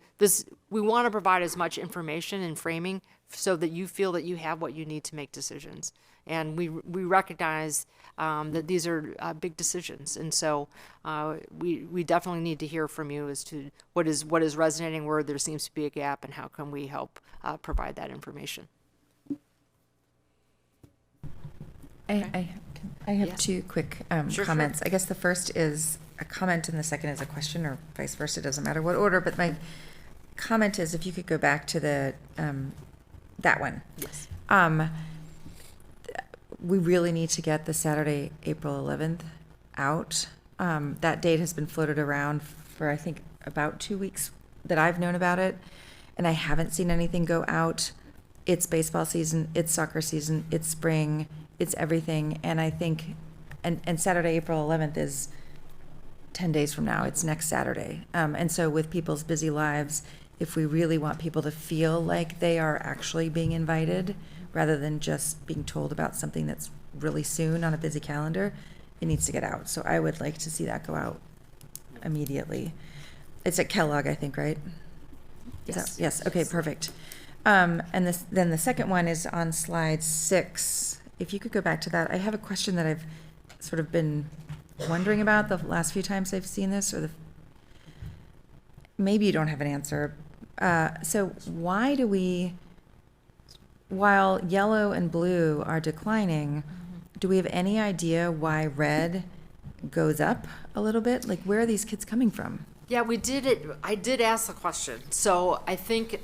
we want to provide as much information and framing so that you feel that you have what you need to make decisions. And we recognize that these are big decisions, and so we definitely need to hear from you as to what is resonating, where there seems to be a gap, and how can we help provide that information. I have Yeah. two quick Sure. comments. I guess the first is a comment and the second is a question, or vice versa. It doesn't matter what order. But my comment is, if you could go back to the that one. Yes. We really need to get the Saturday, April 11th out. That date has been floated around for, I think, about 2 weeks that I've known about it, and I haven't seen anything go out. It's baseball season, it's soccer season, it's spring, it's everything. And I think, and Saturday, April 11th is 10 days from now. It's next Saturday. And so with people's busy lives, if we really want people to feel like they are actually being invited, rather than just being told about something that's really soon on a busy calendar, it needs to get out. So I would like to see that go out immediately. It's at Kellogg, I think, right? Yes. Yes, okay, perfect. And then the second one is on slide 6. If you could go back to that, I have a question that I've sort of been wondering about the last few times I've seen this, maybe you don't have an answer. So why do while yellow and blue are declining, do we have any idea why red goes up a little bit? Like, where are these kids coming from? Yeah, we did it. I did ask the question. So I think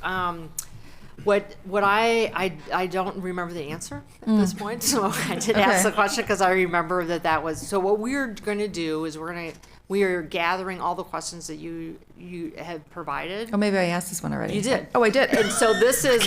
what I don't remember the answer at this point. So I did ask the question because I remember that was. So what we're going to do is we are gathering all the questions that you have provided. Oh, maybe I asked this one already. You did. Oh, I did. And so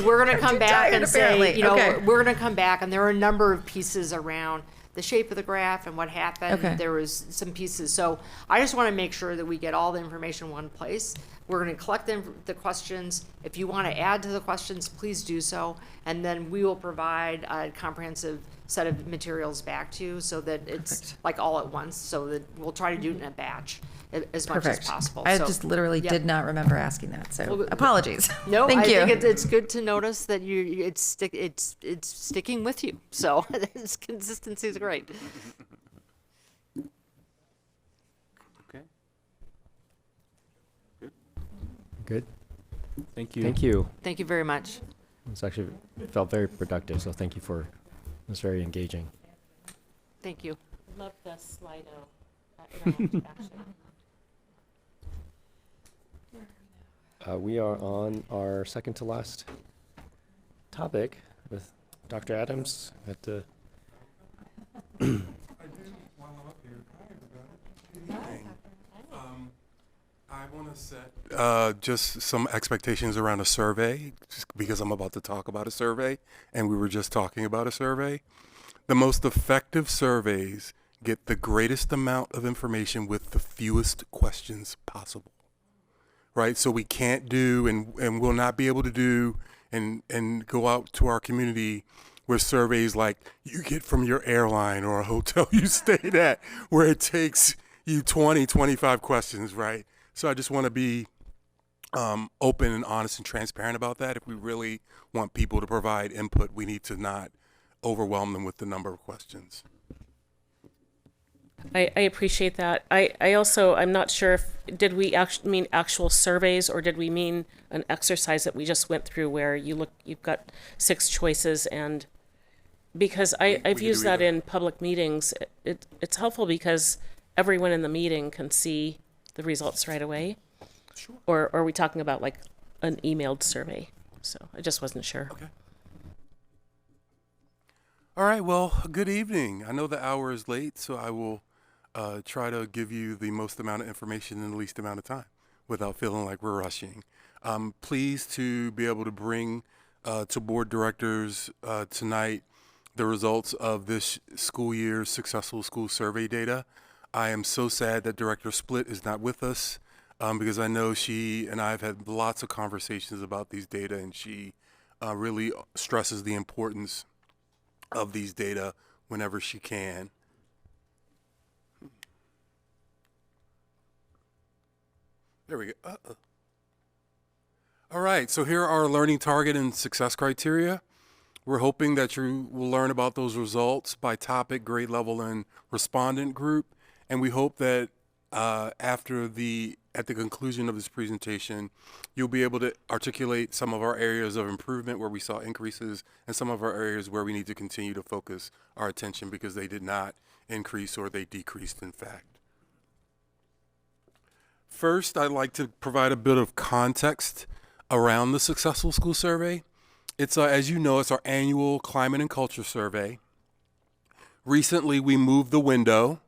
we're going to come back tired, and say, apparently. Okay. we're going to come back, and there are a number of pieces around the shape of the graph and what happened. Okay. There was some pieces. So I just want to make sure that we get all the information in one place. We're going to collect the questions. If you want to add to the questions, please do so. And then we will provide a comprehensive set of materials back to you so that it's like all at once, so that we'll try to do it in a batch as much as possible. I So, just literally yep. did not remember asking that, so Well, apologies. No, Thank I you. think it's good to notice that it's sticking with you. So its consistency is great. Okay. Good. Thank you. Thank you. Thank you very much. It felt very productive, so thank you for, it was very engaging. Thank you. Love the Slido. We are on our second to last topic with Dr. Adams at the. I want to set just some expectations around a survey, just because I'm about to talk about a survey, and we were just talking about a survey. The most effective surveys get the greatest amount of information with the fewest questions possible, right? So we can't do and will not be able to do and go out to our community with surveys like you get from your airline or a hotel you stayed at, where it takes you 20, 25 questions, right? So I just want to be open and honest and transparent about that. If we really want people to provide input, we need to not overwhelm them with the number of questions. I appreciate that. I also, I'm not sure if, did we actually mean actual surveys, or did we mean an exercise that we just went through where you've got 6 choices, and because I've used that in public meetings. It's helpful because everyone in the meeting can see the results right away. Sure. Or are we talking about like an emailed survey? So I just wasn't sure. Okay. All right, well, good evening. I know the hour is late, so I will try to give you the most amount of information in the least amount of time without feeling like we're rushing. I'm pleased to be able to bring to board directors tonight the results of this school year's successful school survey data. I am so sad that Director Split is not with us because I know she and I have had lots of conversations about these data, and she really stresses the importance of these data whenever she can. There we go. All right, so here are our learning target and success criteria. We're hoping that you will learn about those results by topic, grade level, and respondent group. And we hope that at the conclusion of this presentation, you'll be able to articulate some of our areas of improvement where we saw increases and some of our areas where we need to continue to focus our attention because they did not increase or they decreased, in fact. First, I'd like to provide a bit of context around the Successful School Survey. It's, as you know, it's our annual climate and culture survey. Recently, we moved the window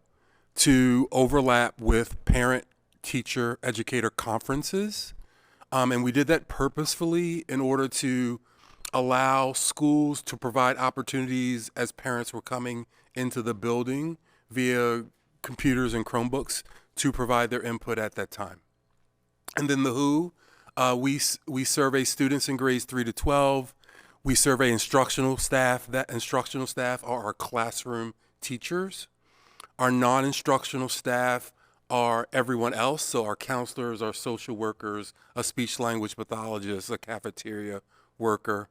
to overlap with parent-teacher educator conferences. And we did that purposefully in order to allow schools to provide opportunities as parents were coming into the building via computers and Chromebooks to provide their input at that time. And then the WHO, we survey students in grades 3 to 12. We survey instructional staff. That instructional staff are our classroom teachers. Our non-instructional staff are everyone else, so our counselors, our social workers, a speech language pathologist, a cafeteria worker.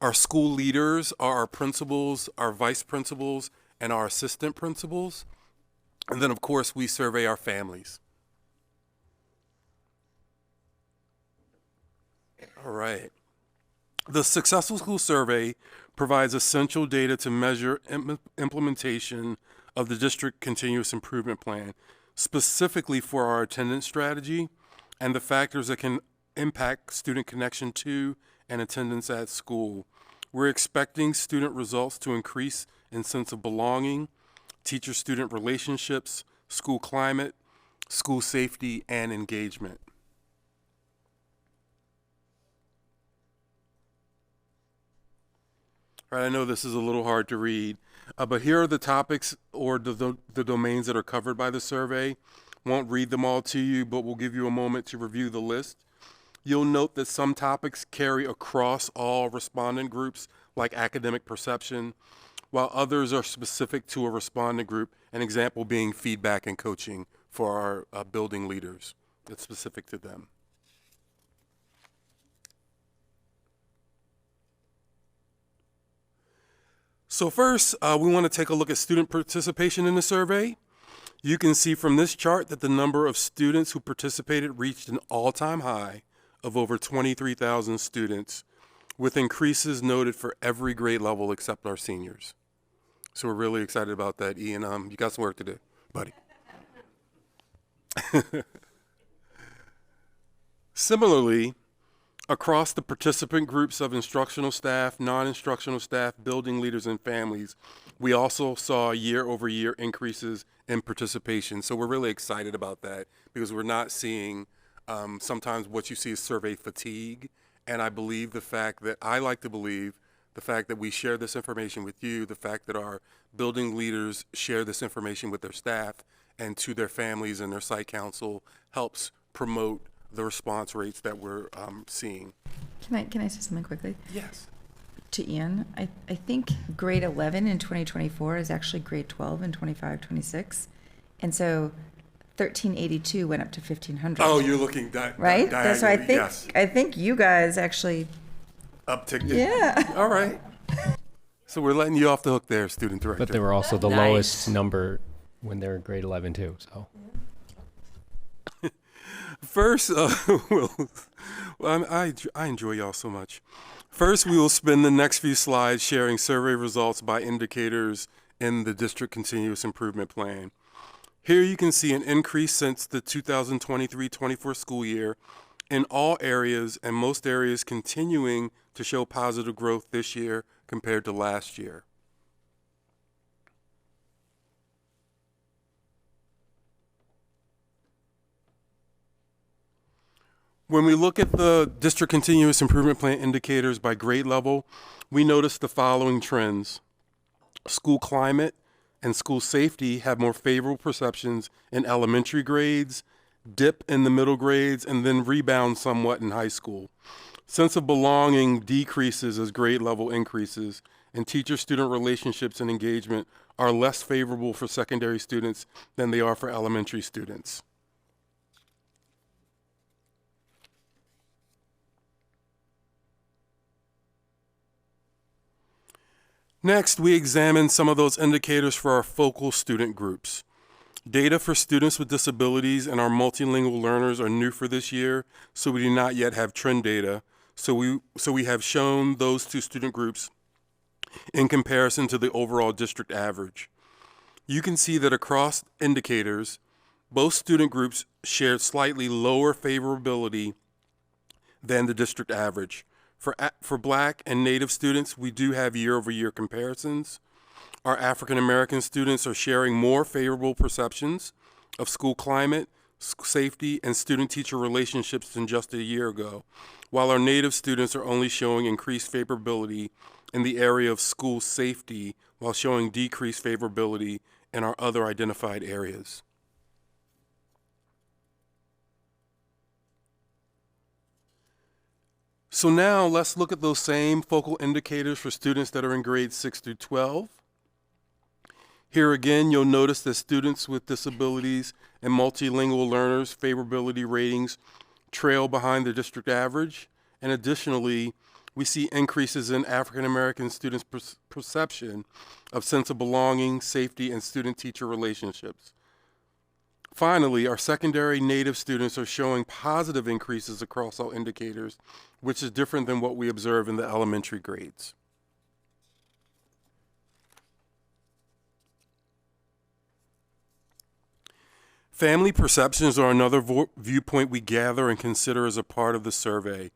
Our school leaders are our principals, our vice principals, and our assistant principals. And then, of course, we survey our families. All right. The Successful School Survey provides essential data to measure implementation of the district continuous improvement plan, specifically for our attendance strategy and the factors that can impact student connection to and attendance at school. We're expecting student results to increase in sense of belonging, teacher-student relationships, school climate, school safety, and engagement. All right, I know this is a little hard to read, but here are the topics or the domains that are covered by the survey. Won't read them all to you, but we'll give you a moment to review the list. You'll note that some topics carry across all respondent groups, like academic perception, while others are specific to a respondent group, an example being feedback and coaching for our building leaders. It's specific to them. So first, we want to take a look at student participation in the survey. You can see from this chart that the number of students who participated reached an all-time high of over 23,000 students, with increases noted for every grade level except our seniors. So we're really excited about that, Ian. You got some work to do, buddy. Similarly, across the participant groups of instructional staff, non-instructional staff, building leaders, and families, we also saw year-over-year increases in participation. So we're really excited about that because we're not seeing sometimes what you see is survey fatigue. And I believe I like to believe the fact that we share this information with you, the fact that our building leaders share this information with their staff and to their families and their site council helps promote the response rates that we're seeing. Can I say something quickly? Yes. To Ian, I think grade 11 in 2024 is actually grade 12 in 25-26. And so 1382 went up to 1500. Oh, you're looking right? So I think yes. I think you guys actually upticked it. Yeah. All right. So we're letting you off the hook there, student director. But they were also the lowest number when they're grade 11 too. So First, I enjoy y'all so much. First, we will spend the next few slides sharing survey results by indicators in the District Continuous Improvement Plan. Here you can see an increase since the 2023-24 school year in all areas, and most areas continuing to show positive growth this year compared to last year. When we look at the District Continuous Improvement Plan indicators by grade level, we notice the following trends. School climate and school safety have more favorable perceptions in elementary grades, dip in the middle grades, and then rebound somewhat in high school. Sense of belonging decreases as grade level increases, and teacher-student relationships and engagement are less favorable for secondary students than they are for elementary students. Next, we examine some of those indicators for our focal student groups. Data for students with disabilities and our multilingual learners are new for this year, so we do not yet have trend data. So we have shown those two student groups in comparison to the overall district average. You can see that across indicators, both student groups shared slightly lower favorability than the district average. For Black and Native students, we do have year-over-year comparisons. Our African American students are sharing more favorable perceptions of school climate, safety, and student-teacher relationships than just a year ago, while our Native students are only showing increased favorability in the area of school safety while showing decreased favorability in our other identified areas. So now let's look at those same focal indicators for students that are in grades 6 through 12. Here again, you'll notice that students with disabilities and multilingual learners' favorability ratings trail behind the district average. And additionally, we see increases in African American students' perception of sense of belonging, safety, and student-teacher relationships. Finally, our secondary Native students are showing positive increases across all indicators, which is different than what we observe in the elementary grades. Family perceptions are another viewpoint we gather and consider as a part of the survey.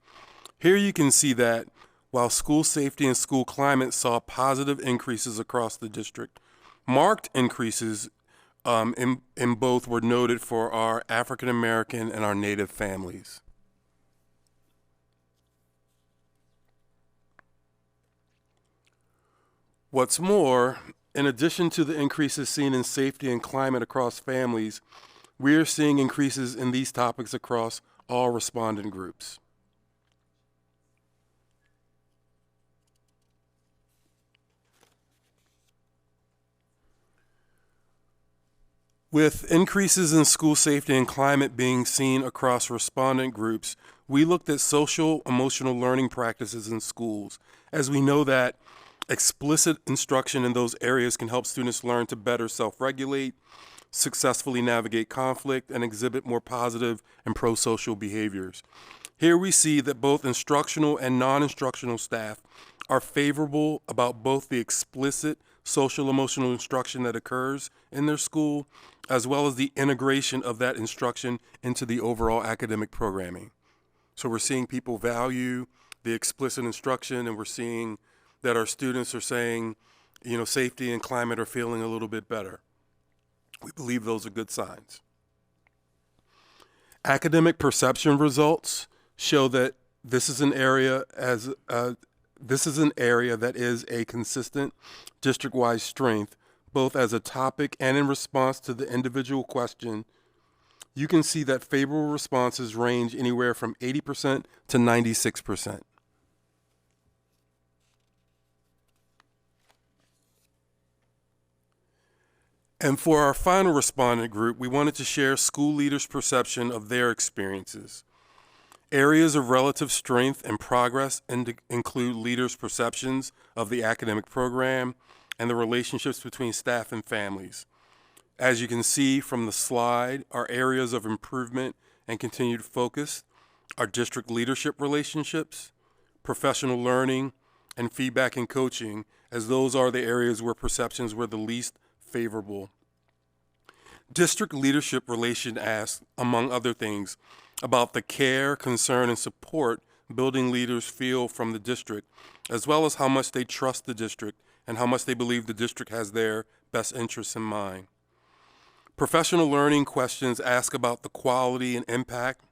Here you can see that while school safety and school climate saw positive increases across the district, marked increases in both were noted for our African American and our Native families. What's more, in addition to the increases seen in safety and climate across families, we are seeing increases in these topics across all respondent groups. With increases in school safety and climate being seen across respondent groups, we looked at social emotional learning practices in schools, as we know that explicit instruction in those areas can help students learn to better self-regulate, successfully navigate conflict, and exhibit more positive and pro-social behaviors. Here we see that both instructional and non-instructional staff are favorable about both the explicit social emotional instruction that occurs in their school, as well as the integration of that instruction into the overall academic programming. So we're seeing people value the explicit instruction, and we're seeing that our students are saying, you know, safety and climate are feeling a little bit better. We believe those are good signs. Academic perception results show that this is an area that is a consistent district-wide strength, both as a topic and in response to the individual question. You can see that favorable responses range anywhere from 80% to 96%. And for our final respondent group, we wanted to share school leaders' perception of their experiences. Areas of relative strength and progress include leaders' perceptions of the academic program and the relationships between staff and families. As you can see from the slide, our areas of improvement and continued focus are district leadership relationships, professional learning, and feedback and coaching, as those are the areas where perceptions were the least favorable. District leadership relation asks, among other things, about the care, concern, and support building leaders feel from the district, as well as how much they trust the district and how much they believe the district has their best interests in mind. Professional learning questions ask about the quality and impact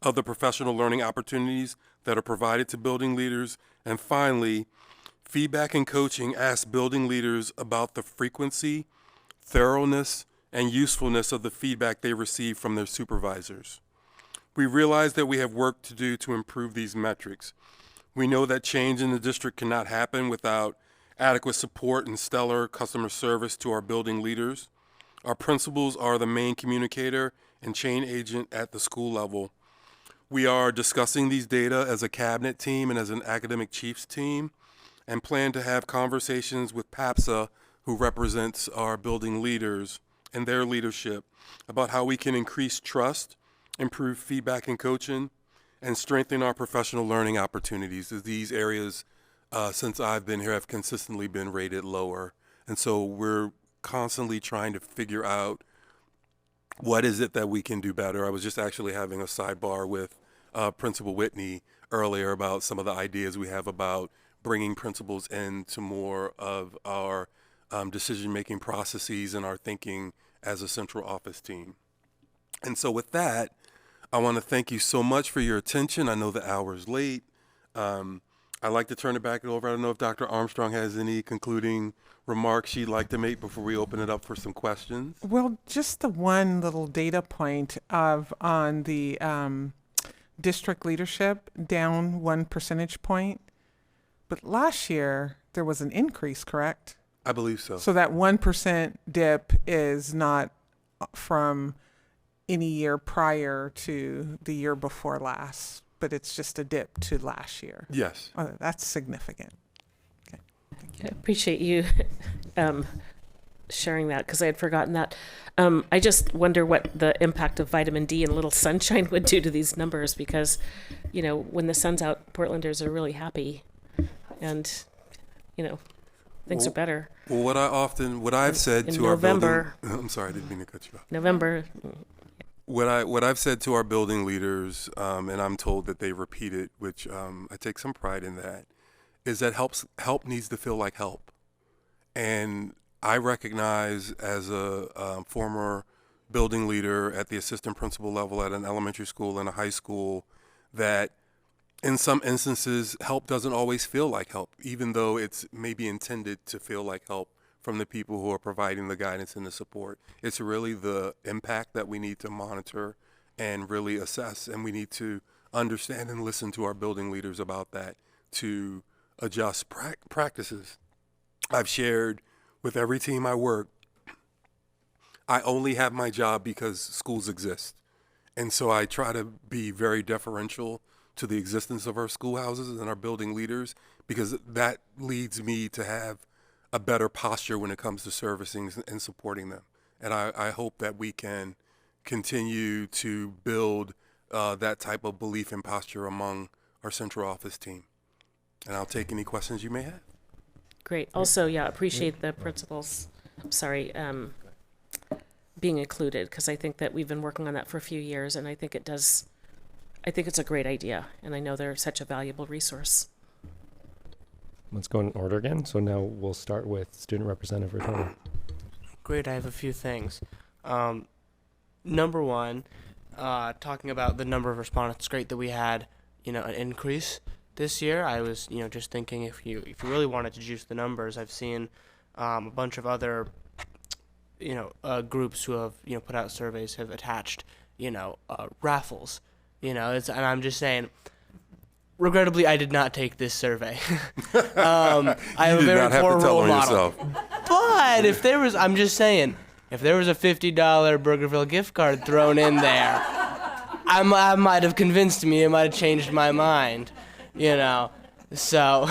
of the professional learning opportunities that are provided to building leaders. And finally, feedback and coaching asks building leaders about the frequency, thoroughness, and usefulness of the feedback they receive from their supervisors. We realize that we have work to do to improve these metrics. We know that change in the district cannot happen without adequate support and stellar customer service to our building leaders. Our principals are the main communicator and chain agent at the school level. We are discussing these data as a cabinet team and as an academic chiefs team, and plan to have conversations with PAPSA, who represents our building leaders, and their leadership about how we can increase trust, improve feedback and coaching, and strengthen our professional learning opportunities, as these areas, since I've been here, have consistently been rated lower. And so we're constantly trying to figure out what is it that we can do better. I was just actually having a sidebar with Principal Whitney earlier about some of the ideas we have about bringing principals into more of our decision-making processes and our thinking as a central office team. And so with that, I want to thank you so much for your attention. I know the hour's late. I'd like to turn it back over. I don't know if Dr. Armstrong has any concluding remarks she'd like to make before we open it up for some questions. Well, just the one little data point of on the district leadership, down 1 percentage point. But last year, there was an increase, correct? I believe so. So that 1% dip is not from any year prior to the year before last, but it's just a dip to last year. Yes. Oh, that's significant. Okay. Thank you. I appreciate you sharing that, because I had forgotten that. I just wonder what the impact of vitamin D and a little sunshine would do to these numbers, because, you know, when the sun's out, Portlanders are really happy, and, you know, things are better. Well, what I've said in to November, our building, I'm sorry, I didn't mean to cut you off. November. What I've said to our building leaders, and I'm told that they repeat it, which I take some pride in that, is that help needs to feel like help. And I recognize as a former building leader at the assistant principal level at an elementary school and a high school that in some instances, help doesn't always feel like help, even though it's maybe intended to feel like help from the people who are providing the guidance and the support. It's really the impact that we need to monitor and really assess, and we need to understand and listen to our building leaders about that to adjust practices. I've shared with every team I work, I only have my job because schools exist. And so I try to be very deferential to the existence of our schoolhouses and our building leaders, because that leads me to have a better posture when it comes to servicing and supporting them. And I hope that we can continue to build that type of belief and posture among our central office team. And I'll take any questions you may have. Great. Also, yeah, appreciate the principals, being included, because I think that we've been working on that for a few years, and I think it's a great idea, and I know they're such a valuable resource. Let's go in order again. So now we'll start with Student Representative Retorno. Great, I have a few things. Number one, talking about the number of respondents, great that we had, an increase this year. I was, just thinking if you really wanted to juice the numbers, I've seen a bunch of other, groups who have, put out surveys have attached, raffles, and I'm just saying, regrettably, I did not take this survey. I have a very poor role model. But if there was, I'm just saying, if there was a $50 Burgerville gift card thrown in there, I might have convinced me. It might have changed my mind, So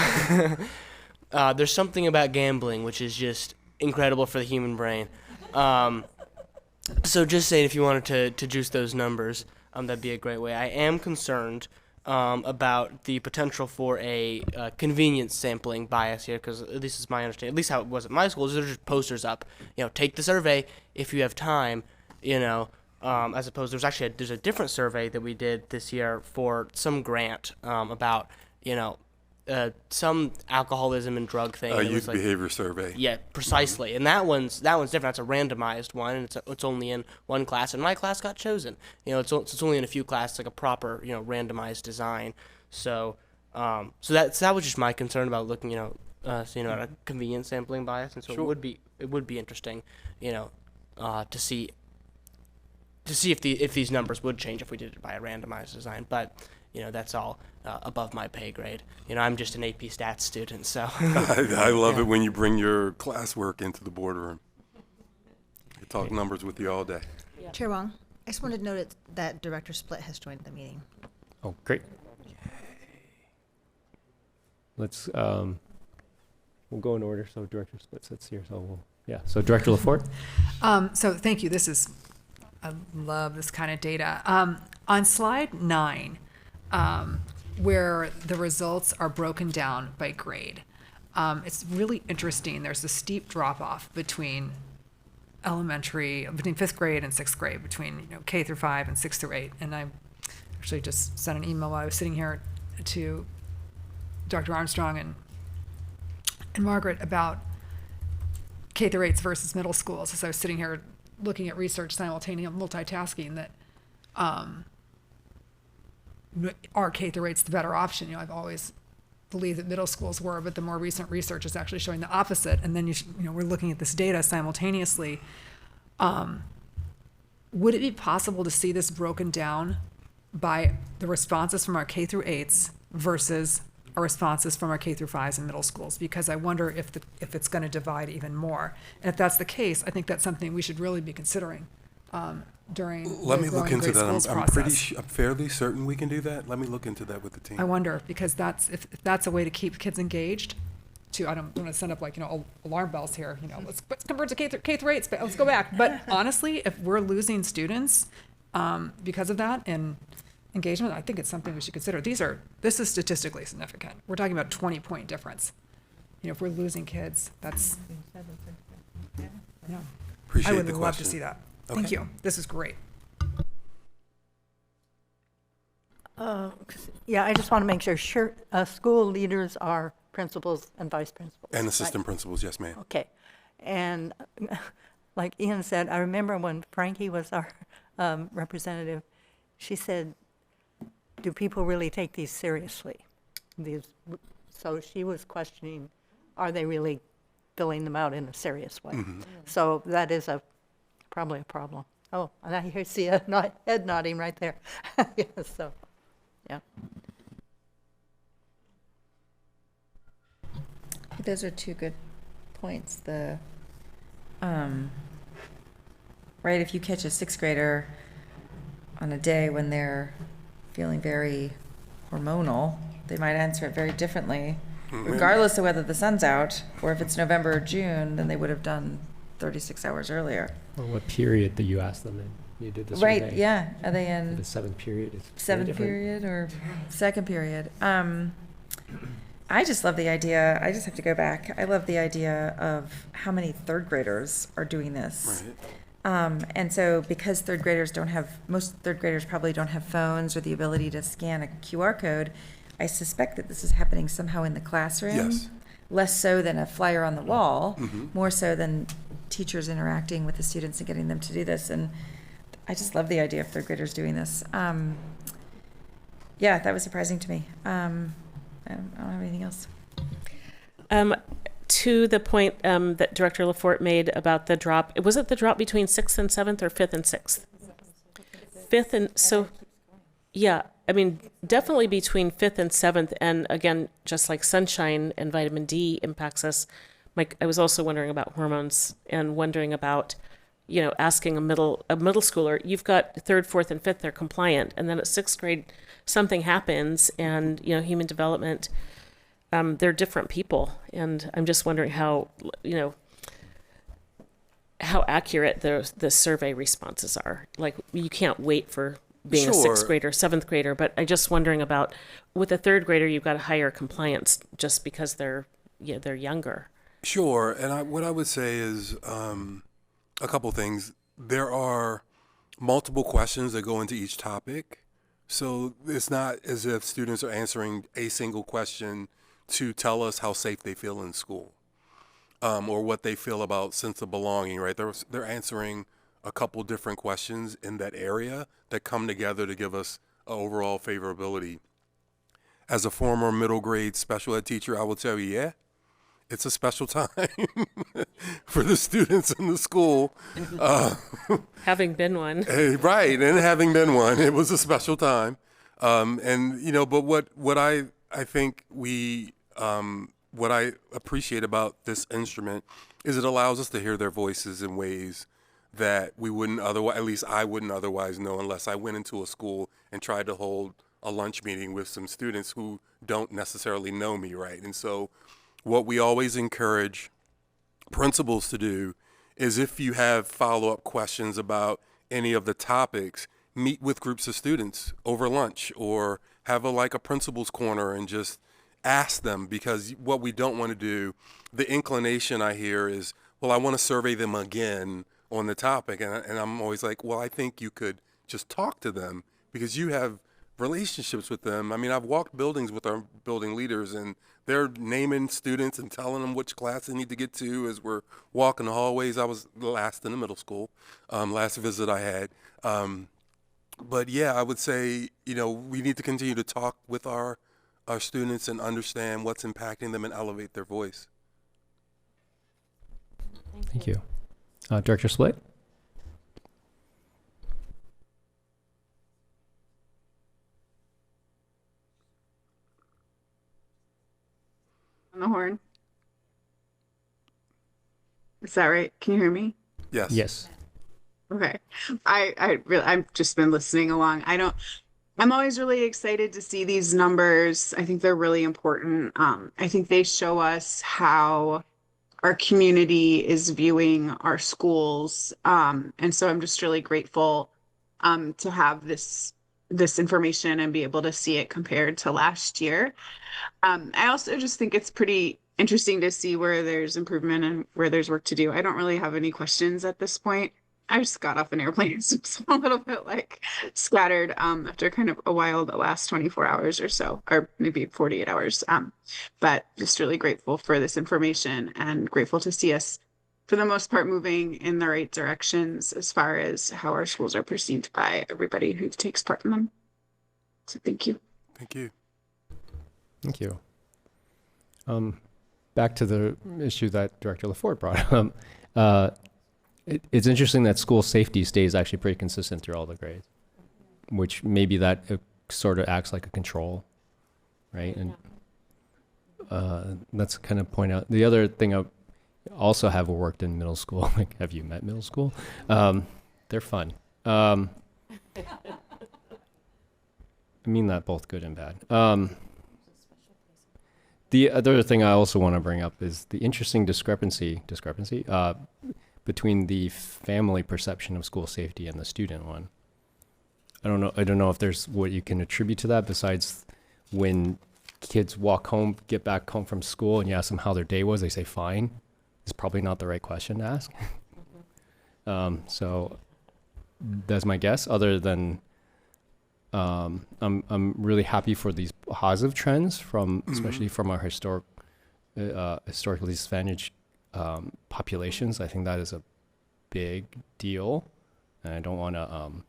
there's something about gambling which is just incredible for the human brain. So just saying, if you wanted to juice those numbers, that'd be a great way. I am concerned about the potential for a convenience sampling bias here, because this is my understanding, at least how it was at my school, is there's just posters up, take the survey if you have time, as opposed, there's a different survey that we did this year for some grant about, some alcoholism and drug thing. A It was youth like- behavior survey. Yeah, precisely. And that one's different. That's a randomized one, and it's only in one class. And my class got chosen. It's only in a few classes, like a proper randomized design. So that was just my concern about looking at a convenience sampling bias. And so Sure. it would be interesting, to see if these numbers would change if we did it by a randomized design. But that's all above my pay grade. I'm just an AP Stats student, so. I love it when you bring your classwork into the boardroom. I talk numbers with you all day. Chair Wong, I just wanted to note that Director Split has joined the meeting. Oh, great. Let's, we'll go in order. So Director Split sits here. So so Director LaForte. So thank you. I love this kind of data. On slide 9, where the results are broken down by grade, it's really interesting. There's a steep drop off between between 5th grade and 6th grade, between K through 5 and 6 through 8. And I actually just sent an email while I was sitting here to Dr. Armstrong and Margaret about K through 8s versus middle schools, as I was sitting here looking at research simultaneous multitasking, that our K through 8's the better option. I've always believed that middle schools were, but the more recent research is actually showing the opposite. And then we're looking at this data simultaneously. Would it be possible to see this broken down by the responses from our K through 8s versus our responses from our K through 5s in middle schools? Because I wonder if it's going to divide even more. And if that's the case, I think that's something we should really be considering during Let the me look Growing into Great that. Schools I'm fairly certain we can do that. Let me look into that with the team. I wonder, because if that's a way to keep kids engaged. I don't want to send up alarm bells here. Let's convert to K through 8. Let's go back. But honestly, if we're losing students because of that and engagement, I think it's something we should consider. This is statistically significant. We're talking about 20-point difference. If we're losing kids, that's. Appreciate I would the love question. to see that. Okay. Thank you. This is great. I just want to make sure school leaders are principals and vice principals. And right? assistant principals, yes, ma'am. Okay. And like Ian said, I remember when Frankie was our representative, she said, do people really take these seriously? So she was questioning, are they really filling them out in a serious way? Mhm. So that is probably a problem. Oh, and I see a head nodding right there. Yeah, so, yeah. Those are two good points. Right, if you catch a 6th grader on a day when they're feeling very hormonal, they might answer it very differently, regardless of whether the sun's out, or if it's November or June, then they would have done 36 hours earlier. Or what period that you asked them in? You did the Right, survey. yeah. Are they in The 7th period. It's very 7th different. period or 2nd period? I just love the idea. I just have to go back. I love the idea of how many 3rd graders are doing this. Right. And so because most 3rd graders probably don't have phones or the ability to scan a QR code, I suspect that this is happening somehow in the classroom. Yes. Less so than a flyer on the wall, Mhm. more so than teachers interacting with the students and getting them to do this. And I just love the idea of 3rd graders doing this. Yeah, that was surprising to me. I don't have anything else. To the point that Director LaForte made about the drop, was it the drop between 6th and 7th or 5th and 6th? 5th and so, yeah, I mean, definitely between 5th and 7th. And again, just like sunshine and vitamin D impacts us, I was also wondering about hormones and wondering about, asking a middle schooler, you've got 3rd, 4th, and 5th, they're compliant. And then at 6th grade, something happens and, human development, they're different people. And I'm just wondering how, how accurate the survey responses are. Like, you can't wait for being a sixth Sure. grader, seventh grader, but I'm just wondering about, with a third grader, you've got a higher compliance just because they're younger. Sure, and what I would say is a couple things. There are multiple questions that go into each topic, so it's not as if students are answering a single question to tell us how safe they feel in school, or what they feel about sense of belonging. Right? They're answering a couple different questions in that area that come together to give us overall favorability. As a former middle grade special ed teacher, I will tell you, yeah, it's a special time for the students in the school. Having been one. Right, and having been one, it was a special time. And, you know, but what I think what I appreciate about this instrument is it allows us to hear their voices in ways that we wouldn't otherwise, at least I wouldn't otherwise know unless I went into a school and tried to hold a lunch meeting with some students who don't necessarily know me, right? And so what we always encourage principals to do is, if you have follow-up questions about any of the topics, meet with groups of students over lunch, or have a principal's corner and just ask them, because what we don't want to do, the inclination I hear is, well, I want to survey them again on the topic. And I'm always like, well, I think you could just talk to them because you have relationships with them. I mean, I've walked buildings with our building leaders, and they're naming students and telling them which class they need to get to as we're walking the hallways. I was last in the middle school, last visit I had. But yeah, I would say, you know, we need to continue to talk with our students and understand what's impacting them and elevate their voice. Thank you. Director Split? On the horn. Is that right? Can you hear me? Yes. Yes. Okay. I've just been listening along. I'm always really excited to see these numbers. I think they're really important. I think they show us how our community is viewing our schools. And so I'm just really grateful to have this information and be able to see it compared to last year. I also just think it's pretty interesting to see where there's improvement and where there's work to do. I don't really have any questions at this point. I just got off an airplane, so I'm a little bit scattered after kind of a while the last 24 hours or so, or maybe 48 hours. But just really grateful for this information and grateful to see us, for the most part, moving in the right directions as far as how our schools are perceived by everybody who takes part in them. So thank you. Thank you. Thank you. Back to the issue that Director LaForte brought up. It's interesting that school safety stays actually pretty consistent through all the grades, which maybe that sort of acts like a control, right? And that's kind of point out. The other thing I also have worked in middle school. Like, have you met middle school? They're fun. I mean that both good and bad. The other thing I also want to bring up is the interesting discrepancy between the family perception of school safety and the student one. I don't know if there's what you can attribute to that besides when kids get back home from school and you ask them how their day was, they say fine. It's probably not the right question to ask. So that's my guess, other than I'm really happy for these positive trends from, especially from our historically disadvantaged populations. I think that is a big deal, and I don't want to.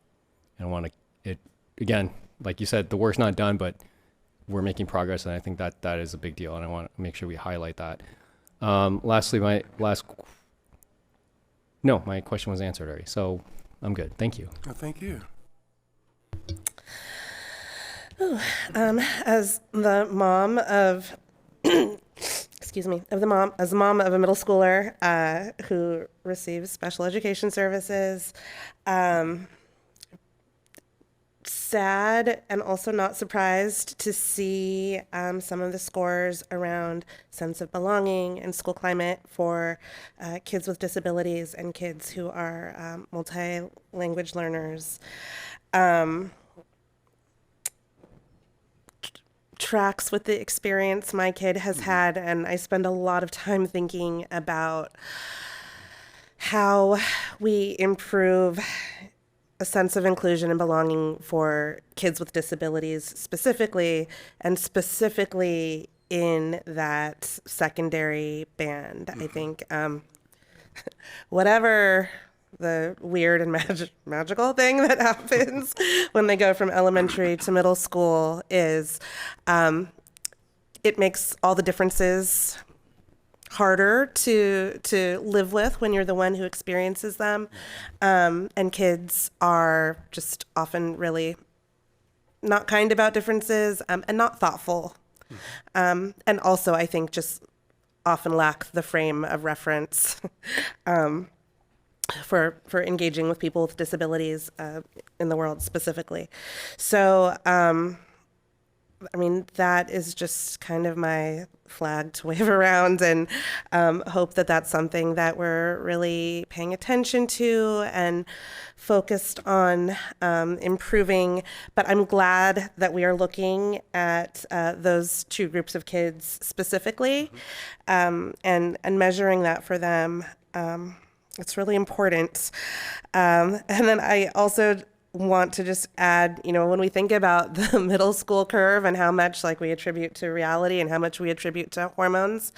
It again, like you said, the work's not done, but we're making progress, and I think that is a big deal, and I want to make sure we highlight that. Lastly, my question was answered already, so I'm good. Thank you. Oh, thank you. As the mom of excuse me, as the mom of a middle schooler who receives special education services, sad and also not surprised to see some of the scores around sense of belonging and school climate for kids with disabilities and kids who are multi-language learners. Tracks with the experience my kid has had, and I spend a lot of time thinking about how we improve a sense of inclusion and belonging for kids with disabilities specifically, and specifically in that secondary band. I think whatever the weird and magical thing that happens when they go from elementary to middle school is it makes all the differences harder to live with when you're the one who experiences them. And kids are just often really not kind about differences and not thoughtful. And also, I think, just often lack the frame of reference for engaging with people with disabilities in the world specifically. So, I mean, that is just kind of my flag to wave around, and hope that that's something that we're really paying attention to and focused on improving. But I'm glad that we are looking at those two groups of kids specifically, and measuring that for them. It's really important. And then I also want to just add, you know, when we think about the middle school curve and how much like we attribute to reality and how much we attribute to hormones,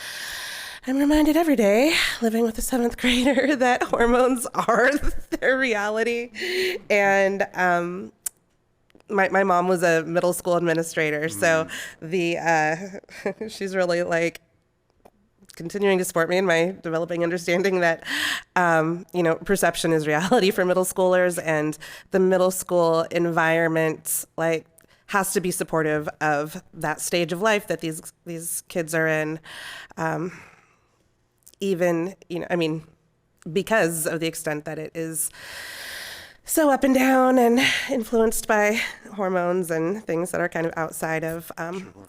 I'm reminded every day living with a 7th grader that hormones are their reality. And my mom was a middle school administrator, so she's really like continuing to support me in my developing understanding that, you know, perception is reality for middle schoolers, and the middle school environment, like, has to be supportive of that stage of life that these kids are in. Even, you know, I mean, because of the extent that it is so up and down and influenced by hormones and things that are kind of outside of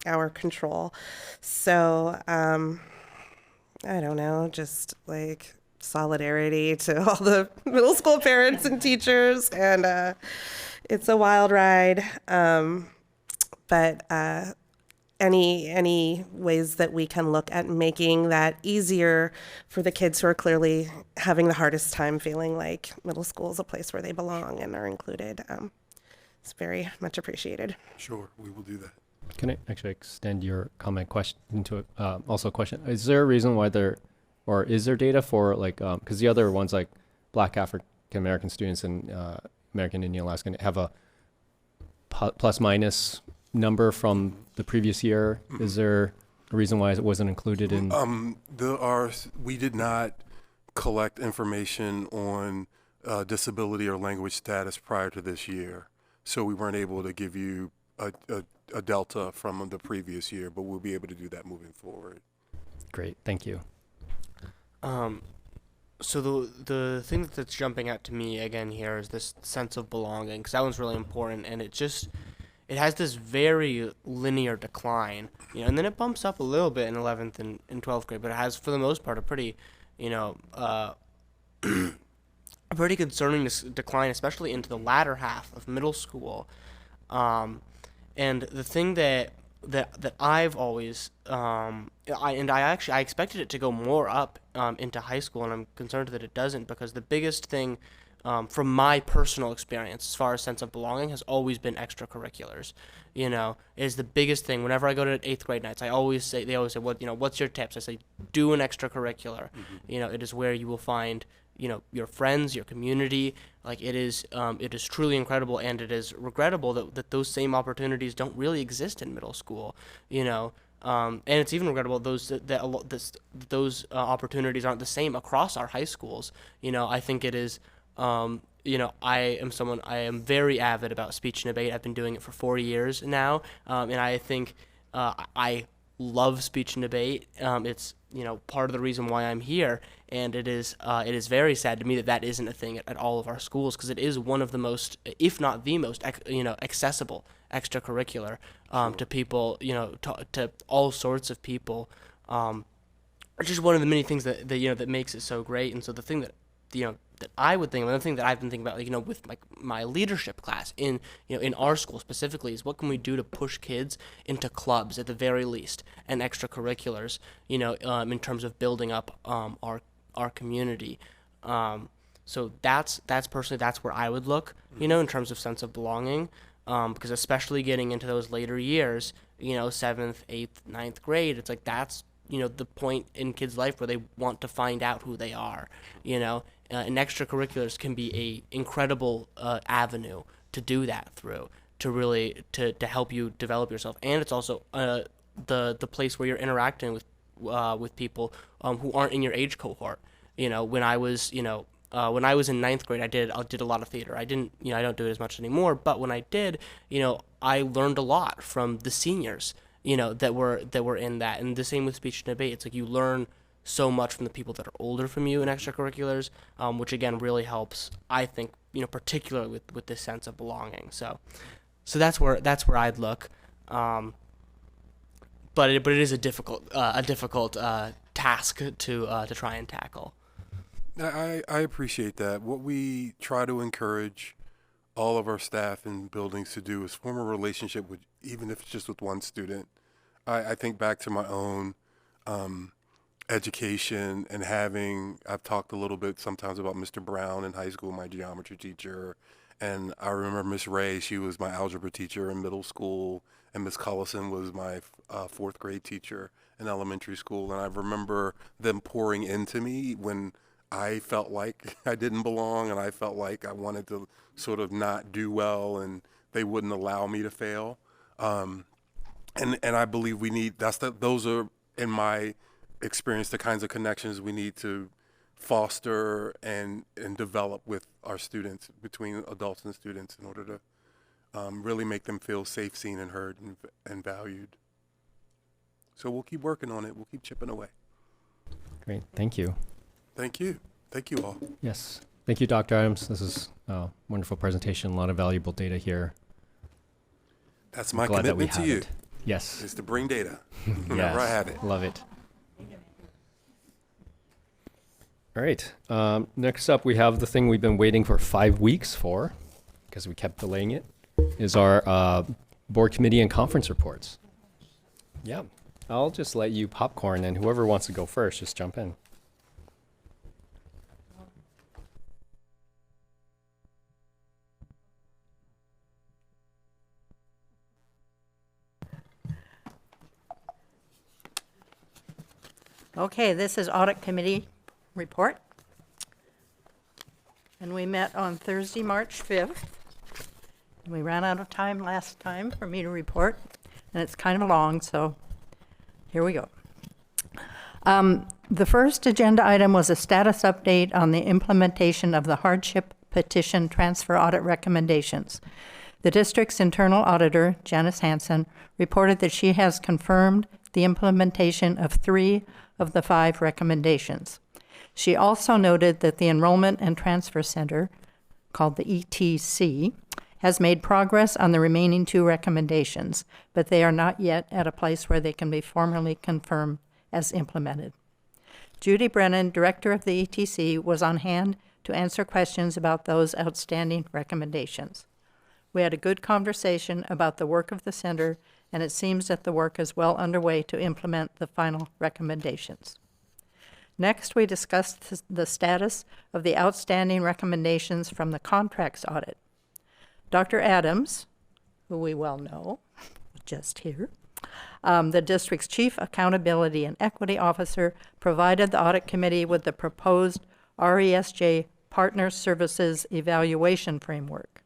our control. So, I don't know, just like solidarity to all the middle school parents and teachers. And it's a wild ride. But any ways that we can look at making that easier for the kids who are clearly having the hardest time feeling like middle school is a place where they belong and are included, it's very much appreciated. Sure, we will do that. Can I actually extend your comment question into it? Also a question. Is there a reason why or is there data for like, because the other ones like Black African American students and American Indian Alaskan have a plus minus number from the previous year? Is there a reason why it wasn't included in? We did not collect information on disability or language status prior to this year, so we weren't able to give you a delta from the previous year, but we'll be able to do that moving forward. Great, thank you. So the thing that's jumping out to me again here is this sense of belonging, because that one's really important, and it has this very linear decline, you know, and then it bumps up a little bit in 11th and 12th grade, but it has, for the most part, a pretty, you know, a pretty concerning decline, especially into the latter half of middle school. And the thing that I've always, I expected it to go more up into high school, and I'm concerned that it doesn't, because the biggest thing from my personal experience as far as sense of belonging has always been extracurriculars. You know, is the biggest thing. Whenever I go to 8th grade nights, they always say, what's your tips? I say, do an extracurricular. You know, it is where you will find, you know, your friends, your community. Like, it is truly incredible, and it is regrettable that those same opportunities don't really exist in middle school, you know. And it's even regrettable those opportunities aren't the same across our high schools. You know, I think it is, you know, I am very avid about speech and debate. I've been doing it for 4 years now, and I think I love speech and debate. part of the reason why I'm here, and it is very sad to me that that isn't a thing at all of our schools, because it is one of the most, if not the most, accessible extracurricular to people, to all sorts of people. It's just one of the many things that makes it so great. And so the thing that that I would think, another thing that I've been thinking about, with my leadership class in our school specifically, is what can we do to push kids into clubs at the very least, and extracurriculars, in terms of building up our community. So that's personally, that's where I would look, in terms of sense of belonging, because especially getting into those later years, 7th, 8th, 9th grade, it's like that's the point in kids' life where they want to find out who they are, and extracurriculars can be a incredible avenue to do that through, to really to help you develop yourself. And it's also the place where you're interacting with people who aren't in your age cohort. When I was in 9th grade, I did a lot of theater. I didn't, I don't do it as much anymore, but when I did, I learned a lot from the seniors, that were in that. And the same with speech and debate. It's like you learn so much from the people that are older from you in extracurriculars, which again really helps, I think, particularly with this sense of belonging. So that's where I'd look. But it is a difficult task to try and tackle. I appreciate that. What we try to encourage all of our staff and buildings to do is form a relationship with, even if it's just with one student. I think back to my own education and I've talked a little bit sometimes about Mr. Brown in high school, my geometry teacher. And I remember Miss Ray, she was my algebra teacher in middle school, and Miss Cullison was my 4th grade teacher in elementary school. And I remember them pouring into me when I felt like I didn't belong, and I felt like I wanted to sort of not do well, and they wouldn't allow me to fail. And I believe those are, in my experience, the kinds of connections we need to foster and develop with our students, between adults and students, in order to really make them feel safe, seen, and heard, and valued. So we'll keep working on it. We'll keep chipping away. Great. Thank you. Thank you. Thank you all. Yes. Thank you, Dr. Adams. This is a wonderful presentation. A lot of valuable data here. That's my commitment to you. Yes. Is to bring data whenever I have it. Love it. All right. Next up, we have the thing we've been waiting for 5 weeks for, because we kept delaying it, is our board committee and conference reports. Yeah. I'll just let you popcorn, and whoever wants to go first, just jump in. Okay, this is Audit Committee report. And we met on Thursday, March 5th. We ran out of time last time for me to report, and it's kind of long, so here we go. The first agenda item was a status update on the implementation of the hardship petition transfer audit recommendations. The district's internal auditor, Janice Hansen, reported that she has confirmed the implementation of 3 of the 5 recommendations. She also noted that the Enrollment and Transfer Center, called the ETC, has made progress on the remaining 2 recommendations, but they are not yet at a place where they can be formally confirmed as implemented. Judy Brennan, director of the ETC, was on hand to answer questions about those outstanding recommendations. We had a good conversation about the work of the center, and it seems that the work is well underway to implement the final recommendations. Next, we discussed the status of the outstanding recommendations from the contracts audit. Dr. Adams, who we well know, just here, the district's chief accountability and equity officer, provided the audit committee with the proposed RESJ Partner Services Evaluation Framework.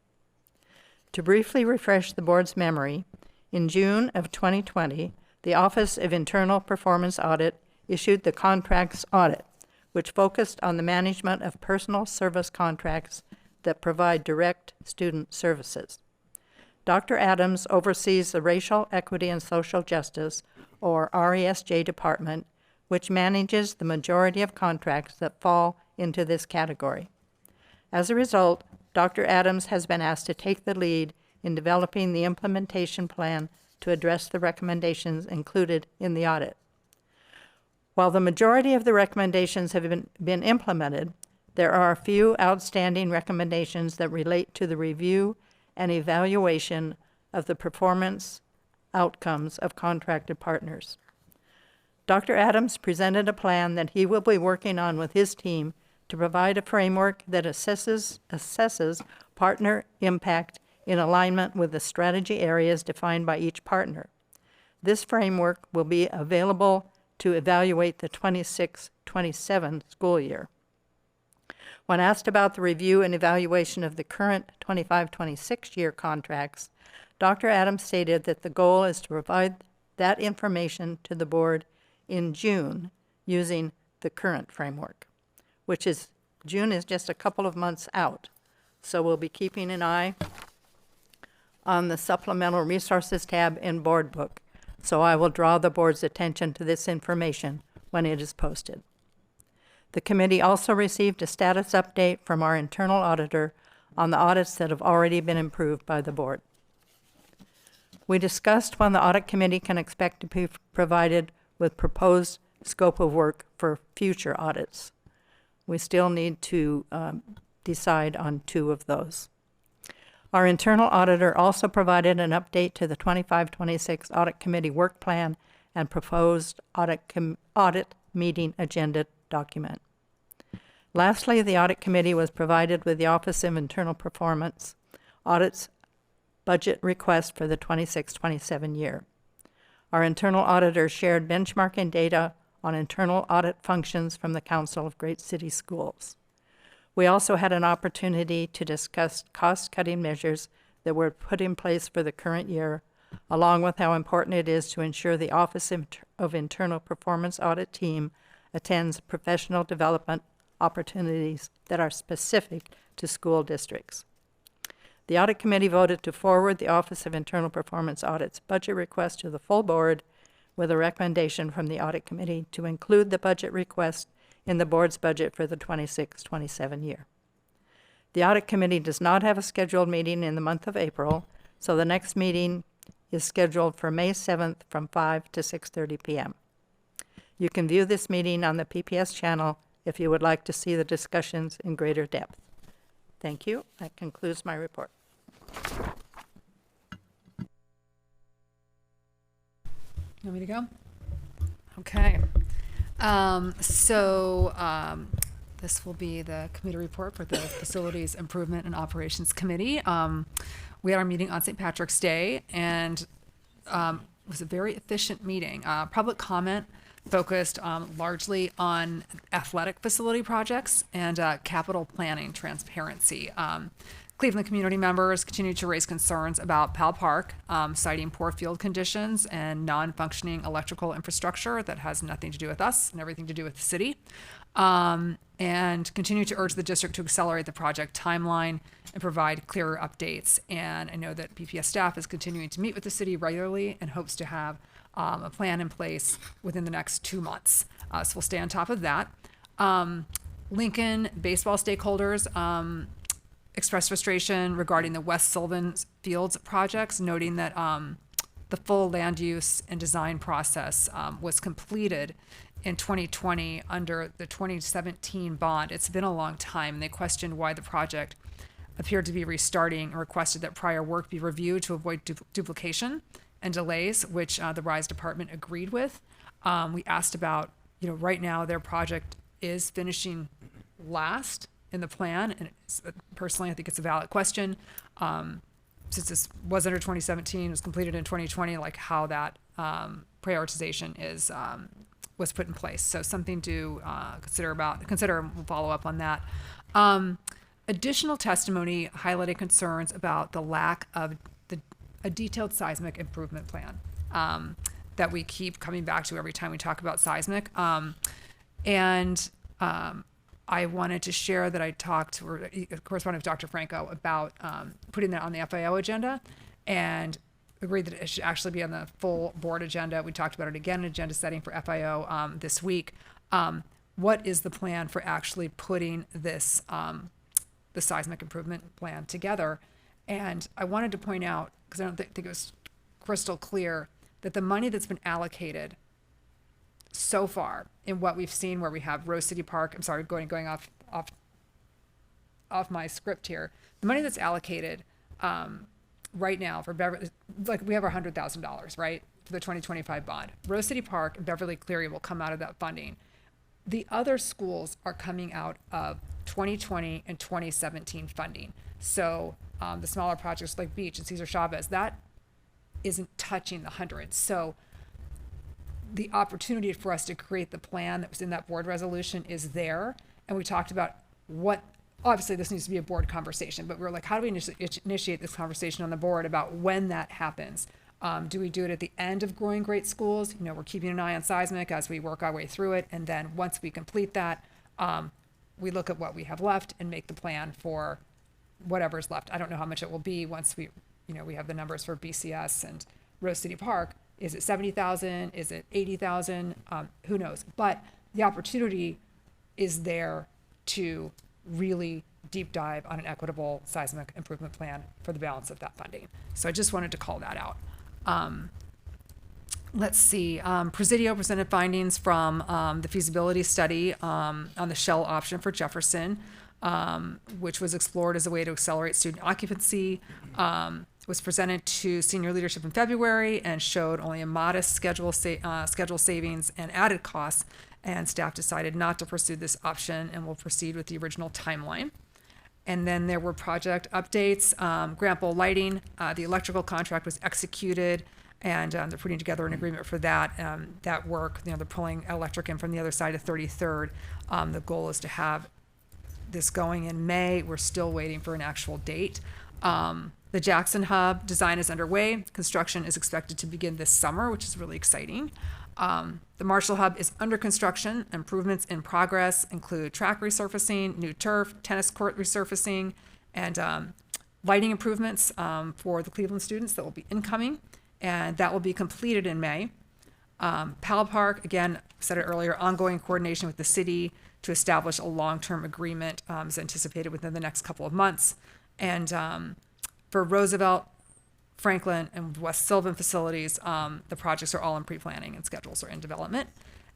To briefly refresh the board's memory, in June of 2020, the Office of Internal Performance Audit issued the contracts audit, which focused on the management of personal service contracts that provide direct student services. Dr. Adams oversees the Racial Equity and Social Justice, or RESJ department, which manages the majority of contracts that fall into this category. As a result, Dr. Adams has been asked to take the lead in developing the implementation plan to address the recommendations included in the audit. While the majority of the recommendations have been implemented, there are a few outstanding recommendations that relate to the review and evaluation of the performance outcomes of contracted partners. Dr. Adams presented a plan that he will be working on with his team to provide a framework that assesses partner impact in alignment with the strategy areas defined by each partner. This framework will be available to evaluate the 26-27 school year. When asked about the review and evaluation of the current 25-26 year contracts, Dr. Adams stated that the goal is to provide that information to the board in June using the current framework, which is, June is just a couple of months out. So we'll be keeping an eye on the supplemental resources tab in board book. So I will draw the board's attention to this information when it is posted. The committee also received a status update from our internal auditor on the audits that have already been approved by the board. We discussed when the audit committee can expect to be provided with proposed scope of work for future audits. We still need to decide on 2 of those. Our internal auditor also provided an update to the 25-26 Audit Committee work plan and proposed audit meeting agenda document. Lastly, the Audit Committee was provided with the Office of Internal Performance Audit's budget request for the 26-27 year. Our internal auditor shared benchmarking data on internal audit functions from the Council of Great City Schools. We also had an opportunity to discuss cost-cutting measures that were put in place for the current year, along with how important it is to ensure the Office of Internal Performance Audit team attends professional development opportunities that are specific to school districts. The Audit Committee voted to forward the Office of Internal Performance Audit's budget request to the full board with a recommendation from the Audit Committee to include the budget request in the board's budget for the 26-27 year. The Audit Committee does not have a scheduled meeting in the month of April, so the next meeting is scheduled for May 7th from 5 to 6:30 p.m. You can view this meeting on the PPS channel if you would like to see the discussions in greater depth. Thank you. That concludes my report. You want me to go? Okay. This will be the committee report for the Facilities Improvement and Operations Committee. We had our meeting on St. Patrick's Day, and it was a very efficient meeting. Public comment focused largely on athletic facility projects and capital planning transparency. Cleveland community members continue to raise concerns about Powell Park, citing poor field conditions and non-functioning electrical infrastructure that has nothing to do with us and everything to do with the city, and continue to urge the district to accelerate the project timeline and provide clearer updates. And I know that PPS staff is continuing to meet with the city regularly and hopes to have a plan in place within the next 2 months. So we'll stay on top of that. Lincoln baseball stakeholders expressed frustration regarding the West Sylvan Fields projects, noting that the full land use and design process was completed in 2020 under the 2017 bond. It's been a long time. They questioned why the project appeared to be restarting and requested that prior work be reviewed to avoid duplication and delays, which the RISE department agreed with. We asked about, right now their project is finishing last in the plan, and personally I think it's a valid question. Since this was under 2017, was completed in 2020, like how that prioritization is was put in place. So something to consider, and we'll follow up on that. Additional testimony highlighted concerns about the lack of a detailed seismic improvement plan that we keep coming back to every time we talk about seismic. I wanted to share that I talked or corresponded with Dr. Franco about putting that on the FAO agenda. And agreed that it should actually be on the full board agenda. We talked about it again in agenda setting for FIO this week. What is the plan for actually putting this, the seismic improvement plan together? And I wanted to point out, because I don't think it was crystal clear, that the money that's been allocated so far in what we've seen, where we have Rose City Park, I'm sorry, going off my script here, the money that's allocated right now for Beverly, like we have our $100,000, right, for the 2025 bond. Rose City Park and Beverly Cleary will come out of that funding. The other schools are coming out of 2020 and 2017 funding. So the smaller projects like Beach and Cesar Chavez, that isn't touching the hundreds. So the opportunity for us to create the plan that was in that board resolution is there. And we talked about what, obviously this needs to be a board conversation, but we're like, how do we initiate this conversation on the board about when that happens? Do we do it at the end of Growing Great Schools? You know, we're keeping an eye on seismic as we work our way through it. And then once we complete that, we look at what we have left and make the plan for whatever's left. I don't know how much it will be once we have the numbers for BCS and Rose City Park. Is it 70,000? Is it 80,000? Who knows? But the opportunity is there to really deep dive on an equitable seismic improvement plan for the balance of that funding. So I just wanted to call that out. Let's see. Presidio presented findings from the feasibility study on the shell option for Jefferson, which was explored as a way to accelerate student occupancy. Was presented to senior leadership in February and showed only a modest schedule savings and added costs, and staff decided not to pursue this option and will proceed with the original timeline. And then there were project updates. Grample Lighting, the electrical contract was executed, and they're putting together an agreement for that. That work, they're pulling electric in from the other side of 33rd. The goal is to have this going in May. We're still waiting for an actual date. The Jackson Hub design is underway. Construction is expected to begin this summer, which is really exciting. The Marshall Hub is under construction. Improvements in progress include track resurfacing, new turf, tennis court resurfacing, and lighting improvements for the Cleveland students that will be incoming, and that will be completed in May. Powell Park, again, said it earlier, ongoing coordination with the city to establish a long-term agreement is anticipated within the next couple of months. And for Roosevelt, Franklin, and West Sylvan facilities, the projects are all in pre-planning and schedules are in development.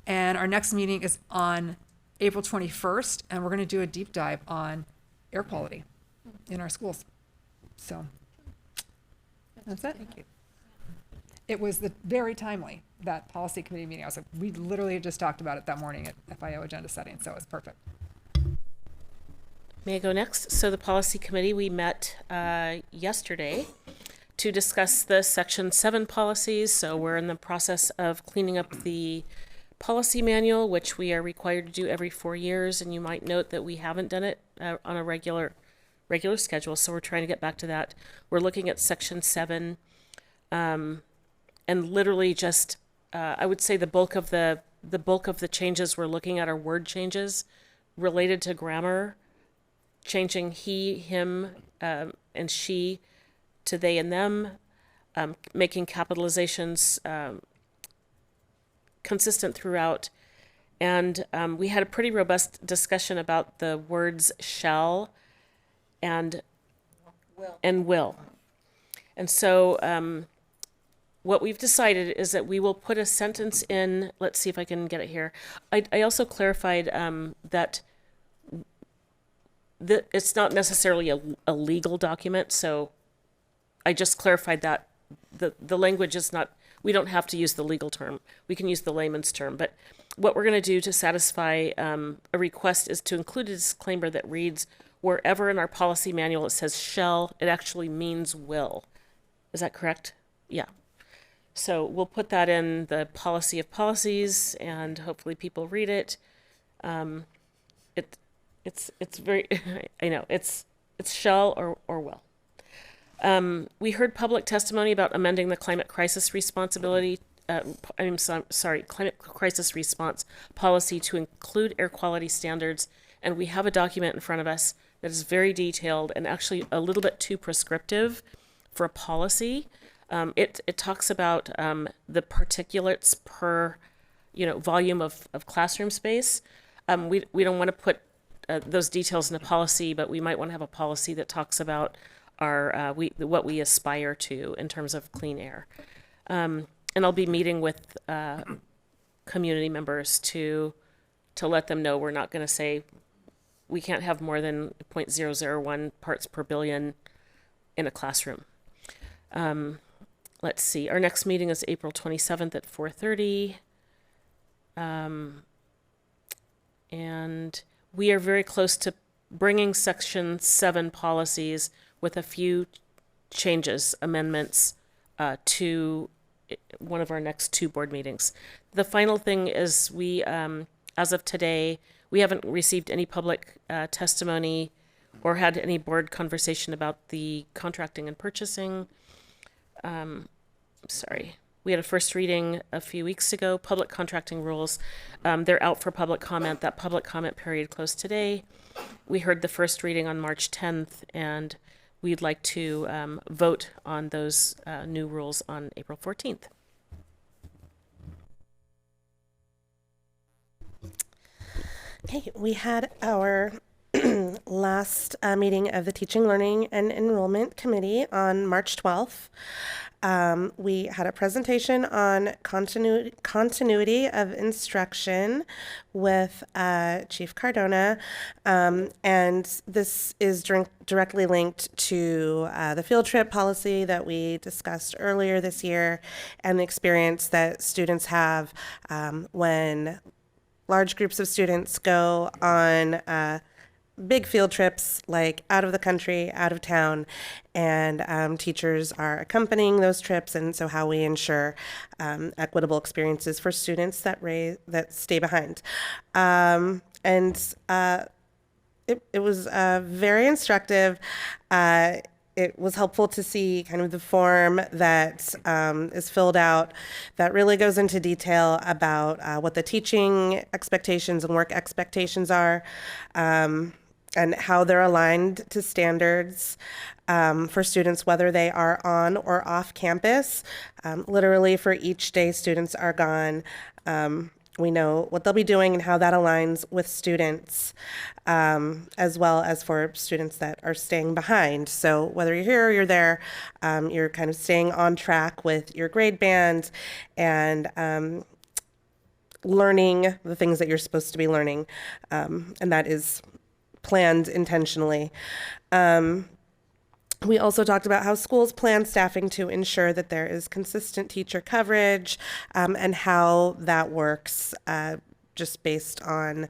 And our next meeting is on April 21st, and we're going to do a deep dive on air quality in our schools. So that's it. Thank you. It was very timely, that policy committee meeting. I was like, we literally just talked about it that morning at FIO agenda setting, so it was perfect. May I go next? So the policy committee, we met yesterday to discuss the Section 7 policies. So we're in the process of cleaning up the policy manual, which we are required to do every 4 years. And you might note that we haven't done it on a regular schedule. So we're trying to get back to that. We're looking at Section 7 and literally just, I would say the bulk of the changes we're looking at are word changes related to grammar, changing he, him, and she to they and them, making capitalizations consistent throughout. And we had a pretty robust discussion about the words shall and will. And so what we've decided is that we will put a sentence in, let's see if I can get it here. I also clarified that it's not necessarily a legal document, so I just clarified that the language is not, we don't have to use the legal term. We can use the layman's term, but what we're going to do to satisfy a request is to include a disclaimer that reads, wherever in our policy manual it says shall, it actually means will. Is that correct? Yeah. So we'll put that in the policy of policies, and hopefully people read it. It's very, I know, it's shall or will. We heard public testimony about amending the climate crisis responsibility, climate crisis response policy to include air quality standards. And we have a document in front of us that is very detailed and actually a little bit too prescriptive for a policy. It talks about the particulates per, volume of classroom space. We don't want to put those details in a policy, but we might want to have a policy that talks about what we aspire to in terms of clean air. And I'll be meeting with community members to let them know we're not going to say we can't have more than 0.001 parts per billion in a classroom. Let's see. Our next meeting is April 27th at 4:30. And we are very close to bringing Section 7 policies with a few changes, amendments to one of our next 2 board meetings. The final thing is we, as of today, we haven't received any public testimony or had any board conversation about the contracting and purchasing. We had a first reading a few weeks ago, public contracting rules. They're out for public comment. That public comment period closed today. We heard the first reading on March 10th, and we'd like to vote on those new rules on April 14th. Okay, we had our last meeting of the Teaching, Learning, and Enrollment Committee on March 12th. We had a presentation on continuity of instruction with Chief Cardona, and this is directly linked to the field trip policy that we discussed earlier this year and the experience that students have when large groups of students go on big field trips, like out of the country, out of town, and teachers are accompanying those trips, and so how we ensure equitable experiences for students that stay behind. It was very instructive. It was helpful to see kind of the form that is filled out that really goes into detail about what the teaching expectations and work expectations are, and how they're aligned to standards for students, whether they are on or off campus. Literally, for each day students are gone, we know what they'll be doing and how that aligns with students, as well as for students that are staying behind. So whether you're here or you're there, you're kind of staying on track with your grade band and learning the things that you're supposed to be learning, and that is planned intentionally. We also talked about how schools plan staffing to ensure that there is consistent teacher coverage, and how that works just based on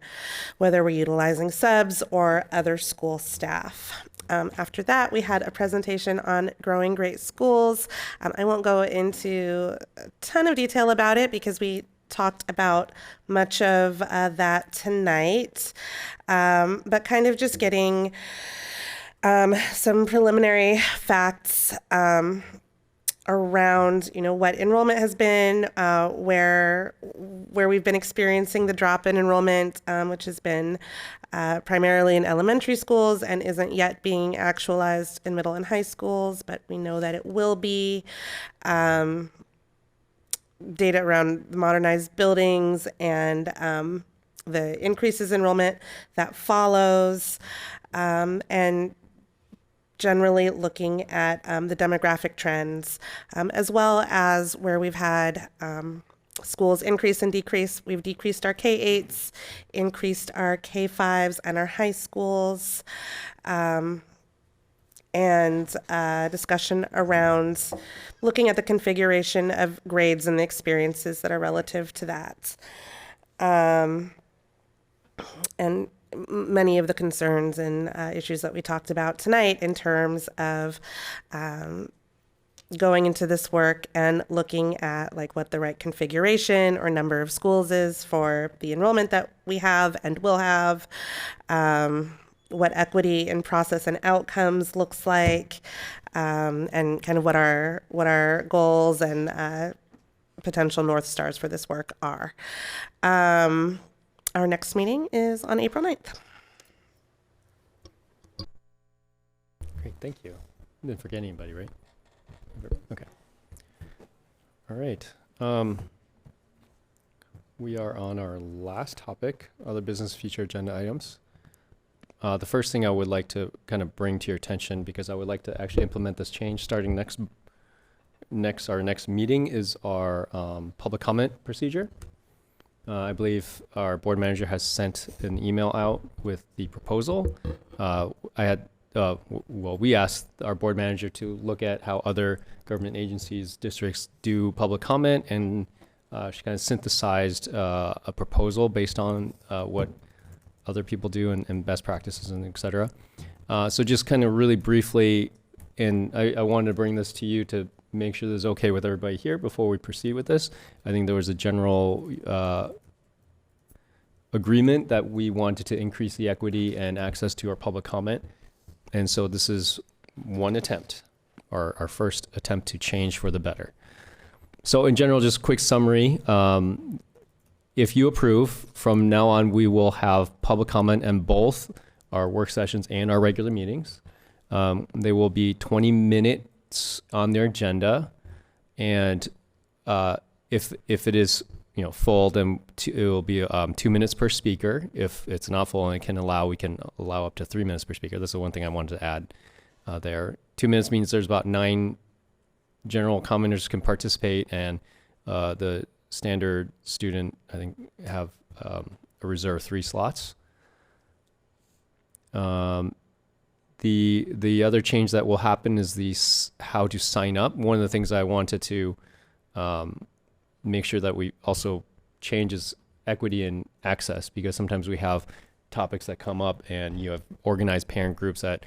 whether we're utilizing subs or other school staff. After that, we had a presentation on growing great schools. I won't go into a ton of detail about it because we talked about much of that tonight, but kind of just getting some preliminary facts around, what enrollment has been, where we've been experiencing the drop in enrollment, which has been primarily in elementary schools and isn't yet being actualized in middle and high schools, but we know that it will be. Data around the modernized buildings and the increases in enrollment that follows, and generally looking at the demographic trends, as well as where we've had schools increase and decrease. We've decreased our K-8s, increased our K-5s and our high schools, and discussion around looking at the configuration of grades and the experiences that are relative to that. And many of the concerns and issues that we talked about tonight in terms of going into this work and looking at what the right configuration or number of schools is for the enrollment that we have and will have, what equity in process and outcomes looks like, and kind of what our goals and potential North Stars for this work are. Our next meeting is on April 9th. Great, thank you. Didn't forget anybody, right? Okay. All right. We are on our last topic, other business future agenda items. The first thing I would like to kind of bring to your attention, because I would like to actually implement this change starting our next meeting, is our public comment procedure. I believe our board manager has sent an email out with the proposal. We asked our board manager to look at how other government agencies, districts do public comment, and she kind of synthesized a proposal based on what other people do and best practices and et cetera. So just kind of really briefly, and I wanted to bring this to you to make sure this is okay with everybody here before we proceed with this. I think there was a general agreement that we wanted to increase the equity and access to our public comment. And so this is one attempt, our first attempt to change for the better. So in general, just quick summary. If you approve, from now on, we will have public comment in both our work sessions and our regular meetings. They will be 20 minutes on their agenda. And if it is full, then it will be 2 minutes per speaker. If it's not full and we can allow up to 3 minutes per speaker. This is one thing I wanted to add there. 2 minutes means there's about 9 general commenters can participate, and the standard student, I think, have a reserve 3 slots. The other change that will happen is how to sign up. One of the things I wanted to make sure that we also change is equity and access, because sometimes we have topics that come up and you have organized parent groups that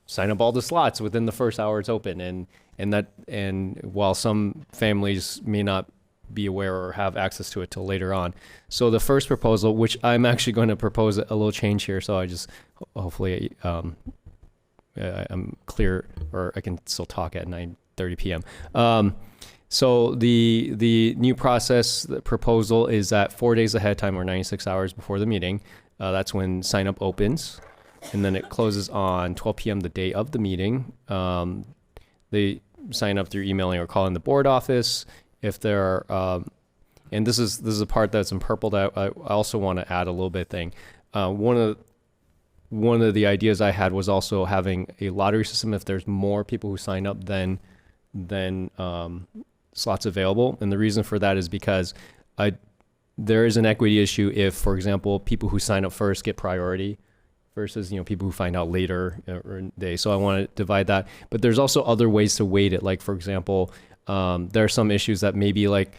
sign up all the slots within the first hour it's open, and while some families may not be aware or have access to it till later on. So the first proposal, which I'm actually going to propose a little change here, so I just hopefully I'm clear, or I can still talk at 9:30 p.m. So the new process, the proposal is that 4 days ahead of time, or 96 hours before the meeting, that's when sign up opens, and then it closes on 12 p.m. the day of the meeting. They sign up through emailing or calling the board office. If there are, and this is a part that's in purple that I also want to add a little bit thing. One of the ideas I had was also having a lottery system if there's more people who sign up than slots available. And the reason for that is because there is an equity issue if, for example, people who sign up first get priority versus people who find out later in the day. So I want to divide that. But there's also other ways to weight it. Like, for example, there are some issues that maybe like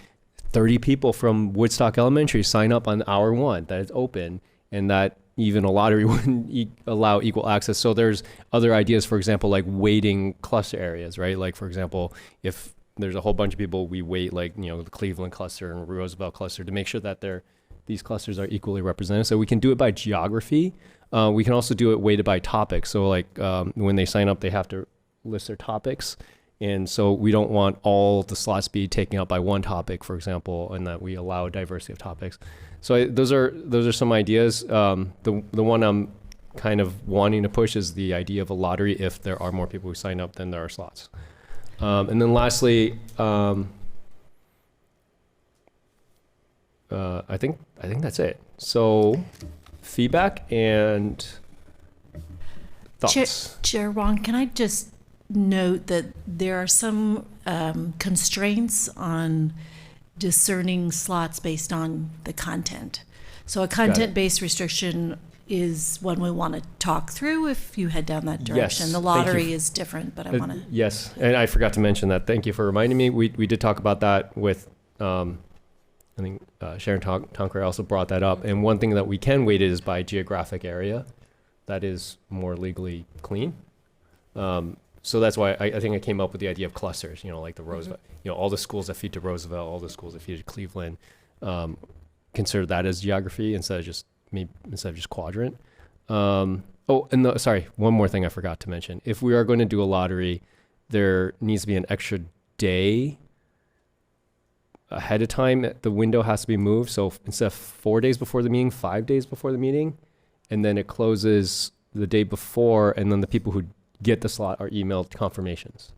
30 people from Woodstock Elementary sign up on hour 1 that is open, and that even a lottery wouldn't allow equal access. So there's other ideas, for example, like weighting cluster areas, right? Like, for example, if there's a whole bunch of people, we weight like, the Cleveland cluster and Roosevelt cluster to make sure that these clusters are equally represented. So we can do it by geography. We can also do it weighted by topic. So like when they sign up, they have to list their topics. And so we don't want all the slots be taken up by one topic, for example, and that we allow diversity of topics. So those are some ideas. The one I'm kind of wanting to push is the idea of a lottery if there are more people who sign up than there are slots. And then lastly, I think that's it. So feedback and thoughts. Chair Wong, can I just note that there are some constraints on discerning slots based on the content. So a content-based restriction is one we want to talk through if you head down that direction. Yes, the lottery is different, but I want to... Yes, and I forgot to mention that. Thank you for reminding me. We did talk about that with, I think Sharon Tonker also brought that up. And one thing that we can weight it is by geographic area. That is more legally clean. So that's why I think I came up with the idea of clusters, like the Roosevelt, all the schools that feed to Roosevelt, all the schools that feed to Cleveland, consider that as geography instead of just quadrant. Sorry, one more thing I forgot to mention. If we are going to do a lottery, there needs to be an extra day ahead of time. The window has to be moved. So instead of 4 days before the meeting, 5 days before the meeting, and then it closes the day before, and then the people who get the slot are emailed confirmations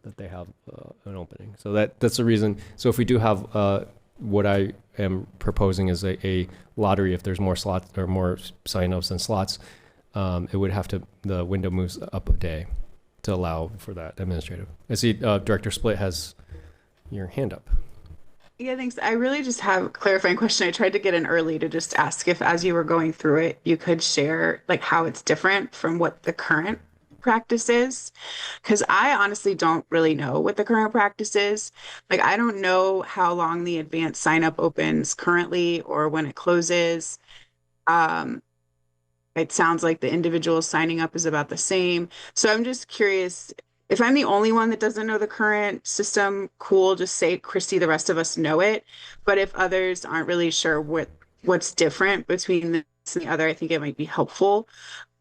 that they have an opening. So that's the reason. So if we do have what I am proposing is a lottery, if there's more slots or more sign-ups than slots, it would have to, the window moves up a day to allow for that administrative. I see Director Split has your hand up. Yeah, thanks. I really just have a clarifying question. I tried to get in early to just ask if, as you were going through it, you could share like how it's different from what the current practice is. Because I honestly don't really know what the current practice is. Like, I don't know how long the advanced sign up opens currently or when it closes. It sounds like the individual signing up is about the same. So I'm just curious, if I'm the only one that doesn't know the current system, cool, just say, Christy, the rest of us know it. But if others aren't really sure what's different between this and the other, I think it might be helpful.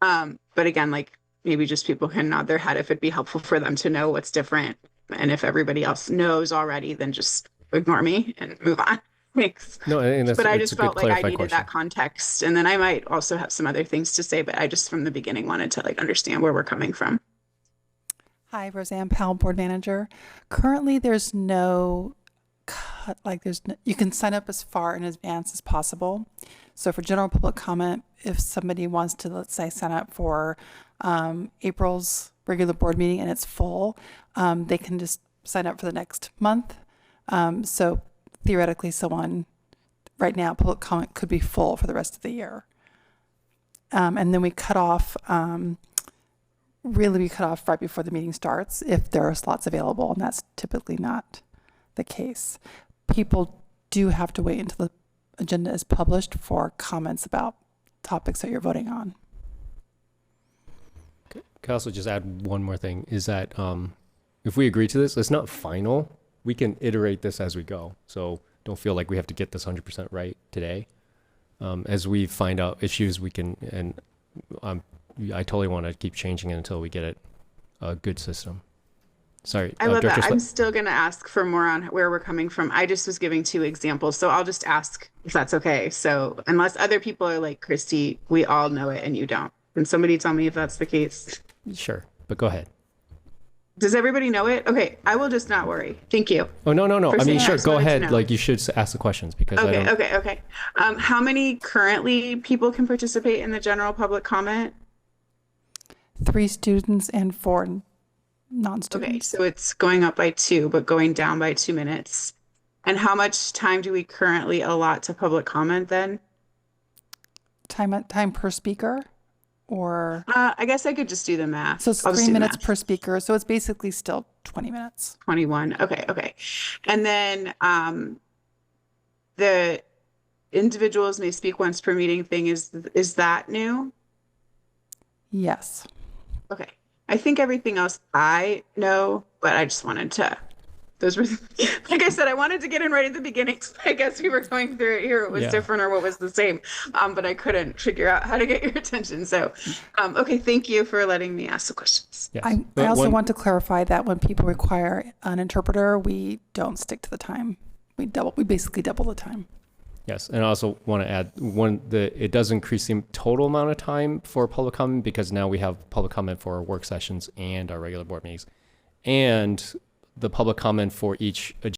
But again, like maybe just people can nod their head if it'd be helpful for them to know what's different. And if everybody else knows already, then just ignore me and move on. Thanks. No, and that's, but I it's just a good felt like I clarifying needed question. that context. And then I might also have some other things to say, but I just from the beginning wanted to like understand where we're coming from. Hi, Roseanne Powell, Board Manager. Currently, there's no cut, you can sign up as far in advance as possible. So for general public comment, if somebody wants to, let's say, sign up for April's regular board meeting and it's full, they can just sign up for the next month. So theoretically, someone right now, public comment could be full for the rest of the year. And then we cut off, we cut off right before the meeting starts if there are slots available, and that's typically not the case. People do have to wait until the agenda is published for comments about topics that you're voting on. Can I also just add one more thing, is that if we agree to this, it's not final. We can iterate this as we go. So don't feel like we have to get this 100% right today. As we find out issues, we can, and I totally want to keep changing it until we get it a good system. Sorry, I love Director that. I'm Split. still going to ask for more on where we're coming from. I just was giving 2 examples, so I'll just ask if that's okay. So unless other people are like, Christy, we all know it and you don't. Can somebody tell me if that's the case? Sure, but go ahead. Does everybody know it? Okay, I will just not worry. Thank you. Oh, no. For I mean, saying sure, that. go Wanted to ahead. know. Like, you should ask the questions because I don't. Okay. How many currently people can participate in the general public comment? 3 students and 4 non-students. Okay, so it's going up by 2, but going down by 2 minutes. And how much time do we currently allot to public comment then? Time per speaker, or I guess I could just do the math. so it's I'll just 3 do the minutes math. per speaker. So it's basically still 20 minutes. 21. Okay. And then the individuals may speak once per meeting thing, is that new? Yes. Okay. I think everything else I know, but I just wanted to, those were, like I said, I wanted to get in right at the beginning. So I guess we were going through it here. It was Yeah. different or what was the same. But I couldn't figure out how to get your attention. So, okay. Thank you for letting me ask the questions. Yes. I But also one- want to clarify that when people require an interpreter, we don't stick to the time. We basically double the time. Yes, and I also want to add it does increase the total amount of time for public comment because now we have public comment for our work sessions and our regular board meetings, and the public comment for each